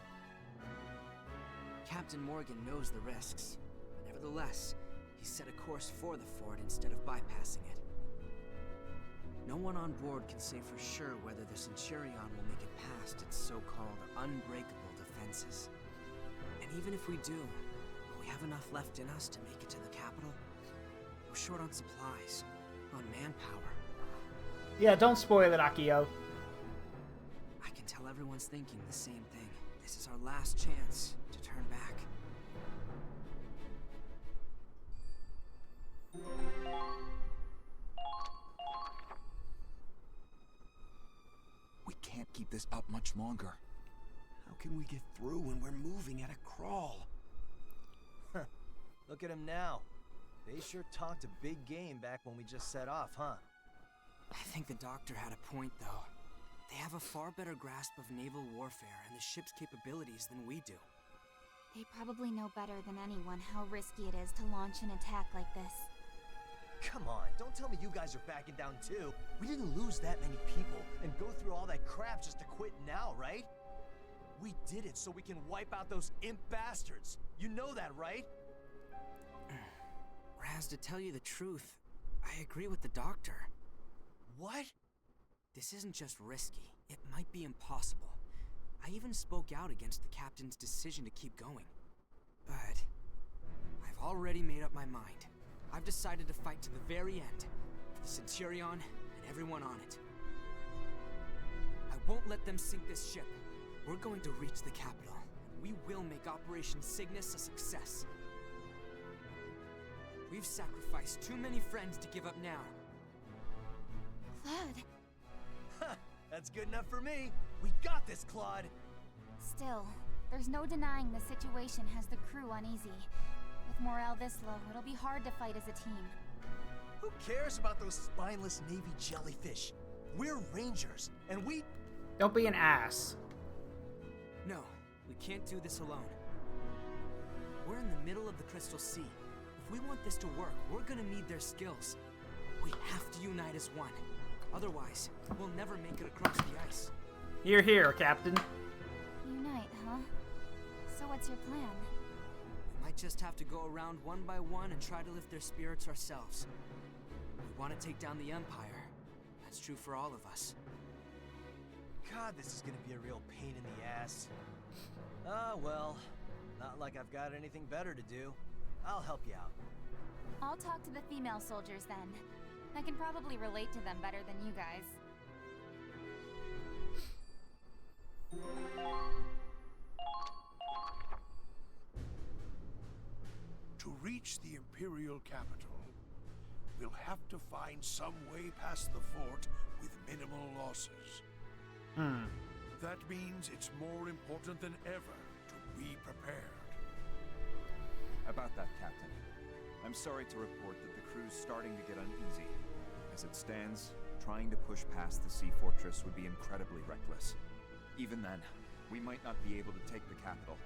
Captain Morgan knows the risks. Nevertheless, he set a course for the fort instead of bypassing it. No one on board can say for sure whether the Centurion will make it past its so-called unbreakable defenses. And even if we do, will we have enough left in us to make it to the capital? We're short on supplies, on manpower. Yeah, don't spoil it, Akio. I can tell everyone's thinking the same thing. This is our last chance to turn back. We can't keep this up much longer. How can we get through when we're moving at a crawl? Look at them now. They sure talked a big game back when we just set off, huh? I think the doctor had a point, though. They have a far better grasp of naval warfare and the ship's capabilities than we do. They probably know better than anyone how risky it is to launch an attack like this. Come on, don't tell me you guys are backing down too. We didn't lose that many people and go through all that crap just to quit now, right? We did it so we can wipe out those imp bastards. You know that, right? Raz, to tell you the truth, I agree with the doctor. What? This isn't just risky. It might be impossible. I even spoke out against the captain's decision to keep going. But I've already made up my mind. I've decided to fight to the very end, for the Centurion and everyone on it. I won't let them sink this ship. We're going to reach the capital. We will make Operation Cygnus a success. We've sacrificed too many friends to give up now. Claude. That's good enough for me. We got this, Claude. Still, there's no denying the situation has the crew uneasy. With morale this low, it'll be hard to fight as a team. Who cares about those spineless Navy jellyfish? We're Rangers, and we... Don't be an ass. No, we can't do this alone. We're in the middle of the Crystal Sea. If we want this to work, we're gonna need their skills. We have to unite as one. Otherwise, we'll never make it across the ice. You're here, Captain. Unite, huh? So what's your plan? We might just have to go around one by one and try to lift their spirits ourselves. We want to take down the Empire. That's true for all of us. God, this is gonna be a real pain in the ass. Well, not like I've got anything better to do. I'll help you out. I'll talk to the female soldiers then. I can probably relate to them better than you guys. To reach the Imperial capital, we'll have to find some way past the fort with minimal losses. That means it's more important than ever to be prepared. About that, Captain. I'm sorry to report that the crew's starting to get uneasy. As it stands, trying to push past the sea fortress would be incredibly reckless. Even then, we might not be able to take the capital.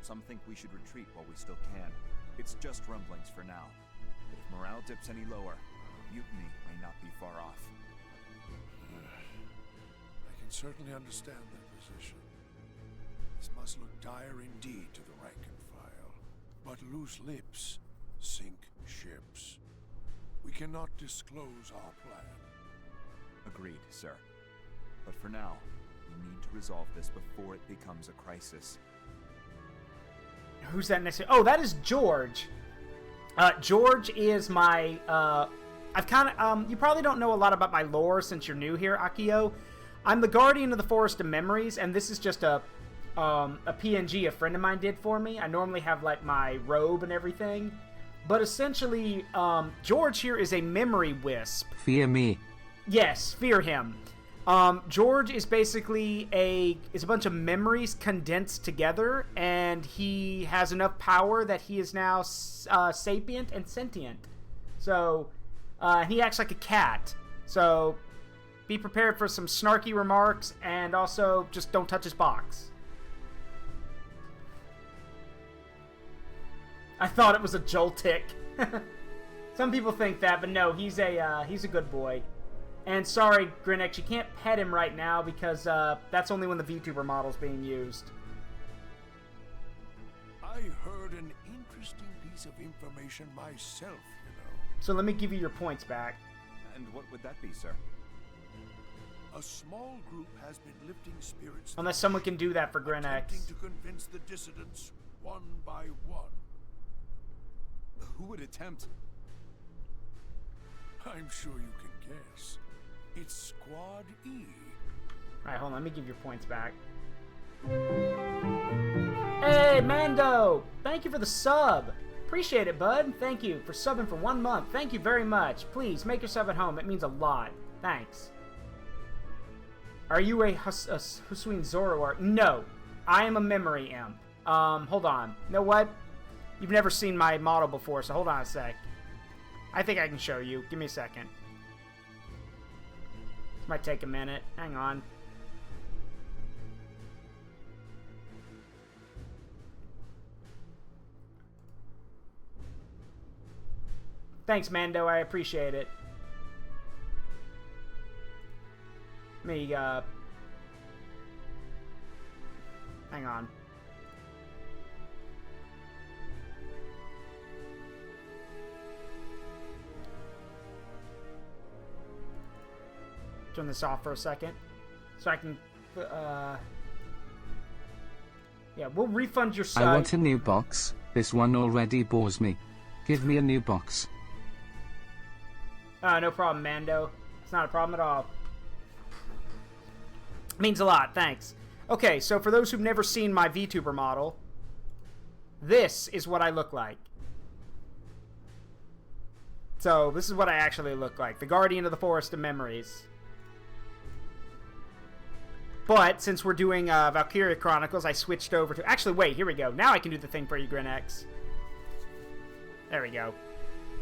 Some think we should retreat while we still can. It's just rumblings for now. But if morale dips any lower, mutiny may not be far off. I can certainly understand that position. This must look dire indeed to the rank and file. But loose lips sink ships. We cannot disclose our plan. Agreed, sir. But for now, we need to resolve this before it becomes a crisis. Who's that next? Oh, that is George. George is my, I've kind of, you probably don't know a lot about my lore since you're new here, Akio. I'm the Guardian of the Forest of Memories, and this is just a PNG a friend of mine did for me. I normally have, like, my robe and everything. But essentially, George here is a memory wisp. Fear me. Yes, fear him. George is basically a bunch of memories condensed together, and he has enough power that he is now sapient and sentient. So, he acts like a cat. So, be prepared for some snarky remarks, and also just don't touch his box. I thought it was a Joltik. Some people think that, but no, he's a good boy. And sorry, Grinix, you can't pet him right now because that's only when the VTuber model's being used. I heard an interesting piece of information myself, you know. So let me give you your points back. And what would that be, sir? A small group has been lifting spirits. Unless someone can do that for Grinix. Attempting to convince the dissidents one by one. Who would attempt? I'm sure you can guess. It's Squad E. Alright, hold on. Let me give your points back. Hey, Mando! Thank you for the sub. Appreciate it, bud. Thank you for subbing for 1 month. Thank you very much. Please, make yourself at home. It means a lot. Thanks. Are you a Hussein Zoroark? No. I am a memory imp. Hold on. You know what? You've never seen my model before, so hold on a sec. I think I can show you. Give me a second. This might take a minute. Hang on. Thanks, Mando. I appreciate it. Let me, hang on. Turn this off for a second so I can yeah, we'll refund your sub. I want a new box. This one already bores me. Give me a new box. No problem, Mando. It's not a problem at all. Means a lot, thanks. Okay, so for those who've never seen my VTuber model, this is what I look like. So, this is what I actually look like. The Guardian of the Forest of Memories. But, since we're doing Valkyria Chronicles, I switched over to... Actually, wait, here we go. Now I can do the thing for you, GrinX. There we go.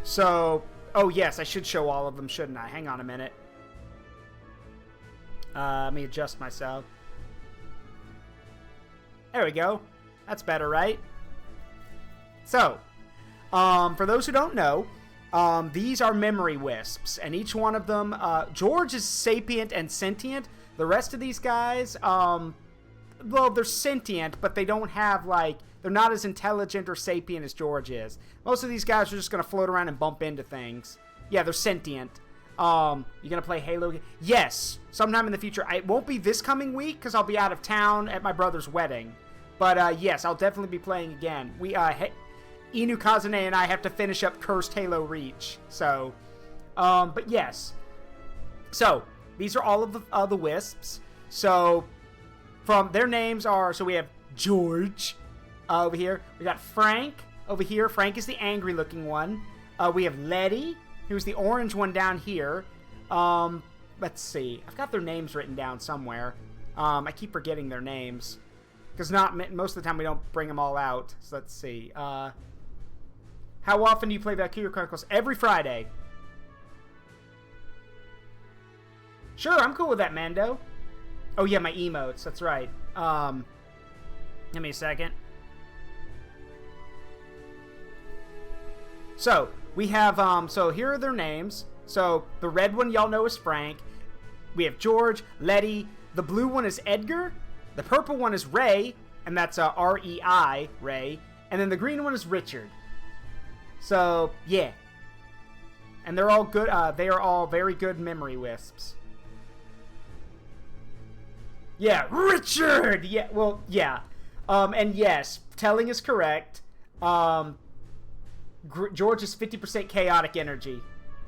So, oh yes, I should show all of them, shouldn't I? Hang on a minute. Let me adjust myself. There we go. That's better, right? So, for those who don't know, these are memory wisps, and each one of them, George is sapient and sentient. The rest of these guys, well, they're sentient, but they don't have, like, they're not as intelligent or sapient as George is. Most of these guys are just going to float around and bump into things. Yeah, they're sentient. You going to play Halo? Yes, sometime in the future. It won't be this coming week, because I'll be out of town at my brother's wedding. But, yes, I'll definitely be playing again. We, Inu Kazune and I have to finish up Cursed Halo Reach. So, but yes. So, these are all of the wisps. So, from their names are, so we have George over here. We got Frank over here. Frank is the angry looking one. We have Letty, who's the orange one down here. Let's see. I've got their names written down somewhere. I keep forgetting their names. Because most of the time we don't bring them all out. So let's see. How often do you play Valkyria Chronicles? Every Friday. Sure, I'm cool with that, Mando. Oh, yeah, my emotes. That's right. Give me a second. So, we have, so here are their names. So, the red one y'all know is Frank. We have George, Letty. The blue one is Edgar. The purple one is Ray, and that's R-E-I, Ray. And then the green one is Richard. So, yeah. And they're all good, they are all very good memory wisps. Yeah, Richard! Yeah, well, yeah. And yes, telling is correct. George is 50% chaotic energy.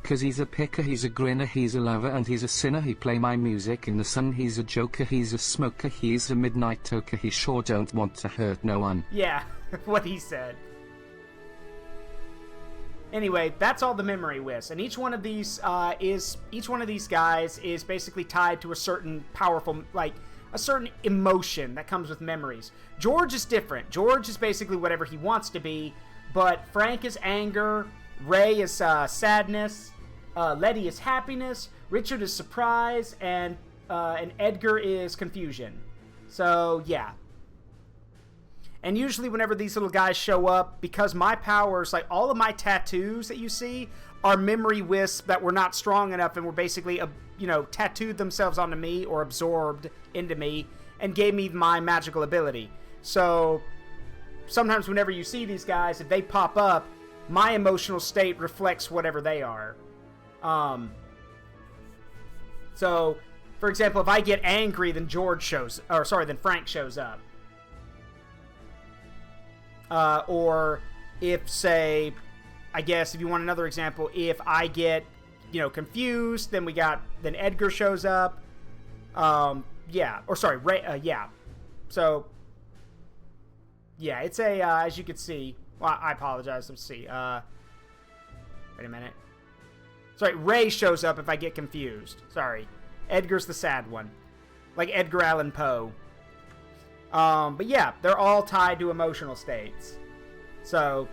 Cause he's a picker, he's a grinner, he's a lover, and he's a sinner. He play my music in the sun, he's a joker, he's a smoker, he's a midnight toker, he sure don't want to hurt no one. Yeah, what he said. Anyway, that's all the memory wisps, and each one of these guys is basically tied to a certain powerful, like, a certain emotion that comes with memories. George is different. George is basically whatever he wants to be, but Frank is anger, Ray is sadness, Letty is happiness, Richard is surprise, and Edgar is confusion. So, yeah. And usually whenever these little guys show up, because my powers, like all of my tattoos that you see, are memory wisps that were not strong enough and were basically, tattooed themselves onto me or absorbed into me and gave me my magical ability. So, sometimes whenever you see these guys, if they pop up, my emotional state reflects whatever they are. So, for example, if I get angry, then then Frank shows up. Or if, say, I guess if you want another example, if I get, confused, then Edgar shows up. Ray, yeah. So, yeah, it's a, as you can see, well, I apologize, let's see, wait a minute. Sorry, Ray shows up if I get confused. Sorry. Edgar's the sad one. Like Edgar Allan Poe. But yeah, they're all tied to emotional states. So,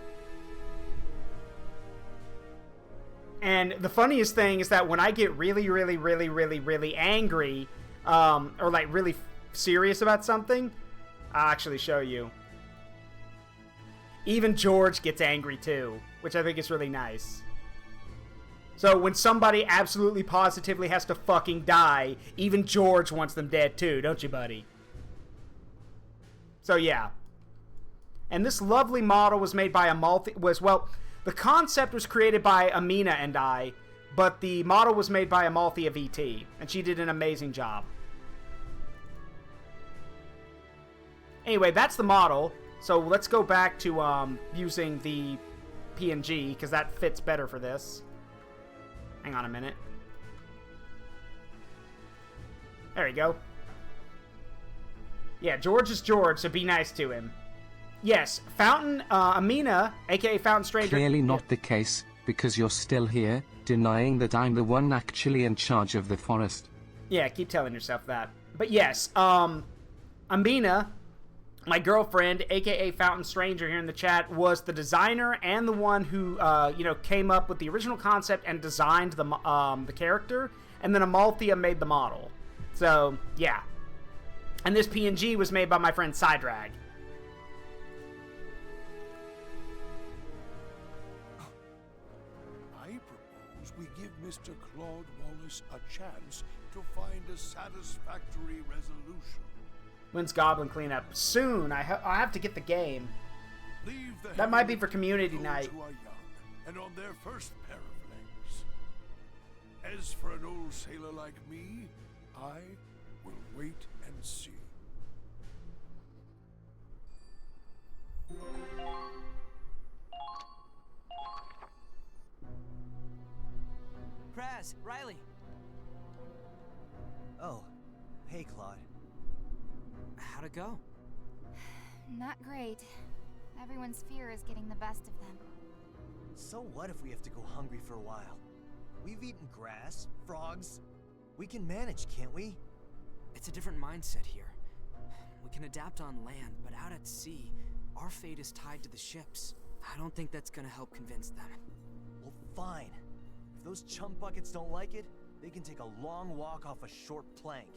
and the funniest thing is that when I get really, really, really, really, really angry, or like really serious about something, I'll actually show you. Even George gets angry too, which I think is really nice. So when somebody absolutely positively has to fucking die, even George wants them dead too, don't you, buddy? So yeah. And this lovely model was made by the concept was created by Amina and I, but the model was made by Amalthea VT, and she did an amazing job. Anyway, that's the model. So let's go back to using the PNG, because that fits better for this. Hang on a minute. There we go. Yeah, George is George, so be nice to him. Yes, Fountain, Amina, aka Fountain Stranger. Clearly not the case, because you're still here, denying that I'm the one actually in charge of the forest. Yeah, keep telling yourself that. But yes, Amina, my girlfriend, aka Fountain Stranger here in the chat, was the designer and the one who, came up with the original concept and designed the character, and then Amalthea made the model. So, yeah. And this PNG was made by my friend Psydrag. I propose we give Mr. Claude Wallace a chance to find a satisfactory resolution. When's Goblin Cleanup? Soon. I have to get the game. That might be for community night. Who are young and on their first pair of legs. As for an old sailor like me, I will wait and see. Praz, Riley. Oh, hey, Claude. How'd it go? Not great. Everyone's fear is getting the best of them. So what if we have to go hungry for a while? We've eaten grass, frogs. We can manage, can't we? It's a different mindset here. We can adapt on land, but out at sea, our fate is tied to the ships. I don't think that's gonna help convince them. Well, fine. If those chump buckets don't like it, they can take a long walk off a short plank.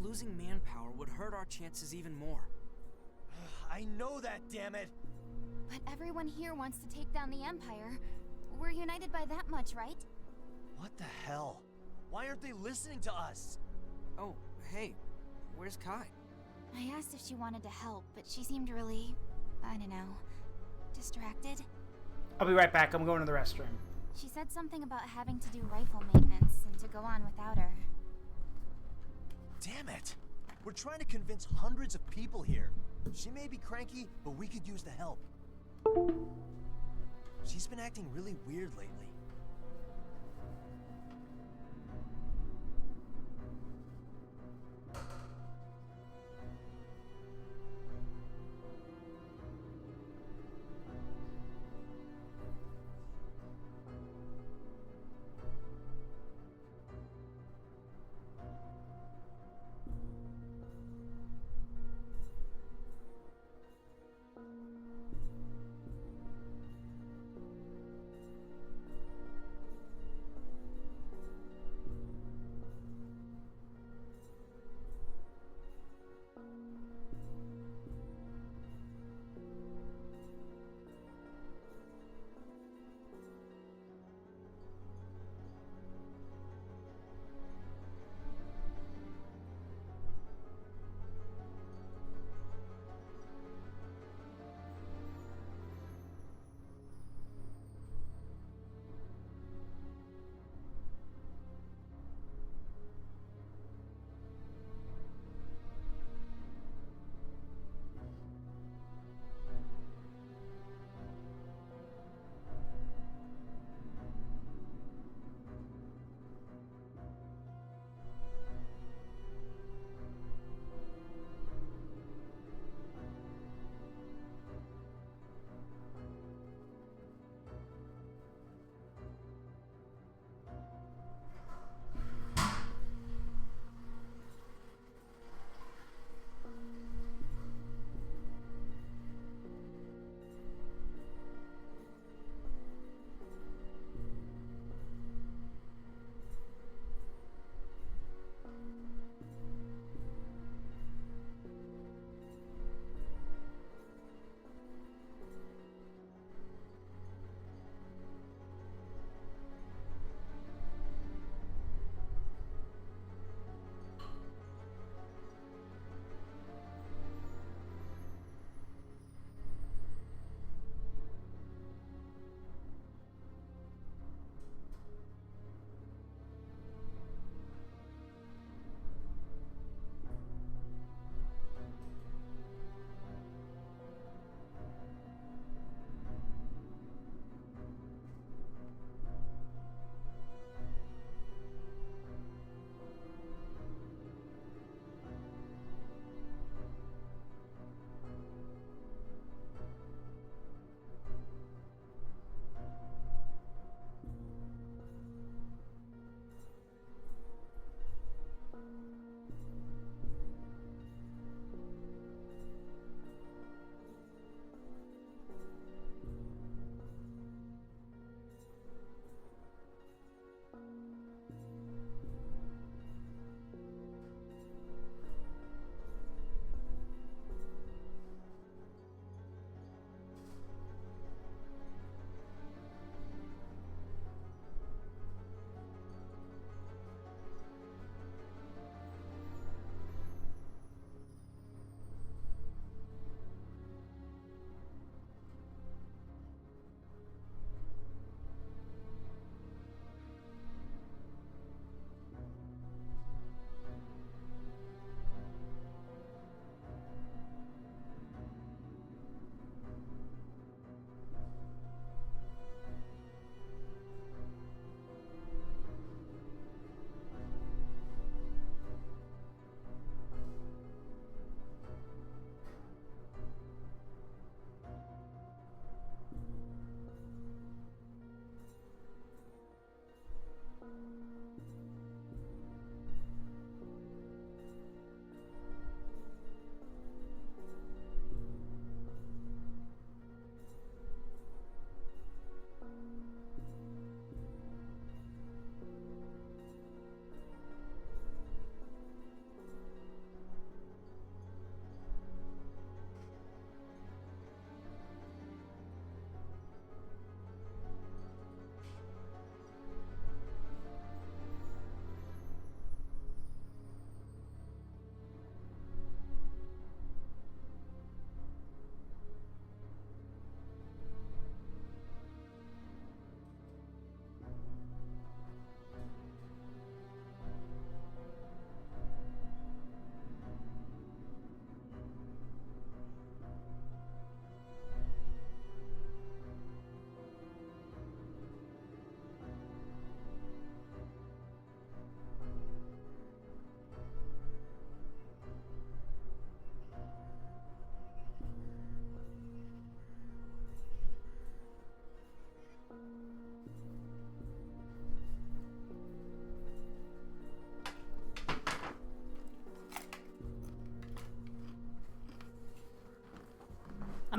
Losing manpower would hurt our chances even more. I know that, damn it! But everyone here wants to take down the Empire. We're united by that much, right? What the hell? Why aren't they listening to us? Oh, hey, where's Kai? I asked if she wanted to help, but she seemed really, I don't know, distracted. I'll be right back. I'm going to the restroom. She said something about having to do rifle maintenance and to go on without her. Damn it! We're trying to convince hundreds of people here. She may be cranky, but we could use the help. She's been acting really weird lately.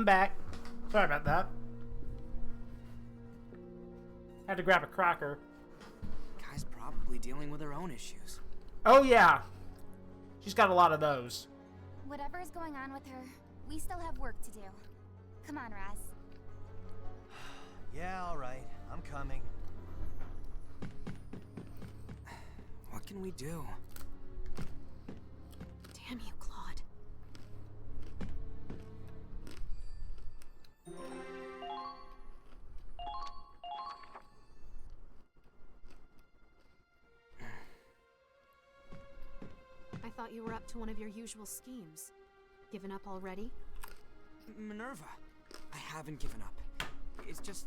I'm back. Sorry about that. Had to grab a cracker. Guy's probably dealing with her own issues. Oh, yeah. She's got a lot of those. Whatever's going on with her, we still have work to do. Come on, Raz. Yeah, alright. I'm coming. What can we do? Damn you, Claude. I thought you were up to one of your usual schemes. Given up already? Minerva, I haven't given up. It's just...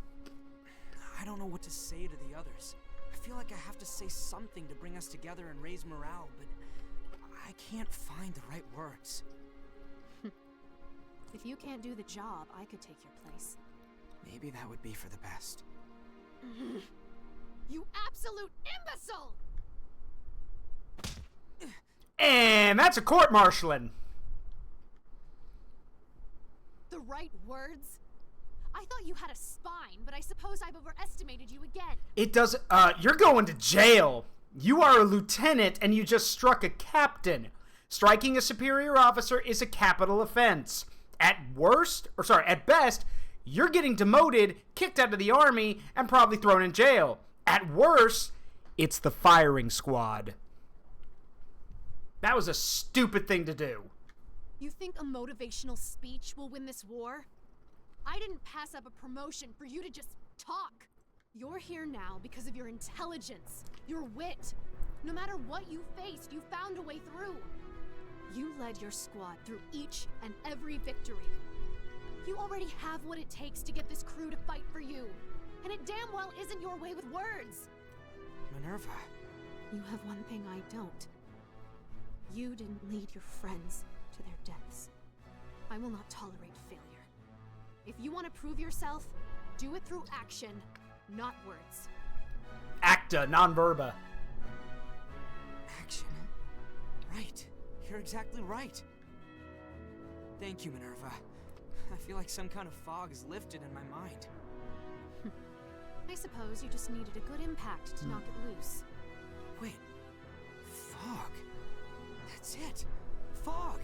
I don't know what to say to the others. I feel like I have to say something to bring us together and raise morale, but I can't find the right words. If you can't do the job, I could take your place. Maybe that would be for the best. You absolute imbecile! And that's a court-martialing. The right words? I thought you had a spine, but I suppose I've overestimated you again. It doesn't, you're going to jail. You are a lieutenant and you just struck a captain. Striking a superior officer is a capital offense. At best, you're getting demoted, kicked out of the army, and probably thrown in jail. At worst, it's the firing squad. That was a stupid thing to do. You think a motivational speech will win this war? I didn't pass up a promotion for you to just talk. You're here now because of your intelligence, your wit. No matter what you faced, you found a way through. You led your squad through each and every victory. You already have what it takes to get this crew to fight for you. And it damn well isn't your way with words. Minerva. You have one thing I don't. You didn't lead your friends to their deaths. I will not tolerate failure. If you want to prove yourself, do it through action, not words. Acta, non-verba. Action? Right. You're exactly right. Thank you, Minerva. I feel like some kind of fog is lifted in my mind. I suppose you just needed a good impact to knock it loose. Wait. Fog? That's it. Fog!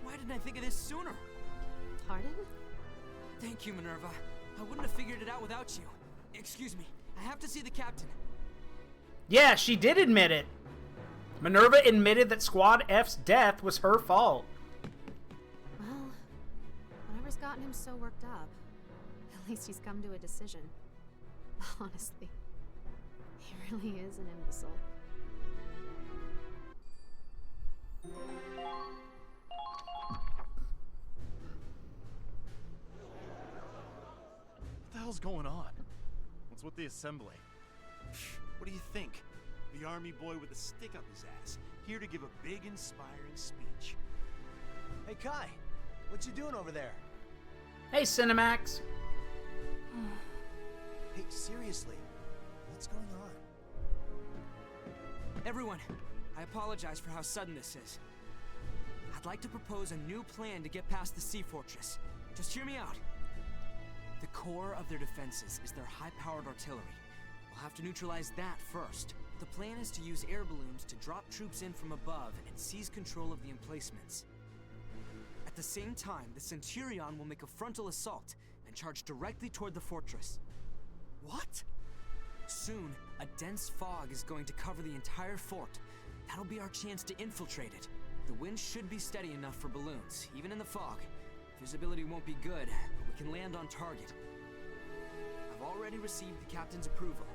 Why didn't I think of this sooner? Pardon? Thank you, Minerva. I wouldn't have figured it out without you. Excuse me. I have to see the captain. Yeah, she did admit it. Minerva admitted that Squad F's death was her fault. Well, whatever's gotten him so worked up, at least he's come to a decision. Honestly, he really is an imbecile. What the hell's going on? What's with the assembly? What do you think? The army boy with a stick up his ass, here to give a big, inspiring speech. Hey, Kai, what you doing over there? Hey, Cinemax. Hey, seriously, what's going on? Everyone, I apologize for how sudden this is. I'd like to propose a new plan to get past the sea fortress. Just hear me out. The core of their defenses is their high-powered artillery. We'll have to neutralize that first. The plan is to use air balloons to drop troops in from above and seize control of the emplacements. At the same time, the Centurion will make a frontal assault and charge directly toward the fortress. What? Soon, a dense fog is going to cover the entire fort. That'll be our chance to infiltrate it. The wind should be steady enough for balloons, even in the fog. Visibility won't be good, but we can land on target. I've already received the captain's approval.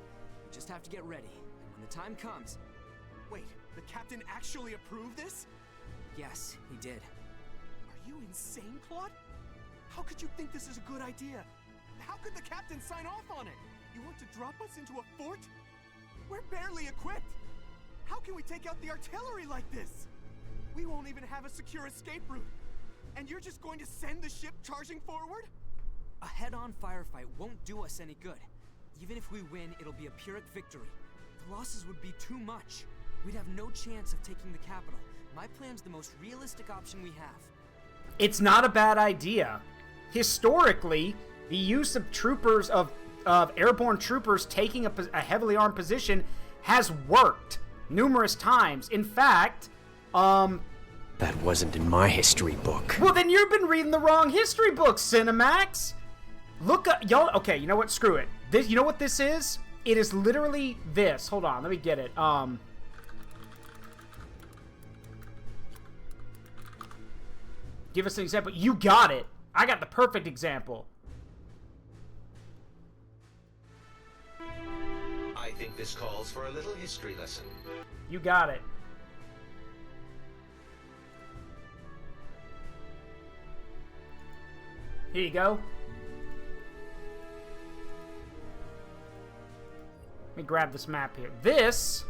We just have to get ready, and when the time comes... Wait, the captain actually approved this? Yes, he did. Are you insane, Claude? How could you think this is a good idea? How could the captain sign off on it? You want to drop us into a fort? We're barely equipped! How can we take out the artillery like this? We won't even have a secure escape route. And you're just going to send the ship charging forward? A head-on firefight won't do us any good. Even if we win, it'll be a Pyrrhic victory. The losses would be too much. We'd have no chance of taking the capital. My plan's the most realistic option we have. It's not a bad idea. historically, the use of troopers, of airborne troopers taking a heavily armed position has worked numerous times. In fact, That wasn't in my history book. Well, then you've been reading the wrong history book, Cinemax. Look up, y'all. Okay, you know what? Screw it. This, you know what this is? It is literally this. Hold on, let me get it. Give us an example. You got it. I got the perfect example. I think this calls for a little history lesson. You got it. Here you go. Let me grab this map here. This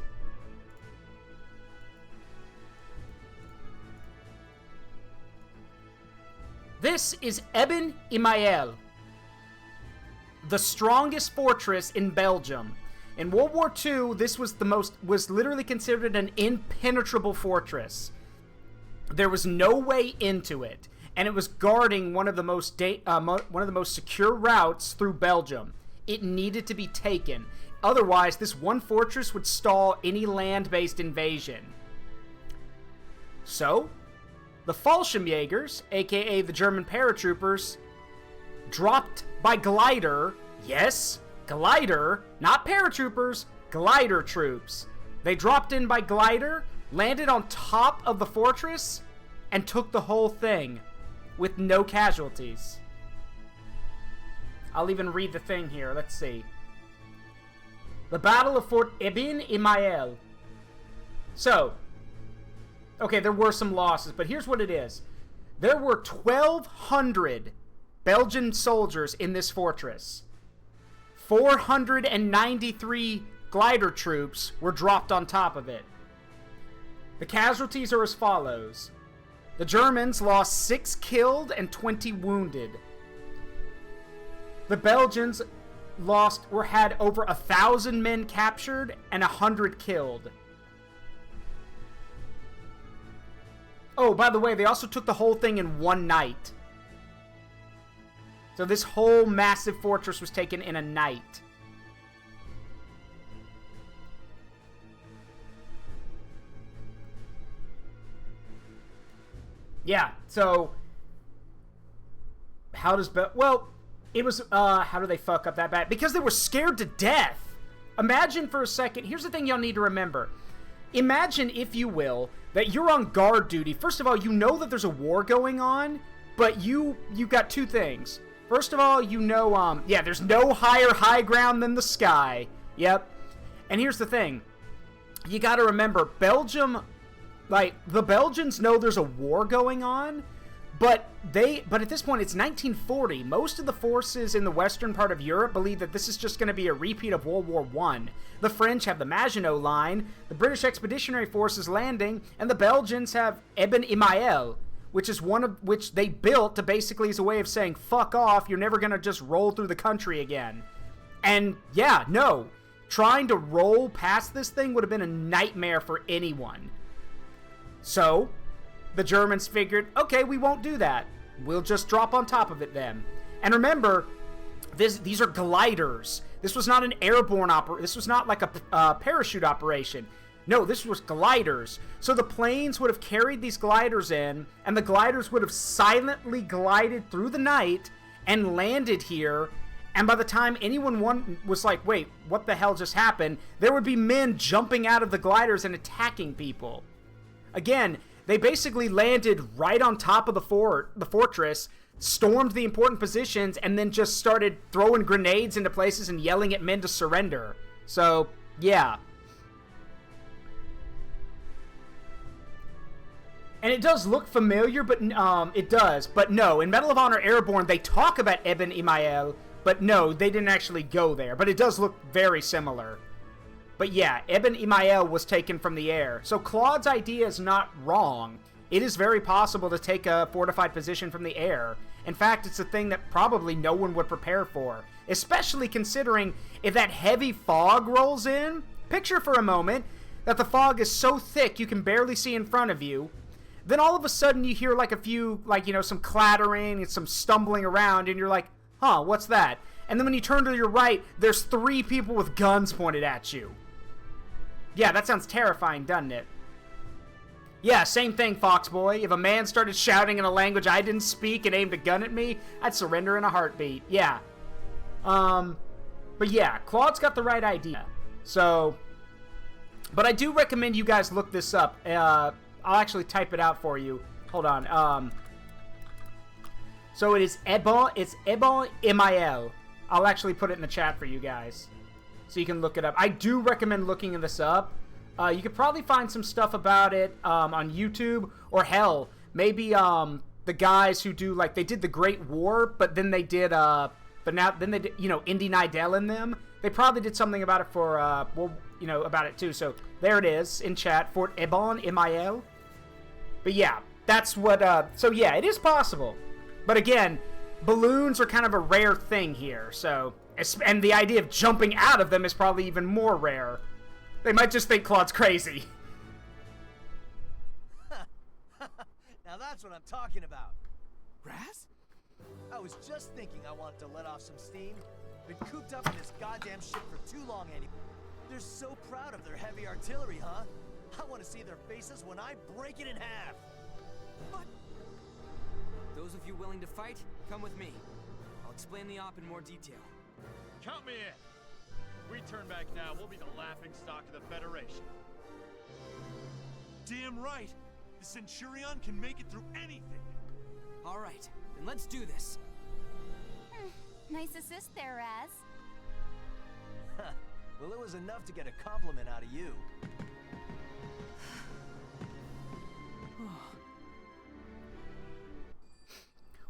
is Eben Imael, the strongest fortress in Belgium. In World War II, this was literally considered an impenetrable fortress. There was no way into it, and it was guarding one of the most secure routes through Belgium. It needed to be taken. Otherwise, this one fortress would stall any land-based invasion. So, the Fallschirmjägers, aka the German paratroopers, dropped by glider. Yes, glider, not paratroopers, glider troops. They dropped in by glider, landed on top of the fortress, and took the whole thing with no casualties. I'll even read the thing here. Let's see. The Battle of Fort Eben Imael. So, okay, there were some losses, but here's what it is. There were 1,200 Belgian soldiers in this fortress. 493 glider troops were dropped on top of it. The casualties are as follows. The Germans lost 6 killed and 20 wounded. The Belgians had over 1,000 men captured and 100 killed. Oh, by the way, they also took the whole thing in one night. So this whole massive fortress was taken in a night. Yeah, so how does well, it was how do they fuck up that bad? Because they were scared to death. Imagine for a second. Here's the thing y'all need to remember. Imagine, if you will, that you're on guard duty. First of all, you know that there's a war going on, but you got two things. First of all, you know, yeah, there's no higher high ground than the sky. Yep. And here's the thing. You got to remember, Belgium, like, the Belgians know there's a war going on, but at this point, it's 1940. Most of the forces in the western part of Europe believe that this is just going to be a repeat of World War I. The French have the Maginot Line, the British Expeditionary Force is landing, and the Belgians have Eben Imael, which they built to basically as a way of saying, fuck off, you're never going to just roll through the country again. And yeah, no, trying to roll past this thing would have been a nightmare for anyone. So the Germans figured, okay, we won't do that. We'll just drop on top of it then. And remember, these are gliders. This was not an airborne operation. This was not like a parachute operation. No, this was gliders. So the planes would have carried these gliders in, and the gliders would have silently glided through the night and landed here. And by the time anyone was like, wait, what the hell just happened? There would be men jumping out of the gliders and attacking people. Again, they basically landed right on top of the fortress, stormed the important positions, and then just started throwing grenades into places and yelling at men to surrender. So, yeah. And it does look familiar, but it does. But no, in Medal of Honor Airborne, they talk about Eben Imael, but no, they didn't actually go there. But it does look very similar. But yeah, Eben Imael was taken from the air. So Claude's idea is not wrong. It is very possible to take a fortified position from the air. In fact, it's a thing that probably no one would prepare for. Especially considering if that heavy fog rolls in. Picture for a moment that the fog is so thick you can barely see in front of you. Then all of a sudden you hear like a few, like, you know, some clattering and some stumbling around, and you're like, huh, what's that? And then when you turn to your right, there's 3 people with guns pointed at you. Yeah, that sounds terrifying, doesn't it? Yeah, same thing, Foxboy. If a man started shouting in a language I didn't speak and aimed a gun at me, I'd surrender in a heartbeat. Yeah. But yeah, Claude's got the right idea. So, but I do recommend you guys look this up. I'll actually type it out for you. Hold on. So it is Ebon. It's Ebon Emael. I'll actually put it in the chat for you guys, so you can look it up. I do recommend looking this up. You could probably find some stuff about it on YouTube, or hell, maybe the guys who do, like, they did the Great War, but then they did then they did, you know, Indy Nidell in them. They probably did something about it for well, you know, about it too. So there it is in chat for Ebon Emael. But yeah, that's what. So yeah, it is possible. But again, balloons are kind of a rare thing here. So, and the idea of jumping out of them is probably even more rare. They might just think Claude's crazy. Now that's what I'm talking about. Raz? I was just thinking I wanted to let off some steam. Been cooped up in this goddamn ship for too long anyway. They're so proud of their heavy artillery, huh? I want to see their faces when I break it in half. What? Those of you willing to fight, come with me. I'll explain the op in more detail. Count me in. If we turn back now, we'll be the laughingstock of the Federation. Damn right. The Centurion can make it through anything. All right, then let's do this. Nice assist there, Raz. Well, it was enough to get a compliment out of you.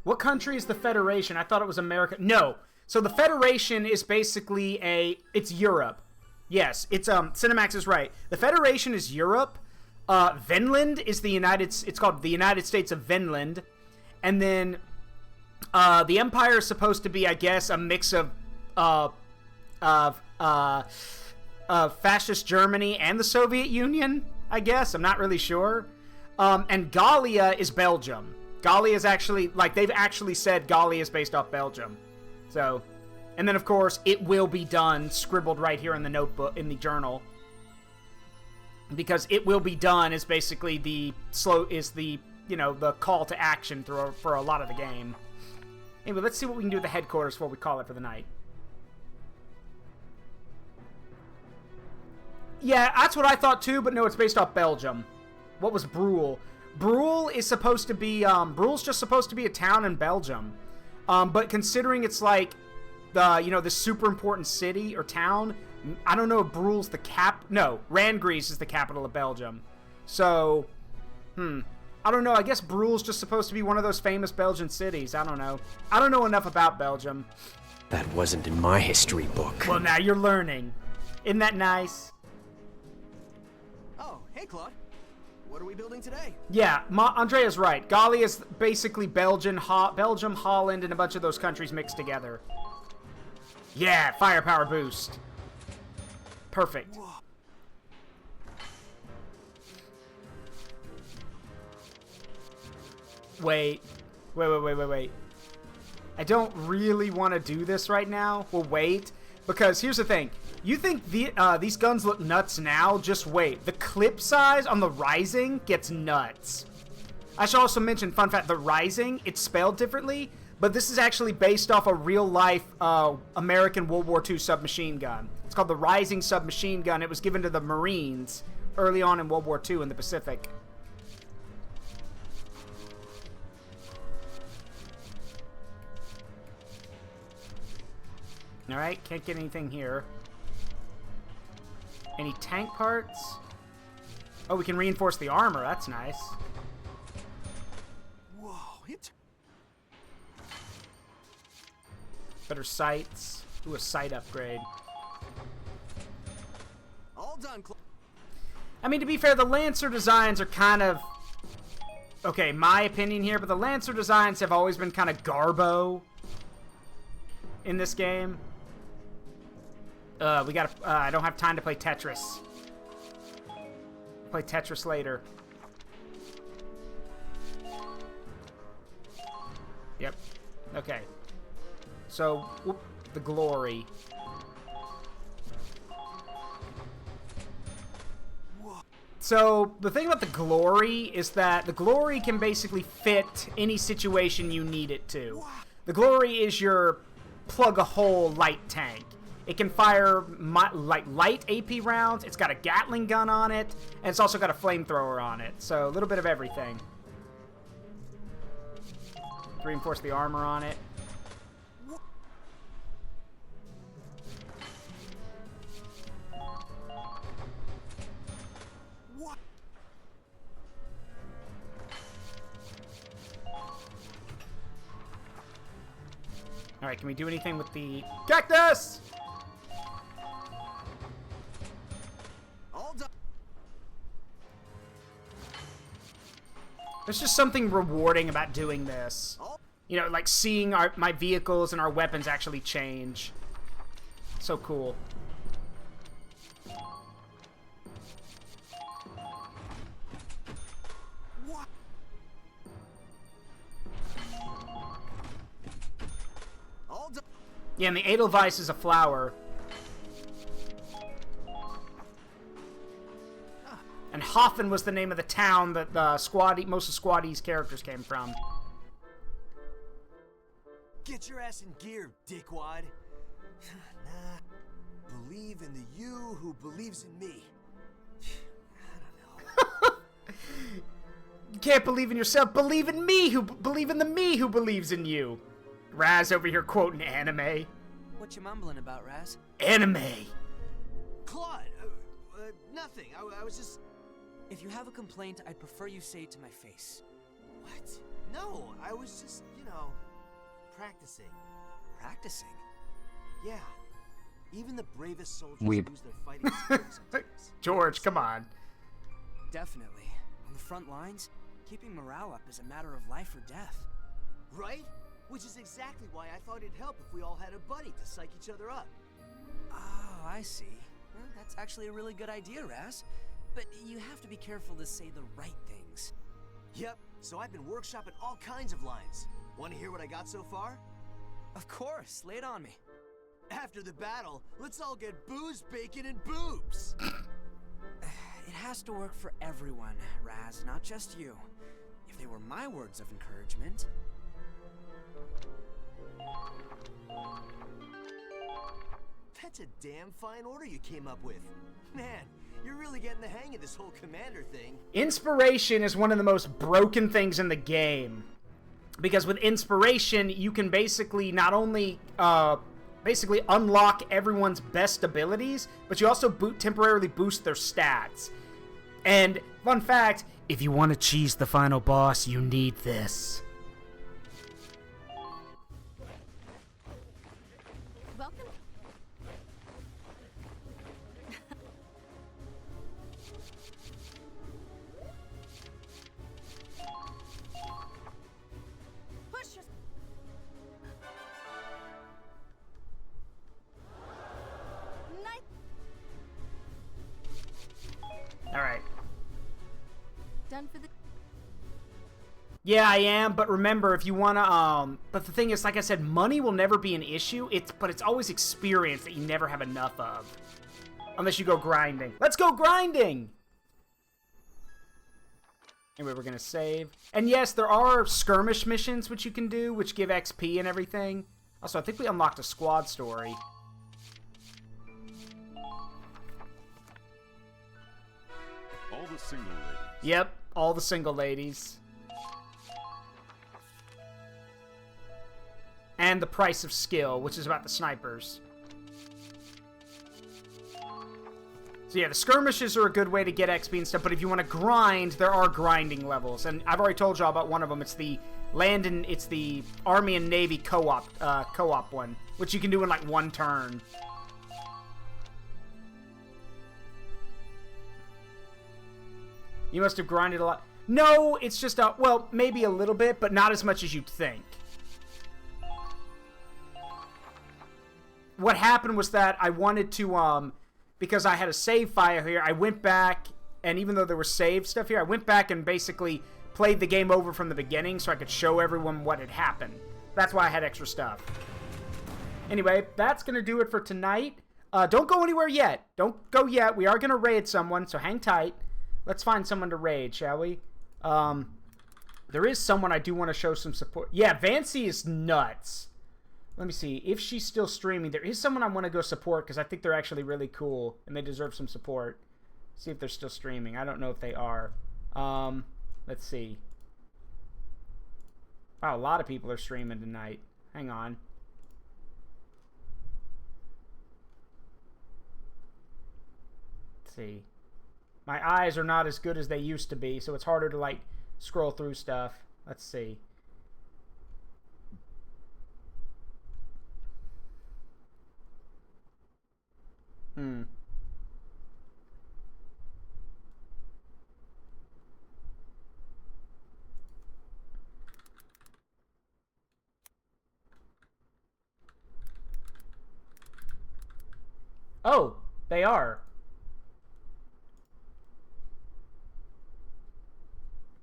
What country is the Federation? I thought it was America. No. So the Federation is basically it's Europe. Yes, it's Cinemax is right. The Federation is Europe. Vinland is it's called the United States of Vinland. And then the Empire is supposed to be, I guess, a mix of fascist Germany and the Soviet Union, I guess. I'm not really sure. And Gallia is Belgium. Gallia is actually, like, they've actually said Gallia is based off Belgium. So, and then of course, it will be done, scribbled right here in the notebook, in the journal. Because it will be done is basically the call to action for a lot of the game. Anyway, let's see what we can do at the headquarters before we call it for the night. Yeah, that's what I thought too, but no, it's based off Belgium. What was Bruhl? Bruhl is supposed to be, Bruhl's just supposed to be a town in Belgium. But considering it's like the super important city or town, I don't know if Bruhl's no, Rangries is the capital of Belgium. So, I don't know, I guess Bruhl's just supposed to be one of those famous Belgian cities. I don't know. I don't know enough about Belgium. That wasn't in my history book. Well, now you're learning. Isn't that nice? Oh, hey, Claude. What are we building today? Yeah, Andrea's right. Gallia is basically Belgium, Holland, and a bunch of those countries mixed together. Yeah, firepower boost. Perfect. Whoa. Wait. I don't really want to do this right now. We'll wait. Because here's the thing. You think these guns look nuts now? Just wait. The clip size on the Rising gets nuts. I should also mention, fun fact, the Rising, it's spelled differently, but this is actually based off a real-life American World War II submachine gun. It's called the Rising submachine gun. It was given to the Marines early on in World War II in the Pacific. Alright, can't get anything here. Any tank parts? Oh, we can reinforce the armor. That's nice. Whoa, Better sights. Ooh, a sight upgrade. All done. I mean, to be fair, the Lancer designs are kind of... Okay, my opinion here, but the Lancer designs have always been kind of garbo in this game. We gotta, I don't have time to play Tetris. Play Tetris later. Yep. Okay. So, whoop, the glory. So, the thing about the glory is that the glory can basically fit any situation you need it to. The glory is your plug-a-hole light tank. It can fire light AP rounds, it's got a Gatling gun on it, and it's also got a flamethrower on it. So, a little bit of everything. Reinforce the armor on it. Alright, can we do anything with the cactus? There's just something rewarding about doing this. You know, like seeing my vehicles and our weapons actually change. So cool. Yeah, and the Edelweiss is a flower. And Hoffen was the name of the town that the most of Squaddy's characters came from. Get your ass in gear, dickwad. Nah. Believe in the you who believes in me. I don't know. You can't believe in yourself. Believe in me believe in the me who believes in you. Raz over here quoting anime. What you mumbling about, Raz? Anime. Claude, nothing. I was just... If you have a complaint, I'd prefer you say it to my face. What? No, I was just, you know, practicing. Practicing? Yeah. Even the bravest soldiers Weeb. lose their fighting spirit sometimes. George, come on. Definitely. On the front lines, keeping morale up is a matter of life or death. Right? Which is exactly why I thought it'd help if we all had a buddy to psych each other up. Oh, I see. Well, that's actually a really good idea, Raz. But you have to be careful to say the right things. Yep, so I've been workshopping all kinds of lines. Want to hear what I got so far? Of course, lay it on me. After the battle, let's all get booze, bacon, and boobs! It has to work for everyone, Raz, not just you. If they were my words of encouragement... That's a damn fine order you came up with. Man, you're really getting the hang of this whole commander thing. Inspiration is one of the most broken things in the game. Because with inspiration, you can basically not only unlock everyone's best abilities, but you also temporarily boost their stats. And, fun fact, if you want to cheese the final boss, you need this. Welcome. Push your... Alright. Done for the... Yeah, I am, but remember, if you want to, but the thing is, like I said, money will never be an issue, but it's always experience that you never have enough of. Unless you go grinding. Let's go grinding! Anyway, we're gonna save. And yes, there are skirmish missions which you can do, which give XP and everything. Also, I think we unlocked a squad story. All the single ladies. Yep, all the single ladies. And the price of skill, which is about the snipers. So yeah, the skirmishes are a good way to get XP and stuff, but if you want to grind, there are grinding levels. And I've already told y'all about one of them. It's the it's the Army and Navy co-op one, which you can do in like one turn. You must have grinded a lot. No, it's just well, maybe a little bit, but not as much as you'd think. What happened was that I wanted to, because I had a save file here, I went back, and even though there was save stuff here, I went back and basically played the game over from the beginning so I could show everyone what had happened. That's why I had extra stuff. Anyway, that's going to do it for tonight. Don't go anywhere yet. Don't go yet. We are going to raid someone, so hang tight. Let's find someone to raid, shall we? There is someone I do want to show some support. Yeah, Vancy is nuts. Let me see. If she's still streaming, there is someone I want to go support because I think they're actually really cool and they deserve some support. See if they're still streaming. I don't know if they are. Let's see. Wow, a lot of people are streaming tonight. Hang on. Let's see. My eyes are not as good as they used to be, so it's harder to, like, scroll through stuff. Let's see. Oh, they are.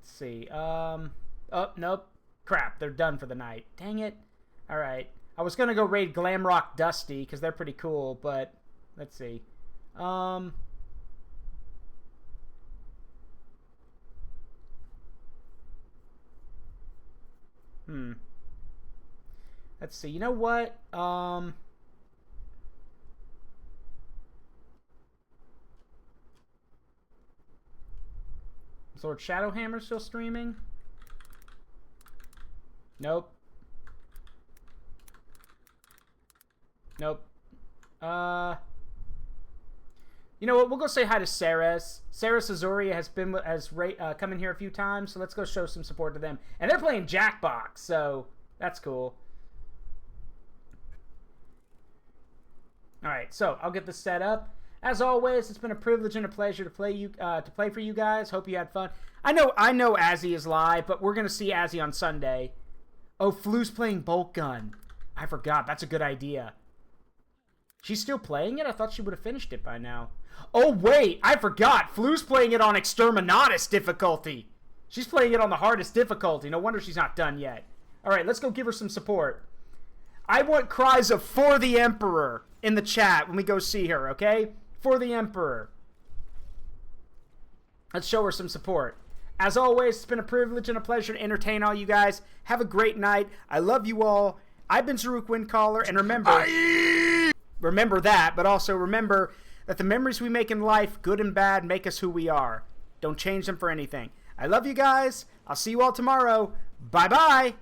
Let's see. Oh, nope. Crap, they're done for the night. Dang it. Alright. I was gonna go raid Glamrock Dusty, because they're pretty cool, but let's see. Let's see. You know what? Is Lord Shadowhammer still streaming? Nope. Nope. You know what? We'll go say hi to Ceres. Ceres Azuria has come in here a few times, so let's go show some support to them. And they're playing Jackbox, so that's cool. All right, so I'll get this set up. As always, it's been a privilege and a pleasure to play for you guys. Hope you had fun. I know Azzy is live, but we're gonna see Azzy on Sunday. Oh, Flu's playing Bolt Gun. I forgot. That's a good idea. She's still playing it? I thought she would have finished it by now. Oh, wait. I forgot. Flu's playing it on Exterminatus difficulty. She's playing it on the hardest difficulty. No wonder she's not done yet. All right, let's go give her some support. I want cries of "For the Emperor" in the chat when we go see her, okay? For the Emperor. Let's show her some support. As always, it's been a privilege and a pleasure to entertain all you guys. Have a great night. I love you all. I've been Zaruk Windcaller, and remember that, but also remember that the memories we make in life, good and bad, make us who we are. Don't change them for anything. I love you guys. I'll see you all tomorrow. Bye-bye.